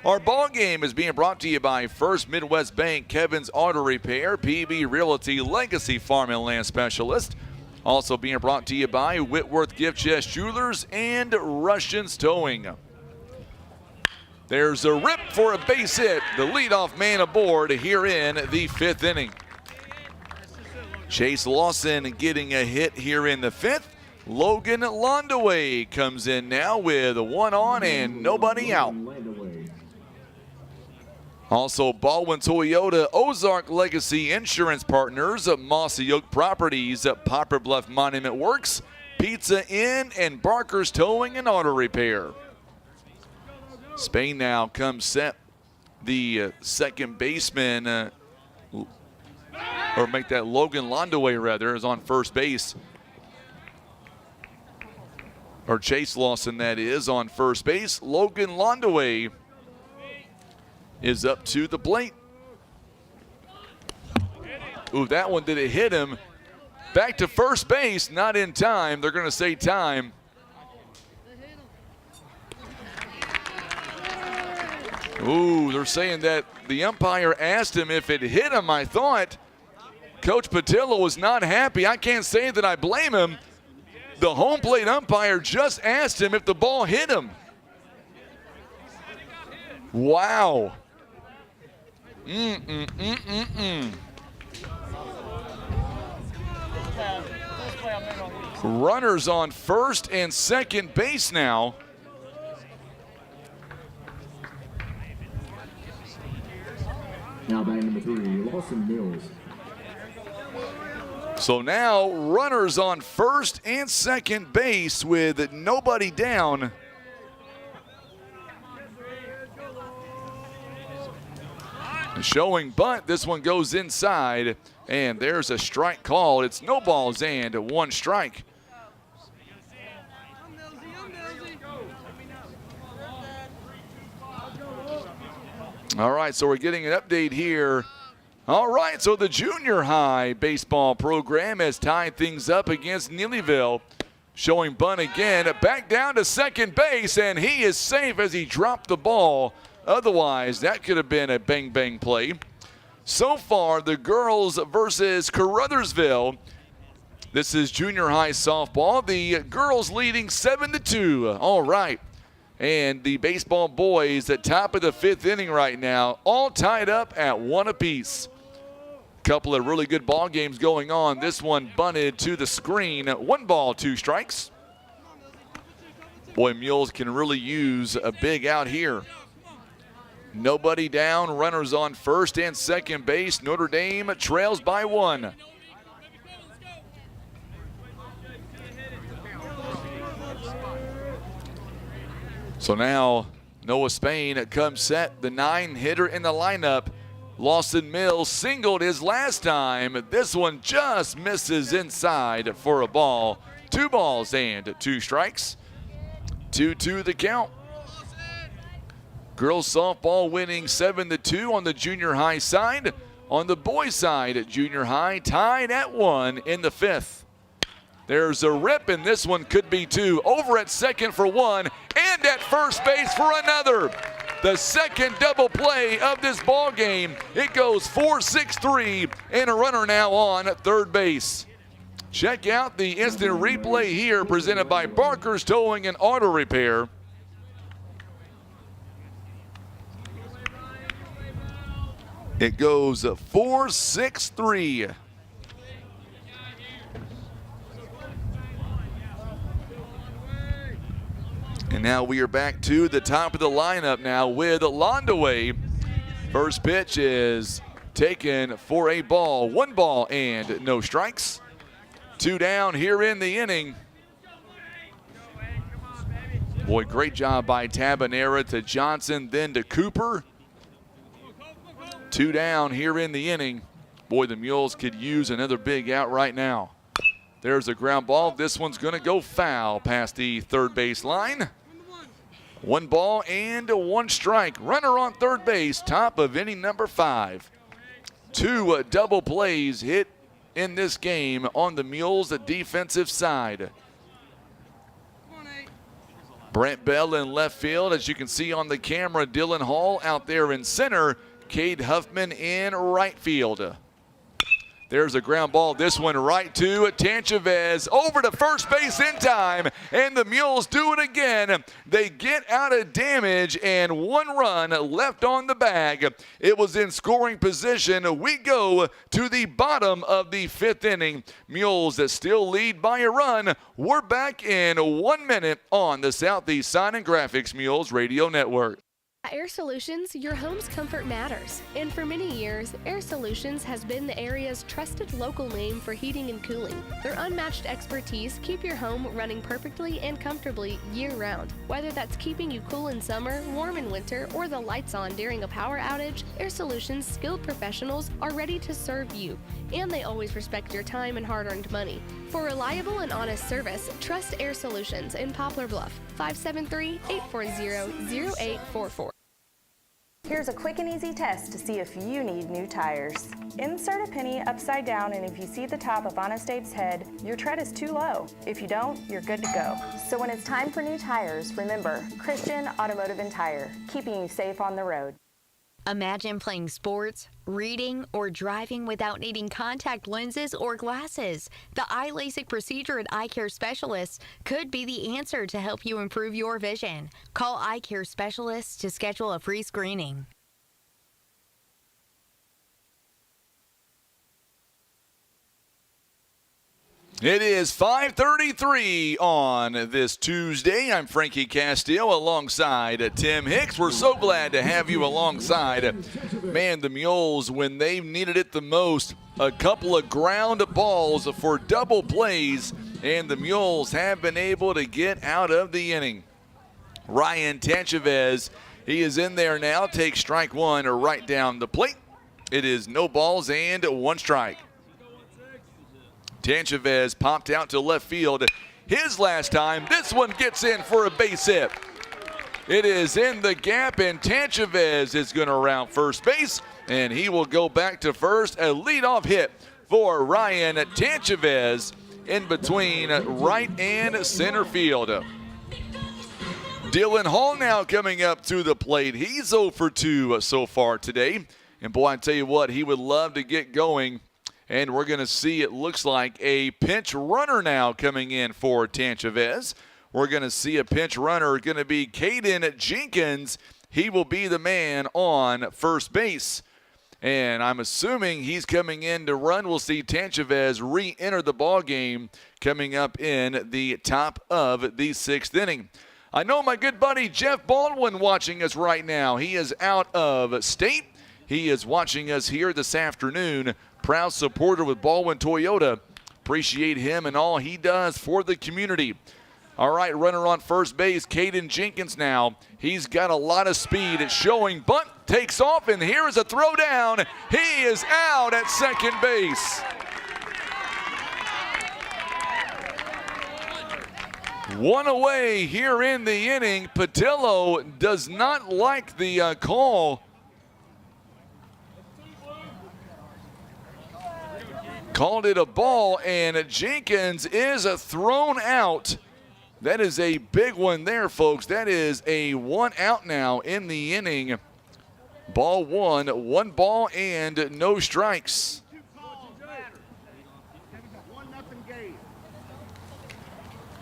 Our ball game is being brought to you by First Midwest Bank, Kevin's Auto Repair, PB Realty, Legacy Farm and Land Specialist. Also being brought to you by Whitworth Gift Chest Jewelers and Russians Towing. There's a rip for a base hit. The leadoff man aboard here in the 5th inning. Chase Lawson getting a hit here in the 5th. Logan Londaway comes in now with 1 on and nobody out. Also, Baldwin Toyota, Ozark Legacy Insurance Partners, Mossy Oak Properties, Poplar Bluff Monument Works, Pizza Inn, and Barker's Towing and Auto Repair. Spain now comes set. The second baseman, or make that Logan Londaway rather, is on first base. Or Chase Lawson, that is, on first base. Logan Londaway is up to the plate. Ooh, that one, did it hit him? Back to first base, not in time. They're going to say time. Ooh, they're saying that the umpire asked him if it hit him. I thought Coach Patillo was not happy. I can't say that I blame him. The home plate umpire just asked him if the ball hit him. Wow. Runners on first and second base now. Now batting number 3, Lawson Mills. So now runners on first and second base with nobody down. Showing bunt. This one goes inside, and there's a strike call. It's no balls and 1 strike. All right, so we're getting an update here. All right, so the junior high baseball program has tied things up against Neelyville. Showing bunt again, back down to second base, and he is safe as he dropped the ball. Otherwise, that could have been a bang-bang play. So far, the girls versus Caruthersville. This is junior high softball. The girls leading 7-2. All right. And the baseball boys at top of the 5th inning right now, all tied up at 1 apiece. Couple of really good ball games going on. This one bunted to the screen. 1 ball, 2 strikes. Boy, Mules can really use a big out here. Nobody down, runners on first and second base. Notre Dame trails by 1. So now Noah Spain comes set, the 9-hitter in the lineup. Lawson Mills singled his last time. This one just misses inside for a ball. 2 balls and 2 strikes. 2-2 the count. Girls softball winning 7-2 on the junior high side. On the boys side, junior high tied at 1 in the 5th. There's a rip, and this one could be 2. Over at second for 1, and at first base for another. The second double play of this ball game. It goes 4-6-3, and a runner now on at third base. Check out the instant replay here presented by Barker's Towing and Auto Repair. It goes 4-6-3. And now we are back to the top of the lineup now with Londaway. First pitch is taken for a ball. 1 ball and no strikes. 2 down here in the inning. Boy, great job by Tabanera to Johnson, then to Cooper. 2 down here in the inning. Boy, the Mules could use another big out right now. There's a ground ball. This one's going to go foul past the third base line. 1 ball and 1 strike. Runner on third base, top of inning number 5. 2 double plays hit in this game on the Mules' defensive side. Brent Bell in left field, as you can see on the camera. Dylan Hall out there in center. Cade Huffman in right field. There's a ground ball. This one right to Tanchavez. Over to first base in time. And the Mules do it again. They get out of damage and 1 run left on the bag. It was in scoring position. We go to the bottom of the 5th inning. Mules that still lead by a run. We're back in 1 minute on the Southeast Sign and Graphics Mules Radio Network. At Air Solutions, your home's comfort matters. And for many years, Air Solutions has been the area's trusted local name for heating and cooling. Their unmatched expertise keep your home running perfectly and comfortably year-round. Whether that's keeping you cool in summer, warm in winter, or the lights on during a power outage, Air Solutions' skilled professionals are ready to serve you. And they always respect your time and hard-earned money. For reliable and honest service, trust Air Solutions in Poplar Bluff, 573-840-0844. Here's a quick and easy test to see if you need new tires. Insert a penny upside down, and if you see the top of Honest Abe's head, your tread is too low. If you don't, you're good to go. So when it's time for new tires, remember, Christian Automotive and Tire, keeping you safe on the road. Imagine playing sports, reading, or driving without needing contact lenses or glasses. The eye LASIK procedure at Eye Care Specialists could be the answer to help you improve your vision. Call Eye Care Specialists to schedule a free screening. It is 5:33 on this Tuesday. I'm Frankie Castillo alongside Tim Hicks. We're so glad to have you alongside. Man, the Mules, when they needed it the most, a couple of ground balls for double plays, and the Mules have been able to get out of the inning. Ryan Tanchavez, he is in there now, takes strike 1 right down the plate. It is no balls and 1 strike. Tanchavez popped out to left field. His last time, this one gets in for a base hit. It is in the gap, and Tanchavez is going to round first base, and he will go back to first. A leadoff hit for Ryan Tanchavez in between right and center field. Dylan Hall now coming up to the plate. He's 0 for 2 so far today. And boy, I tell you what, he would love to get going. And we're going to see, it looks like, a pinch runner now coming in for Tanchavez. We're going to see a pinch runner going to be Caden Jenkins. He will be the man on first base. And I'm assuming he's coming in to run. We'll see Tanchavez re-enter the ball game coming up in the top of the 6th inning. I know my good buddy Jeff Baldwin watching us right now. He is out of state. He is watching us here this afternoon. Proud supporter with Baldwin Toyota. Appreciate him and all he does for the community. All right, runner on first base, Caden Jenkins now. He's got a lot of speed. It's showing. Bunt takes off, and here is a throw down. He is out at second base. One away here in the inning. Patillo does not like the call. Called it a ball, and Jenkins is thrown out. That is a big one there, folks. That is a 1 out now in the inning. Ball 1, 1 ball and no strikes.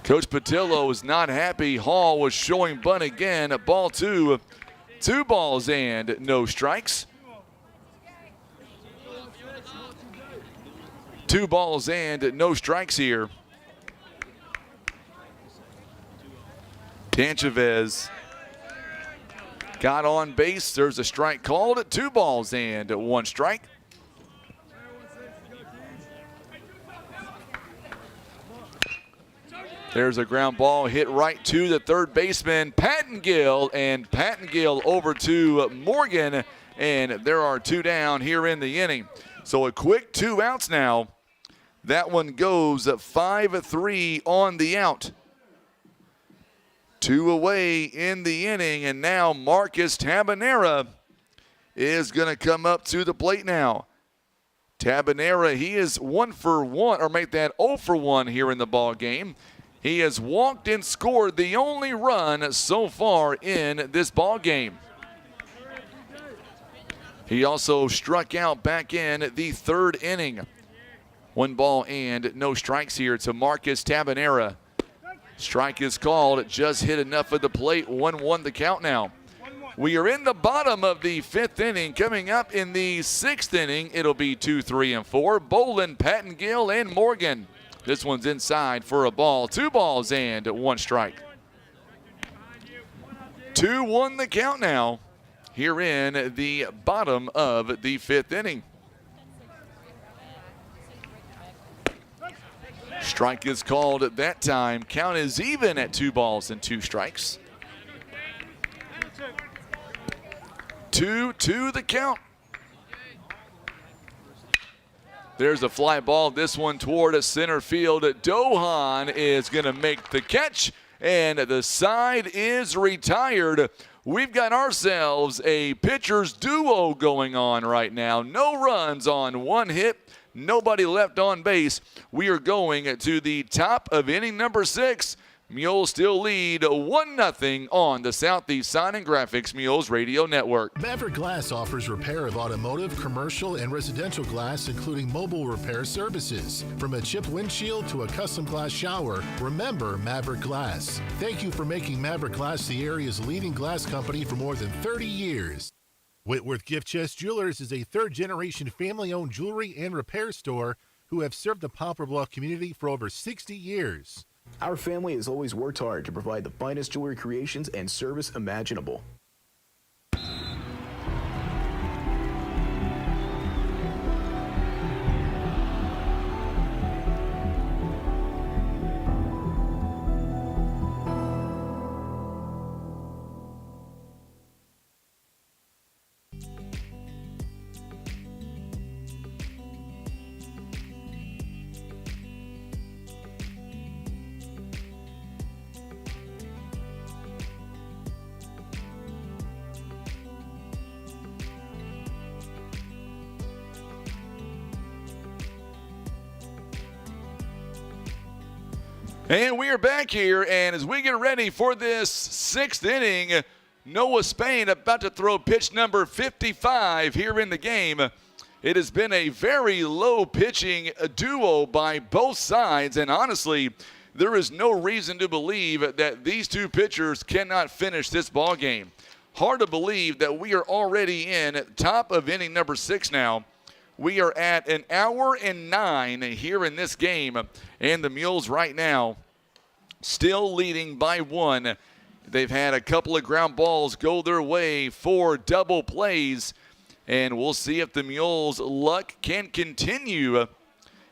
Coach Patillo is not happy. Hall was showing bunt again. Ball 2, 2 balls and no strikes. 2 balls and no strikes here. Tanchavez got on base. There's a strike called. 2 balls and 1 strike. There's a ground ball hit right to the third baseman, Pattengill, and Pattengill over to Morgan, and there are 2 down here in the inning. So a quick 2 outs now. That one goes 5-3 on the out. 2 away in the inning, and now Marcus Tabanera is going to come up to the plate now. Tabanera, he is 1 for 1, or make that 0 for 1 here in the ball game. He has walked and scored the only run so far in this ball game. He also struck out back in the 3rd inning. 1 ball and no strikes here to Marcus Tabanera. Strike is called, just hit enough of the plate. 1-1 the count now. We are in the bottom of the 5th inning. Coming up in the 6th inning, it'll be 2, 3, and 4. Bolin, Pattengill, and Morgan. This one's inside for a ball. 2 balls and 1 strike. 2-1 the count now here in the bottom of the 5th inning. Strike is called at that time. Count is even at 2 balls and 2 strikes. 2-2 the count. There's a fly ball. This one toward a center field. Dohan is going to make the catch, and the side is retired. We've got ourselves a pitcher's duo going on right now. No runs on 1 hit. Nobody left on base. We are going to the top of inning number 6. Mules still lead 1-0 on the Southeast Sign and Graphics Mules Radio Network. Maverick Glass offers repair of automotive, commercial, and residential glass, including mobile repair services. From a chip windshield to a custom glass shower, remember Maverick Glass. Thank you for making Maverick Glass the area's leading glass company for more than 30 years. Whitworth Gift Chest Jewelers is a 3rd-generation family-owned jewelry and repair store who have served the Poplar Bluff community for over 60 years. Our family has always worked hard to provide the finest jewelry creations and service imaginable. And we are back here, and as we get ready for this 6th inning, Noah Spain about to throw pitch number 55 here in the game. It has been a very low pitching duo by both sides, and honestly, there is no reason to believe that these two pitchers cannot finish this ball game. Hard to believe that we are already in top of inning number 6 now. We are at an hour and 9 here in this game, and the Mules right now still leading by 1. They've had a couple of ground balls go their way for double plays, and we'll see if the Mules' luck can continue.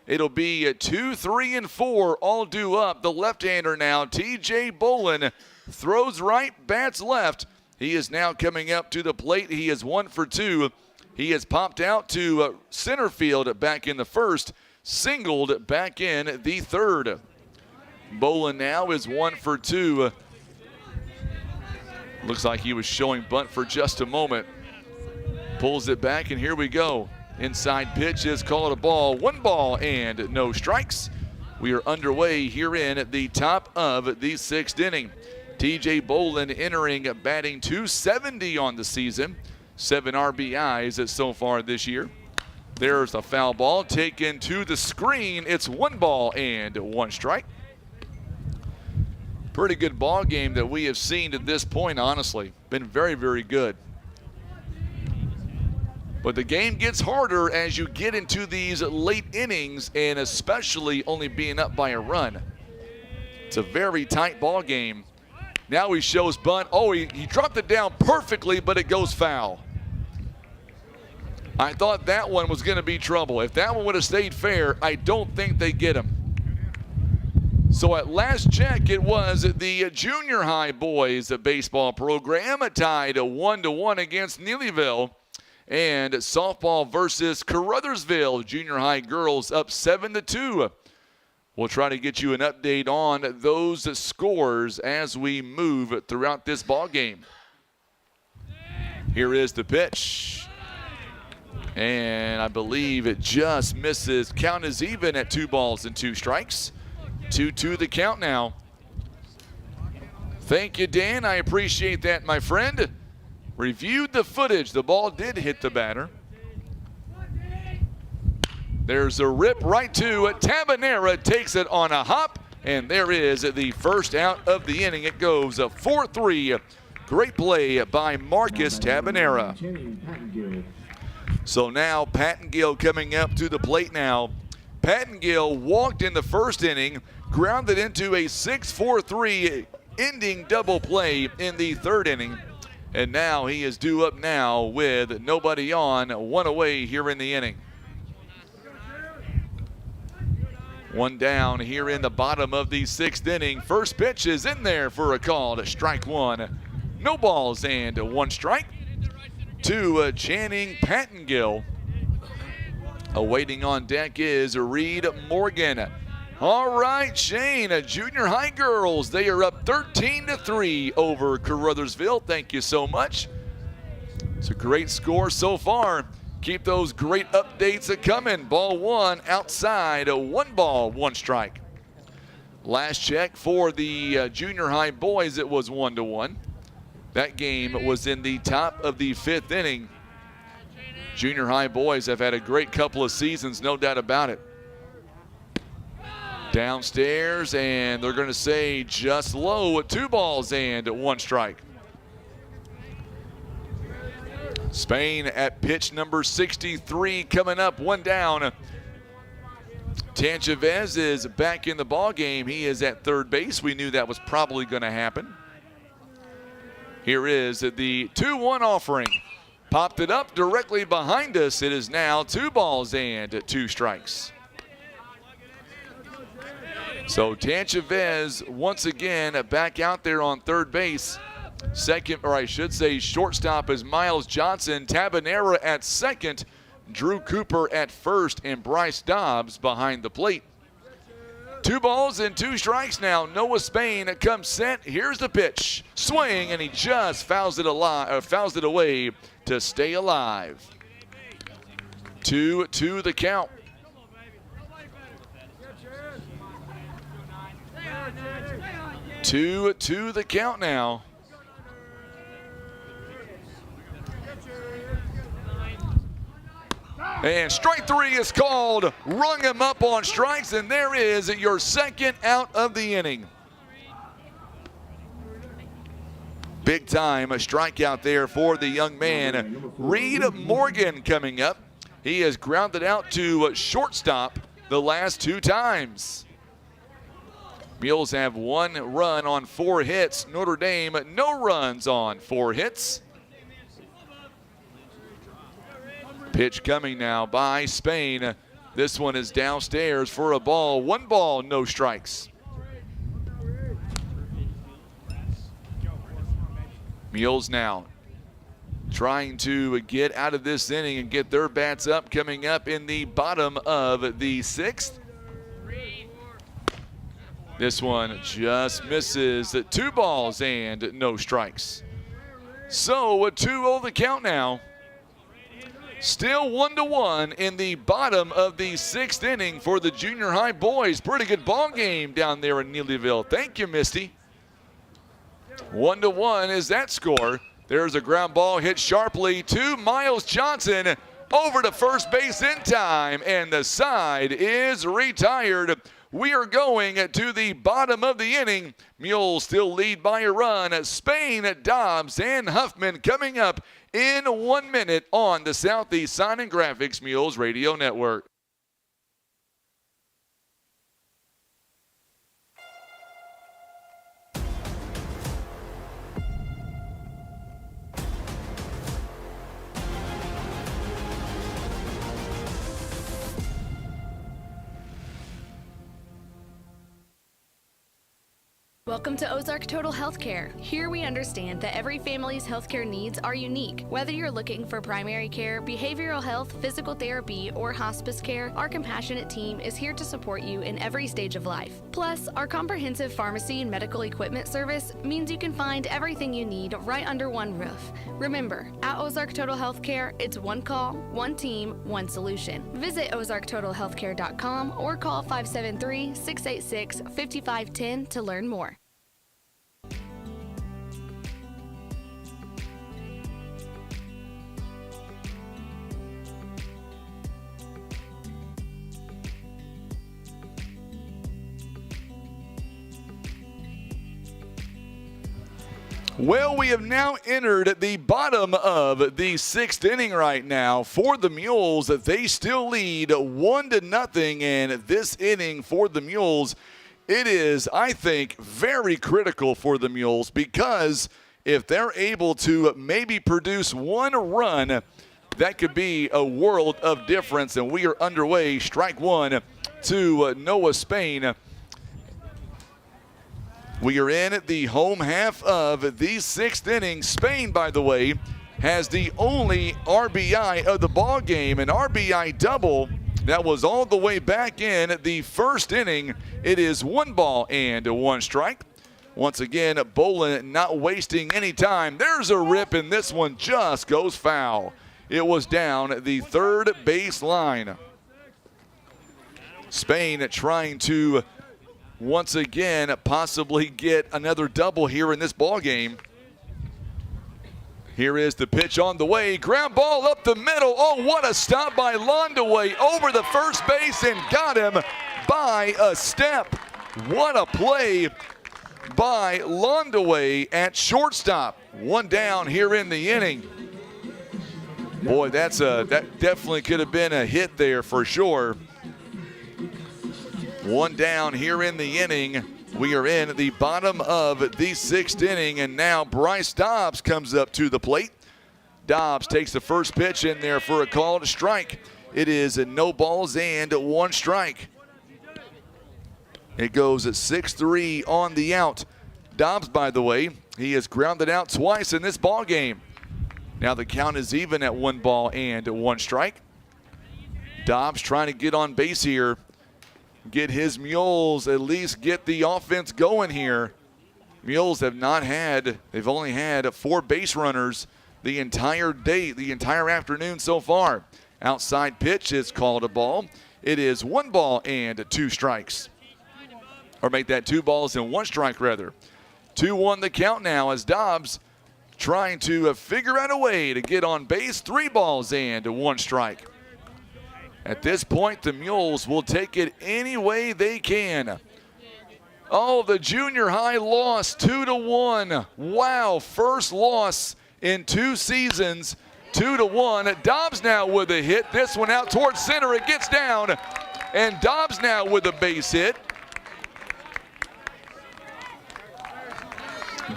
It'll be 2, 3, and 4 all due up. The left-hander now, T.J. Bolin, throws right, bats left. He is now coming up to the plate. He is 1 for 2. He has popped out to center field back in the first, singled back in the third. Bolin now is 1 for 2. Looks like he was showing bunt for just a moment. Pulls it back, and here we go. Inside pitch is called a ball. 1 ball and no strikes. We are underway here in the top of the 6th inning. T.J. Bolin entering batting .270 on the season. 7 RBIs so far this year. There's a foul ball taken to the screen. It's 1 ball and 1 strike. Pretty good ball game that we have seen to this point, honestly. Been very, very good. But the game gets harder as you get into these late innings, and especially only being up by a run. It's a very tight ball game. Now he shows bunt. Oh, he dropped it down perfectly, but it goes foul. I thought that one was going to be trouble. If that one would have stayed fair, I don't think they get him. So at last check, it was the junior high boys baseball program tied 1-1 against Neelyville. And softball versus Caruthersville, junior high girls up 7-2. We'll try to get you an update on those scores as we move throughout this ball game. Here is the pitch. And I believe it just misses. Count is even at 2 balls and 2 strikes. 2-2 the count now. Thank you, Dan. I appreciate that, my friend. Reviewed the footage. The ball did hit the batter. There's a rip right to it. Tabanera takes it on a hop, and there is the first out of the inning. It goes 4-3. Great play by Marcus Tabanera. So now Pattengill coming up to the plate now. Pattengill walked in the first inning, grounded into a 6-4-3 ending double play in the 3rd inning. And now he is due up now with nobody on, 1 away here in the inning. 1 down here in the bottom of the 6th inning. First pitch is in there for a call to strike 1. No balls and 1 strike to Channing Pattengill. Awaiting on deck is Reed Morgan. All right, Shane, junior high girls, they are up 13-3 over Caruthersville. Thank you so much. It's a great score so far. Keep those great updates coming. Ball 1 outside, 1 ball, 1 strike. Last check for the junior high boys, it was 1-1. That game was in the top of the 5th inning. Junior high boys have had a great couple of seasons, no doubt about it. Downstairs, and they're going to say just low at 2 balls and 1 strike. Spain at pitch number 63 coming up, 1 down. Tanchavez is back in the ball game. He is at 3rd base. We knew that was probably going to happen. Here is the 2-1 offering. Popped it up directly behind us. It is now 2 balls and 2 strikes. So Tanchavez once again back out there on 3rd base. Second, or I should say shortstop, is Miles Johnson. Tabanera at 2nd. Drew Cooper at 1st, and Bryce Dobbs behind the plate. 2 balls and 2 strikes now. Noah Spain comes set. Here's the pitch. Swing, and he just fouls it away to stay alive. 2-2 the count. 2-2 the count now. And strike three is called. Rung him up on strikes, and there is your second out of the inning. Big time a strikeout there for the young man. Reed Morgan coming up. He has grounded out to shortstop the last 2 times. Mules have 1 run on 4 hits. Notre Dame, no runs on 4 hits. Pitch coming now by Spain. This one is downstairs for a ball. 1 ball, no strikes. Mules now trying to get out of this inning and get their bats up, coming up in the bottom of the 6th. This one just misses. 2 balls and no strikes. So a 2-0 the count now. Still 1-1 in the bottom of the 6th inning for the junior high boys. Pretty good ball game down there in Neelyville. Thank you, Misty. 1-1 is that score. There's a ground ball hit sharply to Miles Johnson over to first base in time, and the side is retired. We are going to the bottom of the inning. Mules still lead by a run. Spain, Dobbs, and Huffman coming up in 1 minute on the Southeast Sign and Graphics Mules Radio Network. Welcome to Ozark Total Healthcare. Here we understand that every family's healthcare needs are unique. Whether you're looking for primary care, behavioral health, physical therapy, or hospice care, our compassionate team is here to support you in every stage of life. Plus, our comprehensive pharmacy and medical equipment service means you can find everything you need right under one roof. Remember, at Ozark Total Healthcare, it's one call, one team, one solution. Visit ozarktotalhealthcare.com or call 573-686-5510 to learn more. Well, we have now entered the bottom of the 6th inning right now for the Mules. They still lead 1-0 in this inning for the Mules. It is, I think, very critical for the Mules because if they're able to maybe produce 1 run, that could be a world of difference. And we are underway. Strike 1 to Noah Spain. We are in the home half of the 6th inning. Spain, by the way, has the only RBI of the ball game, an RBI double that was all the way back in the 1st inning. It is 1 ball and 1 strike. Once again, Bolin not wasting any time. There's a rip, and this one just goes foul. It was down the 3rd base line. Spain trying to once again possibly get another double here in this ball game. Here is the pitch on the way. Ground ball up the middle. Oh, what a stop by Londaway over the first base and got him by a step. What a play by Londaway at shortstop. 1 down here in the inning. Boy, that definitely could have been a hit there for sure. 1 down here in the inning. We are in the bottom of the 6th inning, and now Bryce Dobbs comes up to the plate. Dobbs takes the first pitch in there for a called strike. It is no balls and 1 strike. It goes at 6-3 on the out. Dobbs, by the way, he has grounded out twice in this ball game. Now the count is even at 1 ball and 1 strike. Dobbs trying to get on base here. Get his Mules, at least get the offense going here. Mules have not had, they've only had 4 base runners the entire day, the entire afternoon so far. Outside pitch is called a ball. It is 1 ball and 2 strikes. or make that 2 balls and 1 strike rather. 2-1 the count now as Dobbs trying to figure out a way to get on base. 3 balls and 1 strike. At this point, the Mules will take it any way they can. Oh, the junior high loss 2-1. Wow, first loss in 2 seasons. 2-1. Dobbs now with a hit. This one out towards center. It gets down. And Dobbs now with a base hit.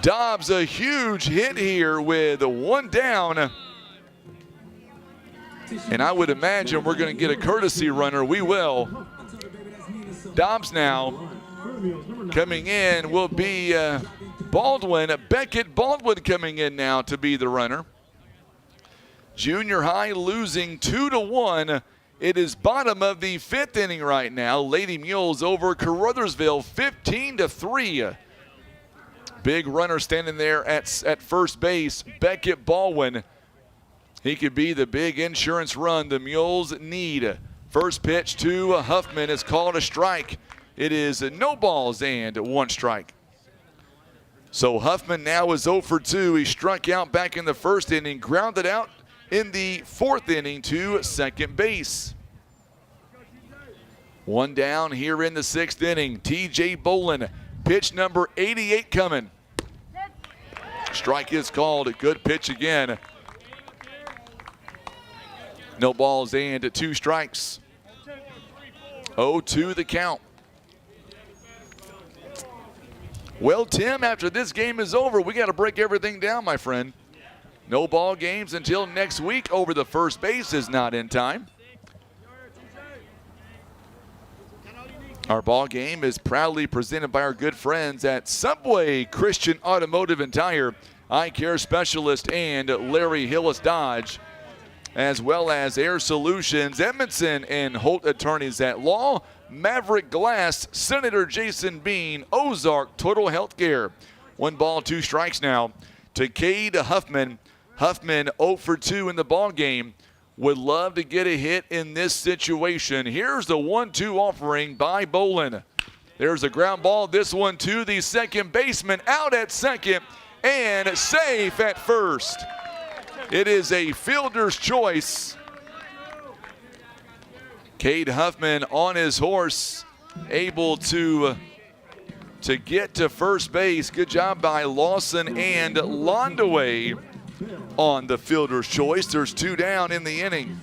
Dobbs a huge hit here with 1 down. And I would imagine we're going to get a courtesy runner. We will. Dobbs now coming in will be Baldwin. Beckett Baldwin coming in now to be the runner. Junior high losing 2-1. It is bottom of the 5th inning right now. Lady Mules over Caruthersville 15-3. Big runner standing there at first base. Beckett Baldwin. He could be the big insurance run the Mules need. First pitch to Huffman is called a strike. It is no balls and 1 strike. So Huffman now is 0 for 2. He struck out back in the 1st inning, grounded out in the 4th inning to second base. 1 down here in the 6th inning. TJ Bolin, pitch number 88 coming. Strike is called. A good pitch again. No balls and 2 strikes. 0-2 the count. Well, Tim, after this game is over, we got to break everything down, my friend. No ball games until next week. Over the first base is not in time. Our ball game is proudly presented by our good friends at Subway Christian Automotive and Tire, Eye Care Specialist, and Larry Hillis Dodge, as well as Air Solutions, Edmondson and Holt Attorneys at Law, Maverick Glass, Senator Jason Bean, Ozark Total Healthcare. 1 ball, 2 strikes now to Cade Huffman. Huffman 0 for 2 in the ball game. Would love to get a hit in this situation. Here's the 1-2 offering by Bolin. There's a ground ball. This one to the second baseman, out at second and safe at first. It is a fielder's choice. Cade Huffman on his horse, able to get to first base. Good job by Lawson and Londaway on the fielder's choice. There's 2 down in the inning.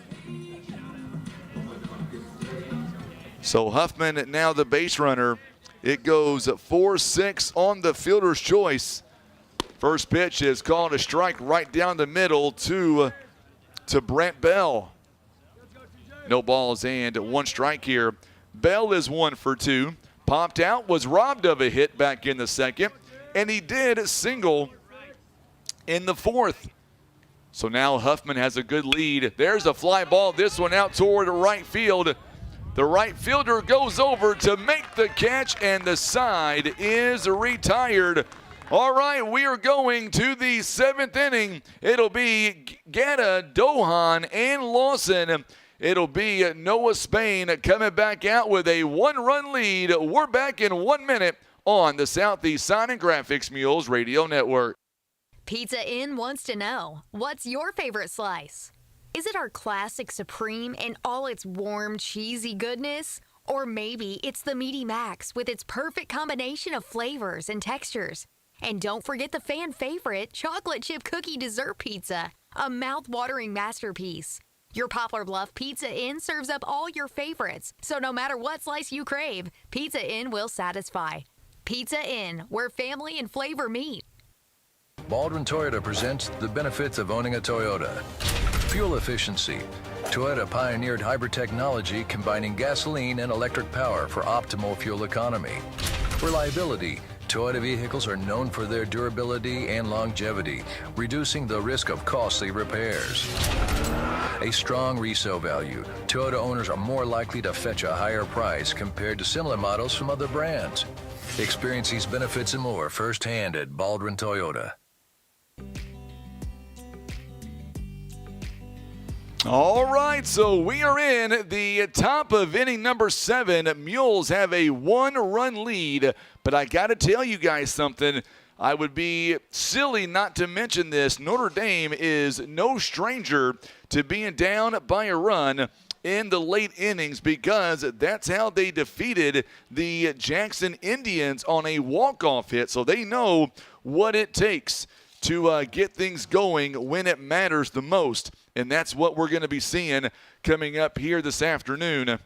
So Huffman now the base runner. It goes 4-6 on the fielder's choice. First pitch is called a strike right down the middle to Brent Bell. No balls and 1 strike here. Bell is 1 for 2. Popped out, was robbed of a hit back in the 2nd, and he did single in the 4th. So now Huffman has a good lead. There's a fly ball. This one out toward right field. The right fielder goes over to make the catch, and the side is retired. All right, we are going to the 7th inning. It'll be Gatta, Dohan, and Lawson. It'll be Noah Spain coming back out with a 1-run lead. We're back in 1 minute on the Southeast Sign and Graphics Mules Radio Network. Pizza Inn wants to know, what's your favorite slice? Is it our classic Supreme in all its warm, cheesy goodness? Or maybe it's the Meaty Max with its perfect combination of flavors and textures. And don't forget the fan favorite chocolate chip cookie dessert pizza, a mouth-watering masterpiece. Your Poplar Bluff Pizza Inn serves up all your favorites, so no matter what slice you crave, Pizza Inn will satisfy. Pizza Inn, where family and flavor meet. Baldwin Toyota presents the benefits of owning a Toyota. Fuel efficiency. Toyota pioneered hybrid technology combining gasoline and electric power for optimal fuel economy. Reliability. Toyota vehicles are known for their durability and longevity, reducing the risk of costly repairs. A strong resale value. Toyota owners are more likely to fetch a higher price compared to similar models from other brands. Experience these benefits and more firsthand at Baldwin Toyota. All right, so we are in the top of inning number 7. Mules have a 1-run lead, but I got to tell you guys something. I would be silly not to mention this. Notre Dame is no stranger to being down by a run in the late innings because that's how they defeated the Jackson Indians on a walk-off hit. So they know what it takes to get things going when it matters the most. And that's what we're going to be seeing coming up here this afternoon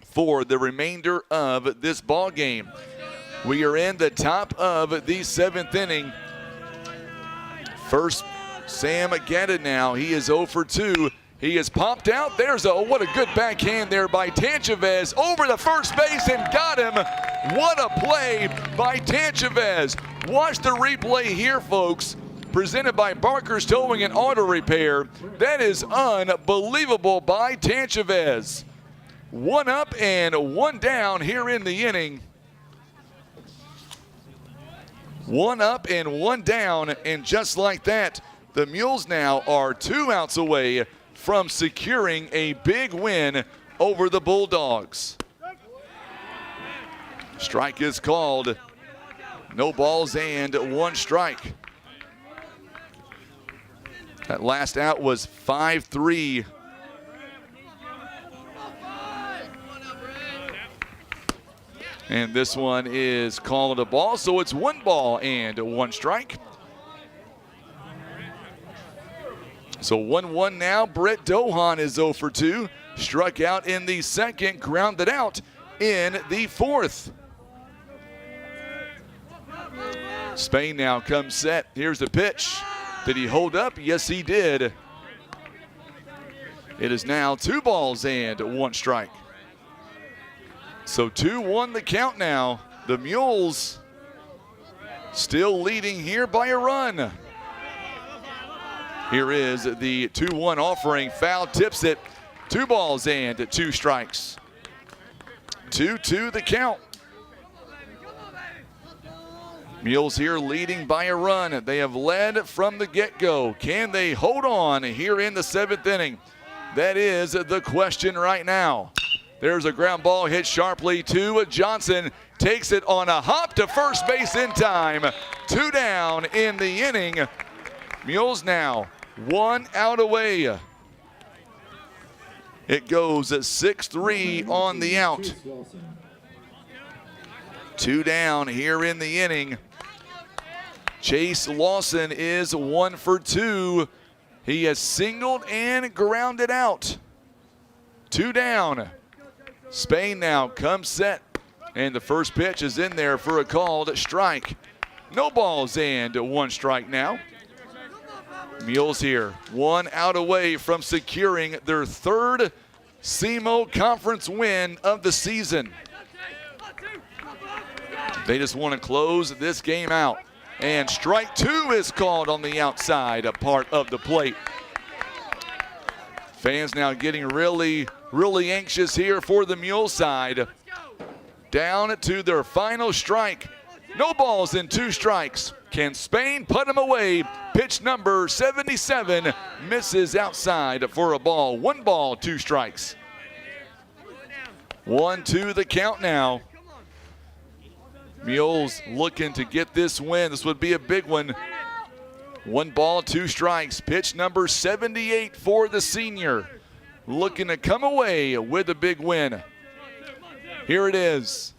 for the remainder of this ball game. We are in the top of the 7th inning. First, Sam Gaddon now. He is 0 for 2. He is popped out. What a good backhand there by Tanchavez over the first base and got him. What a play by Tanchavez. Watch the replay here, folks. Presented by Barker's Towing and Auto Repair. That is unbelievable by Tanchavez. 1 up and 1 down here in the inning. 1 up and 1 down, and just like that, the Mules now are 2 outs away from securing a big win over the Bulldogs. Strike is called. No balls and 1 strike. That last out was 5-3. And this one is called a ball, so it's 1 ball and 1 strike. So 1-1 now. Brett Dohan is 0 for 2. Struck out in the second, grounded out in the 4th. Spain now comes set. Here's the pitch. Did he hold up? Yes, he did. It is now 2 balls and 1 strike. So 2-1 the count now. The Mules still leading here by a run. Here is the 2-1 offering. Foul tips it. 2 balls and 2 strikes. 2-2 the count. Mules here leading by a run. They have led from the get-go. Can they hold on here in the 7th inning? That is the question right now. There's a ground ball hit sharply to Johnson. Takes it on a hop to first base in time. 2 down in the inning. Mules now 1 out away. It goes 6-3 on the out. 2 down here in the inning. Chase Lawson is 1 for 2. He has singled and grounded out. 2 down. Spain now comes set. And the first pitch is in there for a called strike. No balls and 1 strike now. Mules here 1 out away from securing their 3rd SEMO Conference win of the season. They just want to close this game out. And strike 2 is called on the outside, a part of the plate. Fans now getting really anxious here for the Mule side. Down to their final strike. No balls and 2 strikes. Can Spain put him away? Pitch number 77 misses outside for a ball. 1 ball, 2 strikes. 1-2 the count now. Mules looking to get this win. This would be a big one. 1 ball, 2 strikes. Pitch number 78 for the senior. Looking to come away with a big win. Here it is.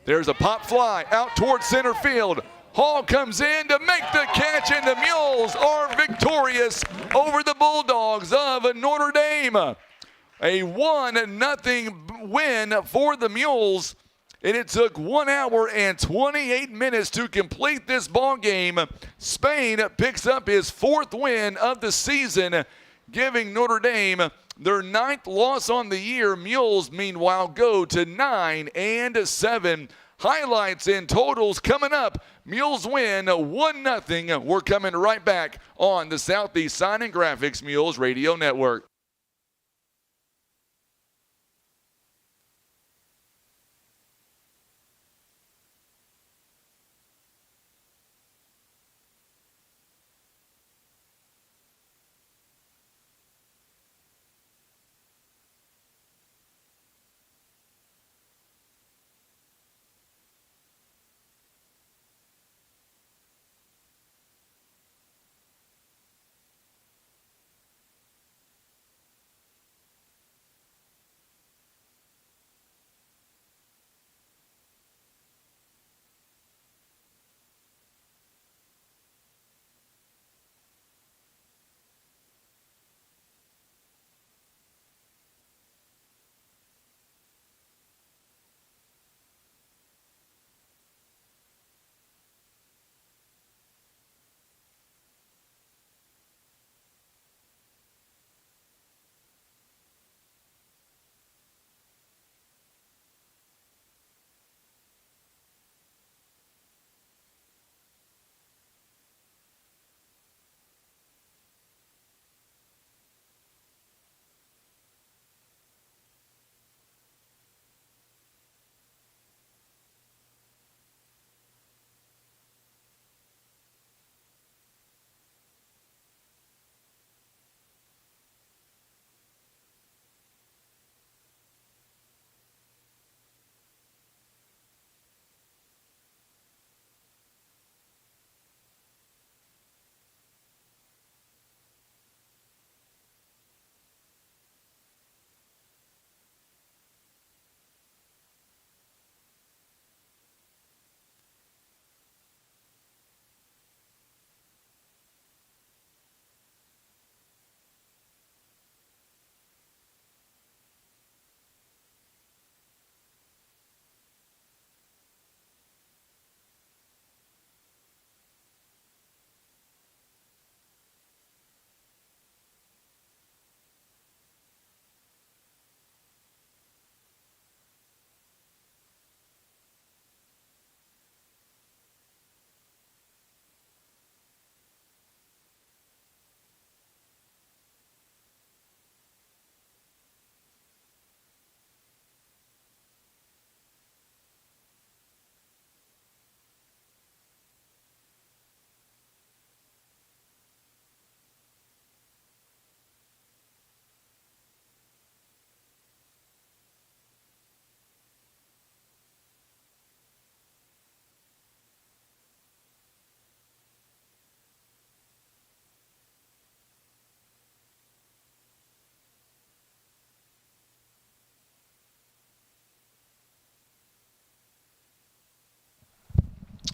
There's a pop fly out towards center field. Hall comes in to make the catch, and the Mules are victorious over the Bulldogs of Notre Dame. A 1-0 win for the Mules. And it took 1 hour and 28 minutes to complete this ball game. Spain picks up his 4th win of the season, giving Notre Dame their 9th loss on the year. Mules, meanwhile, go to 9-7. Highlights and totals coming up. Mules win 1-0. We're coming right back on the Southeast Sign and Graphics Mules Radio Network.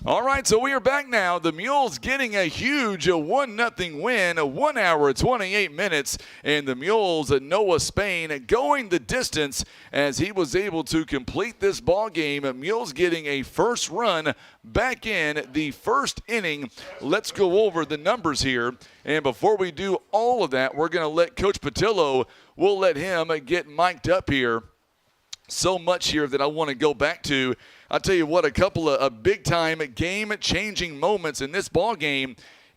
All right, so we are back now. The Mules getting a huge 1-0 win, 1 hour, 28 minutes, and the Mules, Noah Spain, going the distance as he was able to complete this ball game. Mules getting a first run back in the first inning. Let's go over the numbers here, and before we do all of that, we're going to let Coach Patillo, we'll let him get mic'd up here. So much here that I want to go back to. I'll tell you what, a couple of big-time game-changing moments in this ball game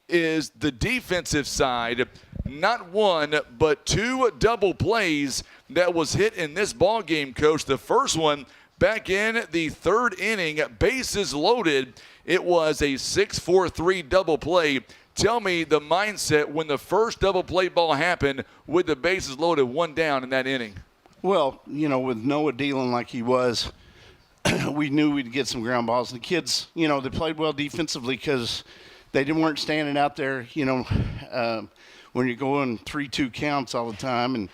is the defensive side. Not one, but 2 double plays that was hit in this ball game, Coach. The first one back in the third inning, bases loaded. It was a 6-4-3 double play. Tell me the mindset when the first double play ball happened with the bases loaded, 1 down in that inning. Well, with Noah dealing like he was, we knew we'd get some ground balls. The kids, they played well defensively because they weren't standing out there, when you're going 3-2 counts all the time,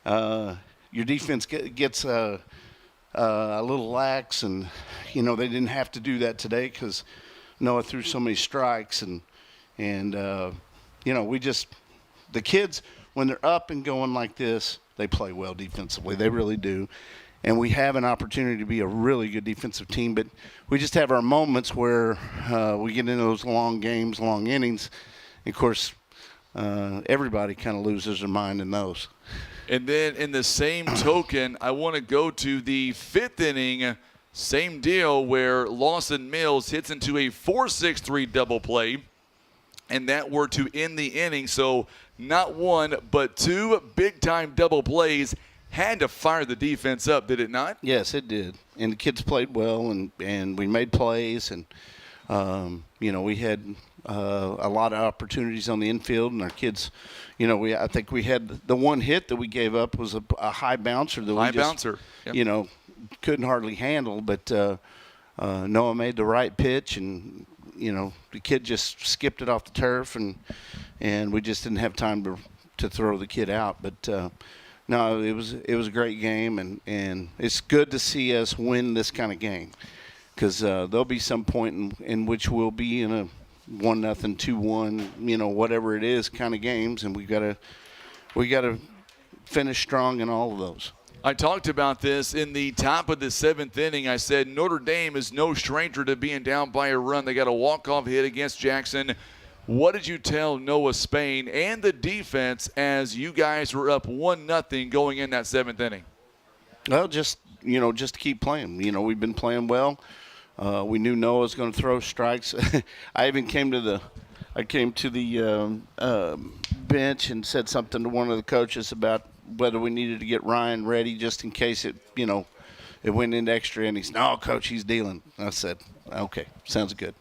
and your defense gets a little lax, and, they didn't have to do that today because Noah threw so many strikes, and the kids, when they're up and going like this, they play well defensively. They really do. And we have an opportunity to be a really good defensive team, but we just have our moments where we get into those long games, long innings. And of course, everybody kind of loses their mind in those. And then in the same token, I want to go to the 5th inning, same deal where Lawson Mills hits into a 4-6-3 double play, and that were to end the inning. So not one, but 2 big-time double plays had to fire the defense up, did it not? Yes, it did. And the kids played well, and we made plays, and we had a lot of opportunities on the infield, and our kids, I think we had the one hit that we gave up was a high bouncer that we bouncer. Yep. Couldn't hardly handle, but Noah made the right pitch, and the kid just skipped it off the turf, and we just didn't have time to throw the kid out. But no, it was a great game, and it's good to see us win this kind of game, because there'll be some point in which we'll be in a 1-0, 2-1, whatever it is kind of games, and we gotta finish strong in all of those. I talked about this in the top of the 7th inning. I said Notre Dame is no stranger to being down by a run. They got a walk-off hit against Jackson. What did you tell Noah Spain and the defense as you guys were up 1-0 going in that 7th inning? Well, just to keep playing. We've been playing well. We knew Noah was going to throw strikes. I even came to the bench and said something to one of the coaches about whether we needed to get Ryan ready just in case it went into extra innings. No, Coach, he's dealing. I said, okay, sounds good.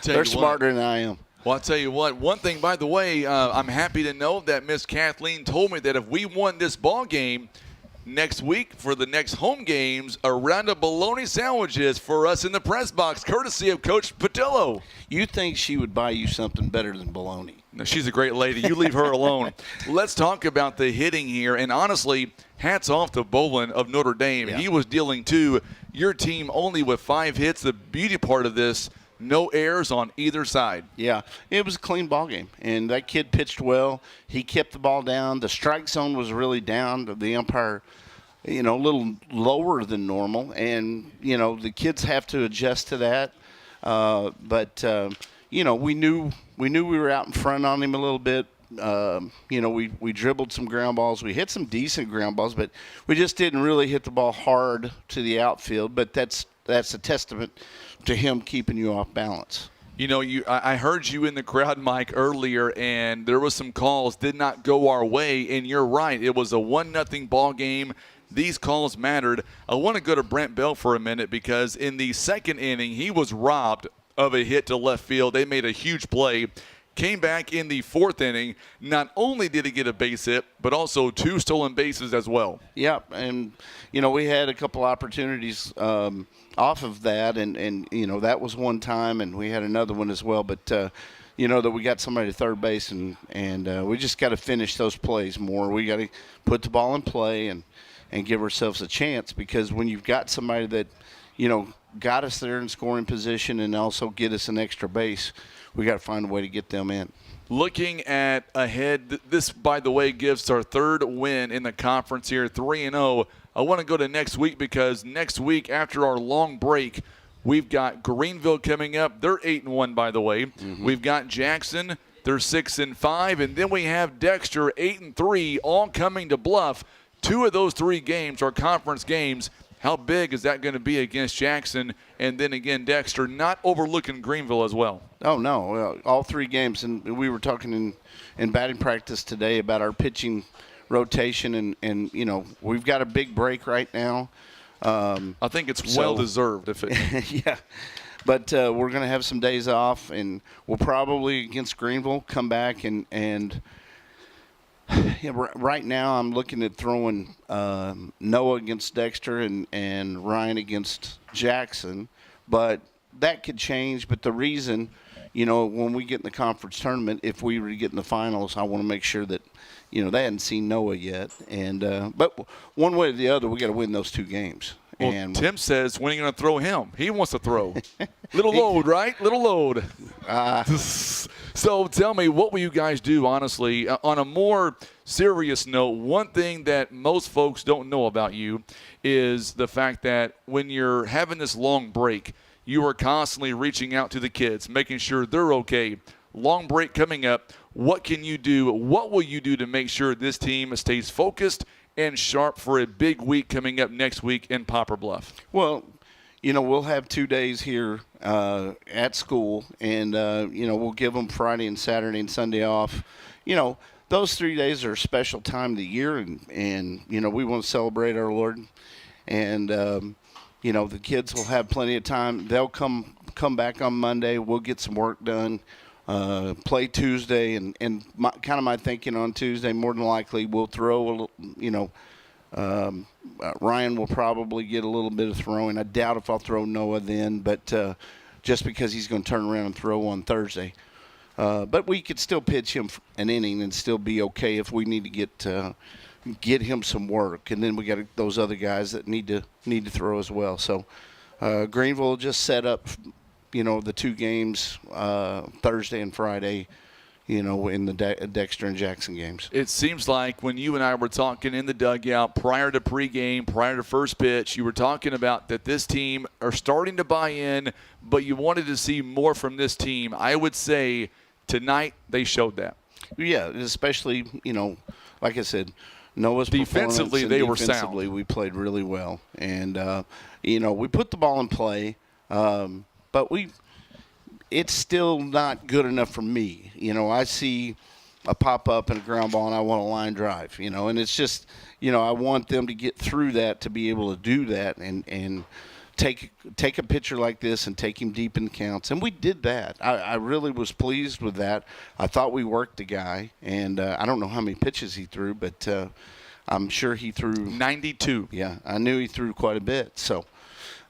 They're smarter than I am. Well, I'll tell you what, one thing, by the way, I'm happy to know that Miss Kathleen told me that if we won this ball game next week for the next home games, a round of bologna sandwiches for us in the press box, courtesy of Coach Patillo. You think she would buy you something better than bologna? No, she's a great lady. You leave her alone. Let's talk about the hitting here. And honestly, hats off to Bolin of Notre Dame. Yeah. He was dealing too. Your team only with 5 hits. The beauty part of this, no errors on either side. Yeah, it was a clean ball game, and that kid pitched well. He kept the ball down. The strike zone was really down. The umpire, a little lower than normal, and the kids have to adjust to that. But we knew we were out in front on him a little bit. We dribbled some ground balls. We hit some decent ground balls, but we just didn't really hit the ball hard to the outfield. But that's a testament to him keeping you off balance. I heard you in the crowd, Mike, earlier, and there was some calls did not go our way, and you're right. It was a 1-0 ball game. These calls mattered. I want to go to Brent Bell for a minute because in the 2nd inning, he was robbed of a hit to left field. They made a huge play. Came back in the 4th inning. Not only did he get a base hit, but also 2 stolen bases as well. Yeah, and, we had a couple opportunities off of that, and that was one time, and we had another one as well. But, that we got somebody to third base, and we just got to finish those plays more. We got to put the ball in play and give ourselves a chance, because when you've got somebody that, got us there in scoring position and also get us an extra base, we got to find a way to get them in. Looking at ahead, this, by the way, gives our third win in the conference here, 3-0. I want to go to next week because next week, after our long break, we've got Greenville coming up. They're 8-1, by the way. Mm-hmm. We've got Jackson. They're 6-5. And then we have Dexter, 8-3, all coming to Bluff. 2 of those 3 games are conference games. How big is that going to be against Jackson? And then again, Dexter, not overlooking Greenville as well. Oh, no. All 3 games. And we were talking in batting practice today about our pitching rotation. And you know, we've got a big break right now. I think it's well-deserved. Yeah. But we're going to have some days off, and we'll probably, against Greenville, come back and yeah, right now I'm looking at throwing Noah against Dexter and Ryan against Jackson. But that could change. But the reason, you know, when we get in the conference tournament, if we were to get in the finals, I want to make sure that, you know, they hadn't seen Noah yet. And but one way or the other, we got to win those 2 games. Well, and Tim says, when are you going to throw him? He wants to throw. Little load, right? Little load. So tell me, what will you guys do, honestly? On a more serious note, one thing that most folks don't know about you is the fact that when you're having this long break, you are constantly reaching out to the kids, making sure they're okay. Long break coming up. What can you do? What will you do to make sure this team stays focused and sharp for a big week coming up next week in Poplar Bluff? Well, you know, we'll have 2 days here at school, and, you know, we'll give them Friday and Saturday and Sunday off. You know, those 3 days are a special time of the year, and you know, we want to celebrate our Lord. And, you know, the kids will have plenty of time. They'll come back on Monday. We'll get some work done. Play Tuesday, and kind of my thinking on Tuesday, more than likely we'll throw a little, you know, Ryan will probably get a little bit of throwing. I doubt if I'll throw Noah then, but just because he's going to turn around and throw on Thursday. But we could still pitch him an inning and still be okay if we need to get him some work. And then we got those other guys that need to throw as well. So Greenville will just set up, you know, the 2 games, Thursday and Friday, you know, in the Dexter and Jackson games. It seems like when you and I were talking in the dugout prior to pregame, prior to first pitch, you were talking about that this team are starting to buy in, but you wanted to see more from this team. I would say tonight they showed that. Yeah, especially, you know, like I said, Noah's defensively, they were sound. Defensively, we played really well. And, you know, we put the ball in play, but it's still not good enough for me. You know, I see a pop-up and a ground ball, and I want a line drive, you know. And it's just, you know, I want them to get through that to be able to do that and take a pitcher like this and take him deep in counts. And we did that. I really was pleased with that. I thought we worked the guy, and I don't know how many pitches he threw, but I'm sure he threw 92. Yeah, I knew he threw quite a bit. So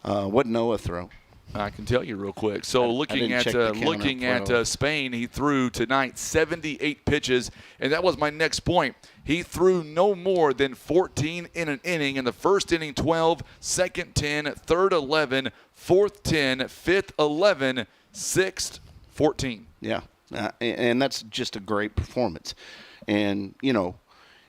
what Noah throw? I can tell you real quick. So looking at Spain, he threw tonight 78 pitches, and that was my next point. He threw no more than 14 in an inning. In the first inning, 12, second 10, third 11, fourth 10, fifth 11, sixth 14. Yeah, and that's just a great performance. And, you know,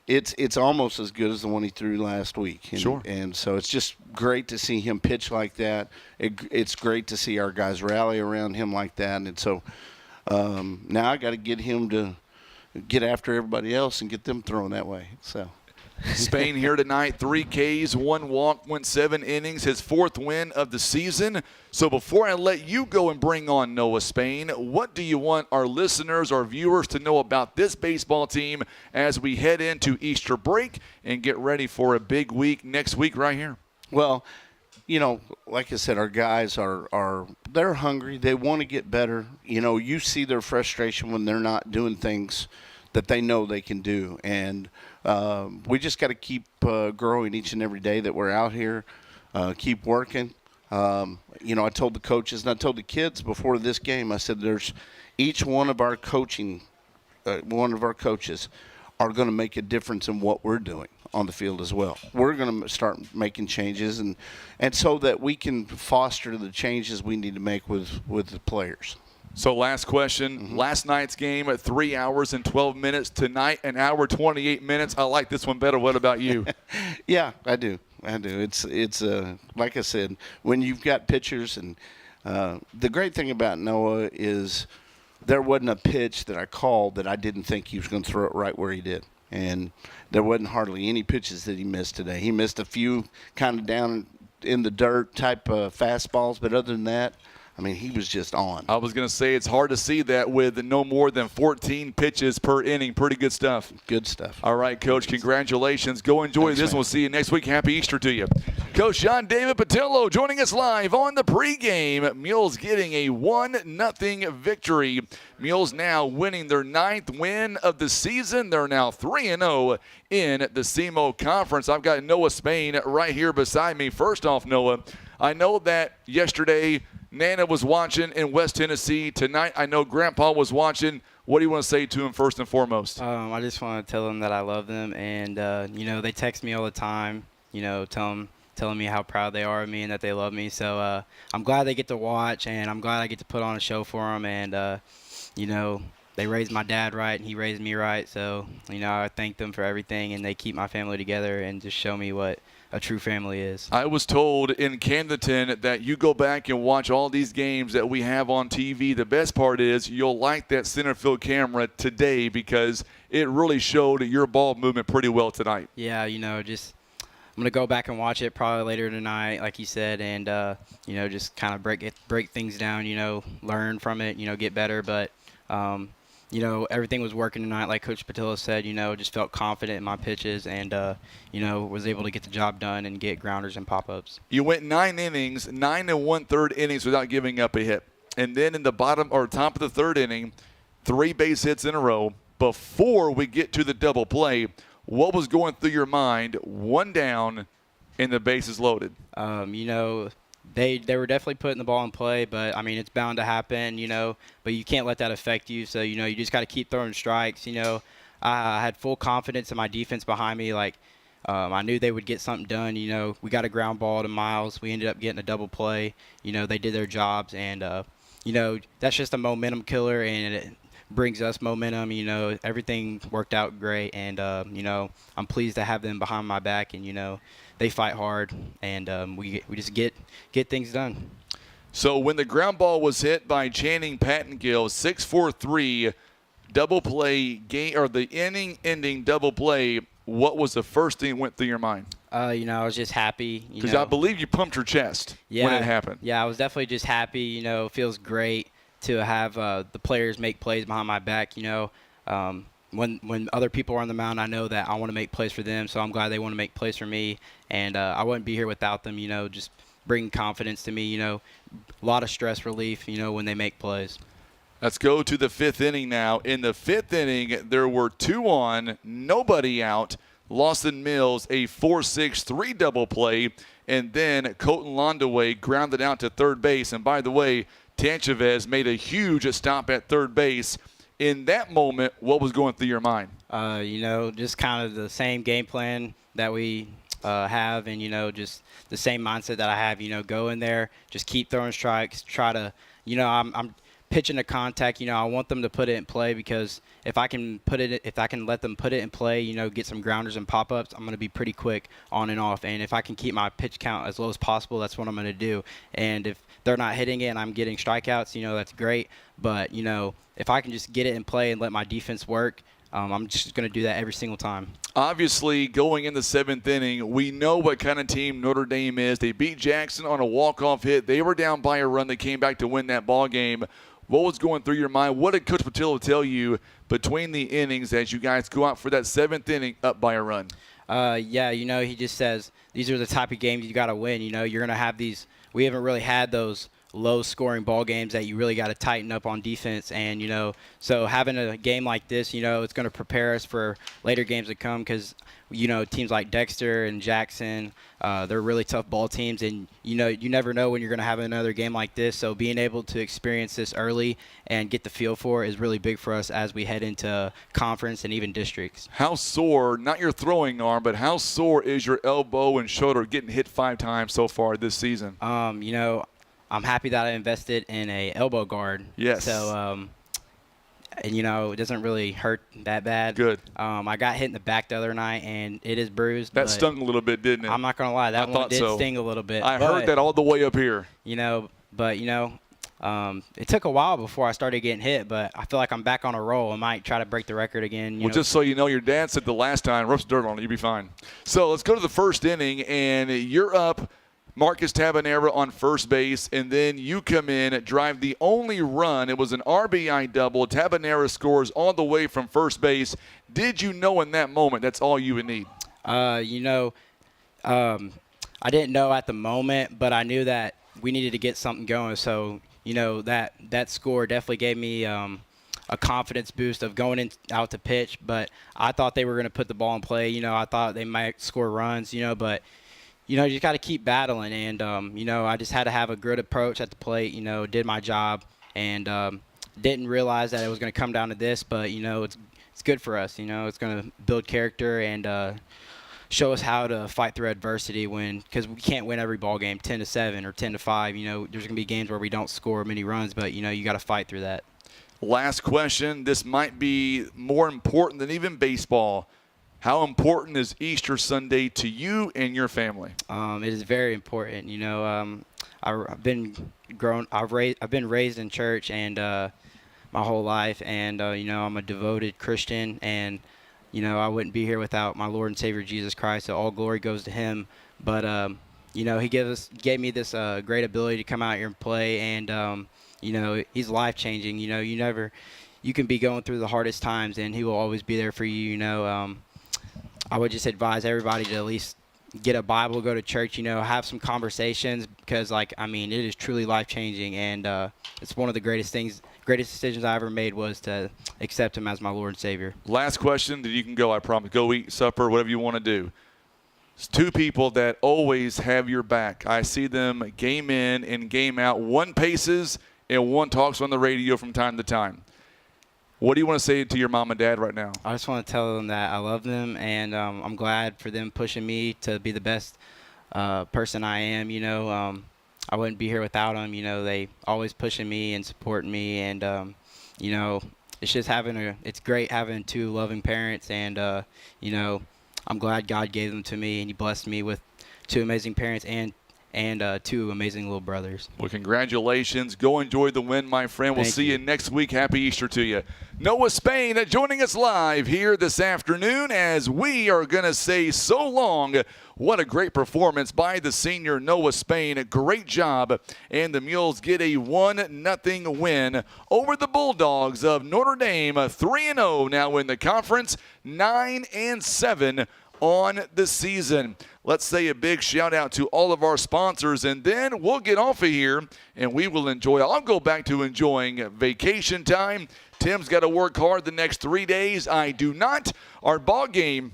it's almost as good as the one he threw last week. And, sure. And so it's just great to see him pitch like that. It's great to see our guys rally around him like that. And so now I got to get him to get after everybody else and get them throwing that way. So Spain here tonight, 3 Ks, 1 walk, went 7 innings, his 4th win of the season. So before I let you go and bring on Noah Spain, what do you want our listeners, our viewers to know about this baseball team as we head into Easter break and get ready for a big week next week right here? Well, you know, like I said, our guys they're hungry. They want to get better. You know, you see their frustration when they're not doing things that they know they can do. And we just got to keep growing each and every day that we're out here, keep working. You know, I told the coaches and I told the kids before this game, I said there's each one of our coaches are going to make a difference in what we're doing on the field as well. We're going to start making changes, and so that we can foster the changes we need to make with the players. So last question, last night's game at 3 hours and 12 minutes. Tonight, an hour, 28 minutes. I like this one better. What about you? Yeah, I do. It's like I said, when you've got pitchers, and the great thing about Noah is there wasn't a pitch that I called that I didn't think he was going to throw it right where he did. And there wasn't hardly any pitches that he missed today. He missed a few kind of down in the dirt type of fastballs, but other than that, I mean, he was just on. I was going to say it's hard to see that with no more than 14 pitches per inning. Pretty good stuff. Good stuff. All right, Coach, congratulations. Go enjoy this. We'll see you next week. Happy Easter to you. Coach John David Patillo joining us live on the pregame. Mules getting a 1-0 victory. Mules now winning their 9th win of the season. They're now 3-0 in the SEMO Conference. I've got Noah Spain right here beside me. First off, Noah, I know that yesterday Nana was watching in West Tennessee. Tonight, I know Grandpa was watching. What do you want to say to him first and foremost? I just want to tell them that I love them, and they text me all the time. Telling me how proud they are of me and that they love me. So I'm glad they get to watch, and I'm glad I get to put on a show for them. And they raised my dad right, and he raised me right. So I thank them for everything, and they keep my family together and just show me what a true family is. I was told in Camdenton that you go back and watch all these games that we have on TV. The best part is you'll like that center field camera today because it really showed your ball movement pretty well tonight. Yeah, I'm going to go back and watch it probably later tonight, like you said, and, just kind of break things down, learn from it, get better. But, everything was working tonight, like Coach Patillo said, just felt confident in my pitches and, was able to get the job done and get grounders and pop-ups. You went 9 innings, 9 1/3 innings without giving up a hit. And then in the bottom or top of the 3rd inning, 3 base hits in a row. Before we get to the double play, what was going through your mind? 1 down and the bases loaded. They were definitely putting the ball in play, but, it's bound to happen, but you can't let that affect you. So, you just got to keep throwing strikes. I had full confidence in my defense behind me. I knew they would get something done. We got a ground ball to Miles. We ended up getting a double play. They did their jobs, and, that's just a momentum killer, and it brings us momentum. Everything worked out great, and, I'm pleased to have them behind my back, and, they fight hard, and we just get things done. So when the ground ball was hit by Channing Pattengill, 6-4-3 double play game, or the inning-ending double play, what was the first thing that went through your mind? I was just happy. Because I believe you pumped your chest when it happened. Yeah, I was definitely just happy. It feels great to have the players make plays behind my back. When other people are on the mound, I know that I want to make plays for them, so I'm glad they want to make plays for me. And I wouldn't be here without them, just bringing confidence to me, a lot of stress relief, when they make plays. Let's go to the 5th inning now. In the 5th inning, there were 2 on, nobody out. Lawson Mills, a 4-6-3 double play, and then Colton Londaway grounded out to 3rd base. And by the way, Tanchavez made a huge stop at 3rd base. In that moment, what was going through your mind? Just kind of the same game plan that we have, and, just the same mindset that I have, go in there, just keep throwing strikes, try to, I'm pitching to contact, I want them to put it in play, because if I can let them put it in play, get some grounders and pop-ups, I'm going to be pretty quick on and off. And if I can keep my pitch count as low as possible, that's what I'm going to do. And if they're not hitting it and I'm getting strikeouts, that's great. But, if I can just get it in play and let my defense work, I'm just going to do that every single time. Obviously, going in the 7th inning, we know what kind of team Notre Dame is. They beat Jackson on a walk-off hit. They were down by a run. They came back to win that ball game. What was going through your mind? What did Coach Patillo tell you between the innings as you guys go out for that 7th inning up by a run? He just says these are the type of games you got to win. You're going to have these. We haven't really had those low-scoring ball games that you really got to tighten up on defense. And, so having a game like this, it's going to prepare us for later games to come because, teams like Dexter and Jackson, they're really tough ball teams. And, you never know when you're going to have another game like this. So being able to experience this early and get the feel for it is really big for us as we head into conference and even districts. How sore, not your throwing arm, but how sore is your elbow and shoulder getting hit 5 times so far this season? I'm happy that I invested in a elbow guard. Yes. So, it doesn't really hurt that bad. Good. I got hit in the back the other night, and it is bruised. That stung a little bit, didn't it? I'm not going to lie. That one did sting a little bit. I heard that all the way up here. It took a while before I started getting hit, but I feel like I'm back on a roll. I might try to break the record again. Just so you know, your dad said the last time, rub some dirt on it, you'll be fine. So let's go to the first inning, and you're up. Marcus Tabanera on first base, and then you come in, drive the only run. It was an RBI double. Tabanera scores all the way from first base. Did you know in that moment that's all you would need? I didn't know at the moment, but I knew that we needed to get something going. So, that score definitely gave me a confidence boost of going out to pitch. But I thought they were going to put the ball in play. I thought they might score runs, but – you just got to keep battling. And, I just had to have a good approach at the plate, did my job, and didn't realize that it was going to come down to this. But, it's good for us. It's going to build character and show us how to fight through adversity because we can't win every ball game 10-7 or 10-5. There's going to be games where we don't score many runs, but, you got to fight through that. Last question. This might be more important than even baseball. How important is Easter Sunday to you and your family? It is very important. I've been raised in church and my whole life, and I'm a devoted Christian, and I wouldn't be here without my Lord and Savior Jesus Christ. So all glory goes to Him. But he gave me this great ability to come out here and play, and He's life changing. You can be going through the hardest times, and He will always be there for you. I would just advise everybody to at least get a Bible, go to church, have some conversations because, it is truly life-changing, and it's one of the greatest decisions I ever made was to accept Him as my Lord and Savior. Last question, then you can go, I promise. Go eat supper, whatever you want to do. It's 2 people that always have your back. I see them game in and game out. One paces and one talks on the radio from time to time. What do you want to say to your mom and dad right now? I just want to tell them that I love them, and I'm glad for them pushing me to be the best person I am. I wouldn't be here without them. They always pushing me and supporting me, and it's just it's great having 2 loving parents, and I'm glad God gave them to me, and He blessed me with 2 amazing parents and 2 amazing little brothers. Well, congratulations. Go enjoy the win, my friend. We'll see you next week. Happy Easter to you. Noah Spain joining us live here this afternoon as we are going to say so long. What a great performance by the senior Noah Spain. Great job. And the Mules get a 1-0 win over the Bulldogs of Notre Dame. 3-0 now in the conference, 9-7 on the season. Let's say a big shout out to all of our sponsors, and then we'll get off of here and we will enjoy. I'll go back to enjoying vacation time. Tim's got to work hard the next 3 days. I do not. Our ball game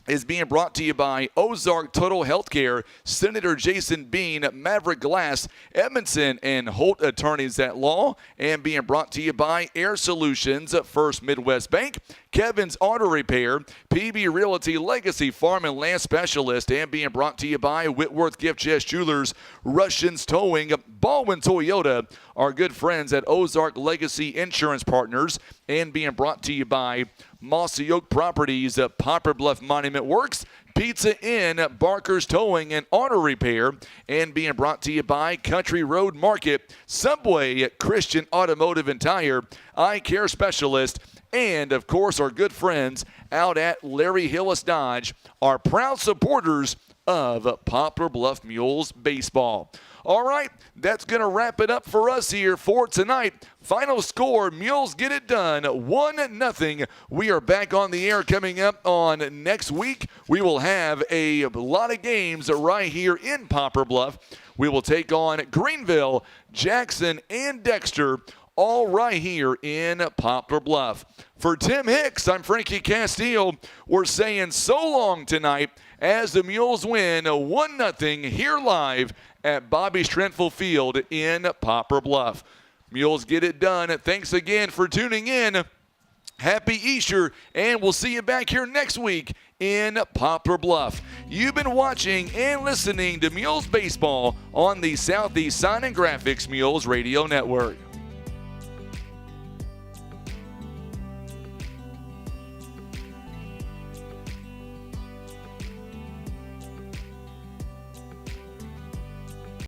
is being brought to you by Ozark Total Healthcare, Senator Jason Bean, Maverick Glass, Edmondson and Holt Attorneys at Law, and being brought to you by Air Solutions, First Midwest Bank, Kevin's Auto Repair, PB Realty Legacy Farm and Land Specialist, and being brought to you by Whitworth Gift Chest Jewelers, Russians Towing, Baldwin Toyota, our good friends at Ozark Legacy Insurance Partners, and being brought to you by Mossy Oak Properties, Poplar Bluff Monument Works, Pizza Inn, Barker's Towing and Auto Repair, and being brought to you by Country Road Market, Subway, Christian Automotive and Tire, Eye Care Specialist, and, of course, our good friends out at Larry Hillis Dodge are proud supporters of Poplar Bluff Mules baseball. All right, that's going to wrap it up for us here for tonight. Final score, Mules get it done, 1-0. We are back on the air coming up on next week. We will have a lot of games right here in Poplar Bluff. We will take on Greenville, Jackson, and Dexter, all right here in Poplar Bluff. For Tim Hicks, I'm Frankie Castillo. We're saying so long tonight as the Mules win 1-0 here live at Bobby Strenfel Field in Poplar Bluff. Mules get it done. Thanks again for tuning in. Happy Easter, and we'll see you back here next week in Poplar Bluff. You've been watching and listening to Mules Baseball on the Southeast Sign and Graphics Mules Radio Network.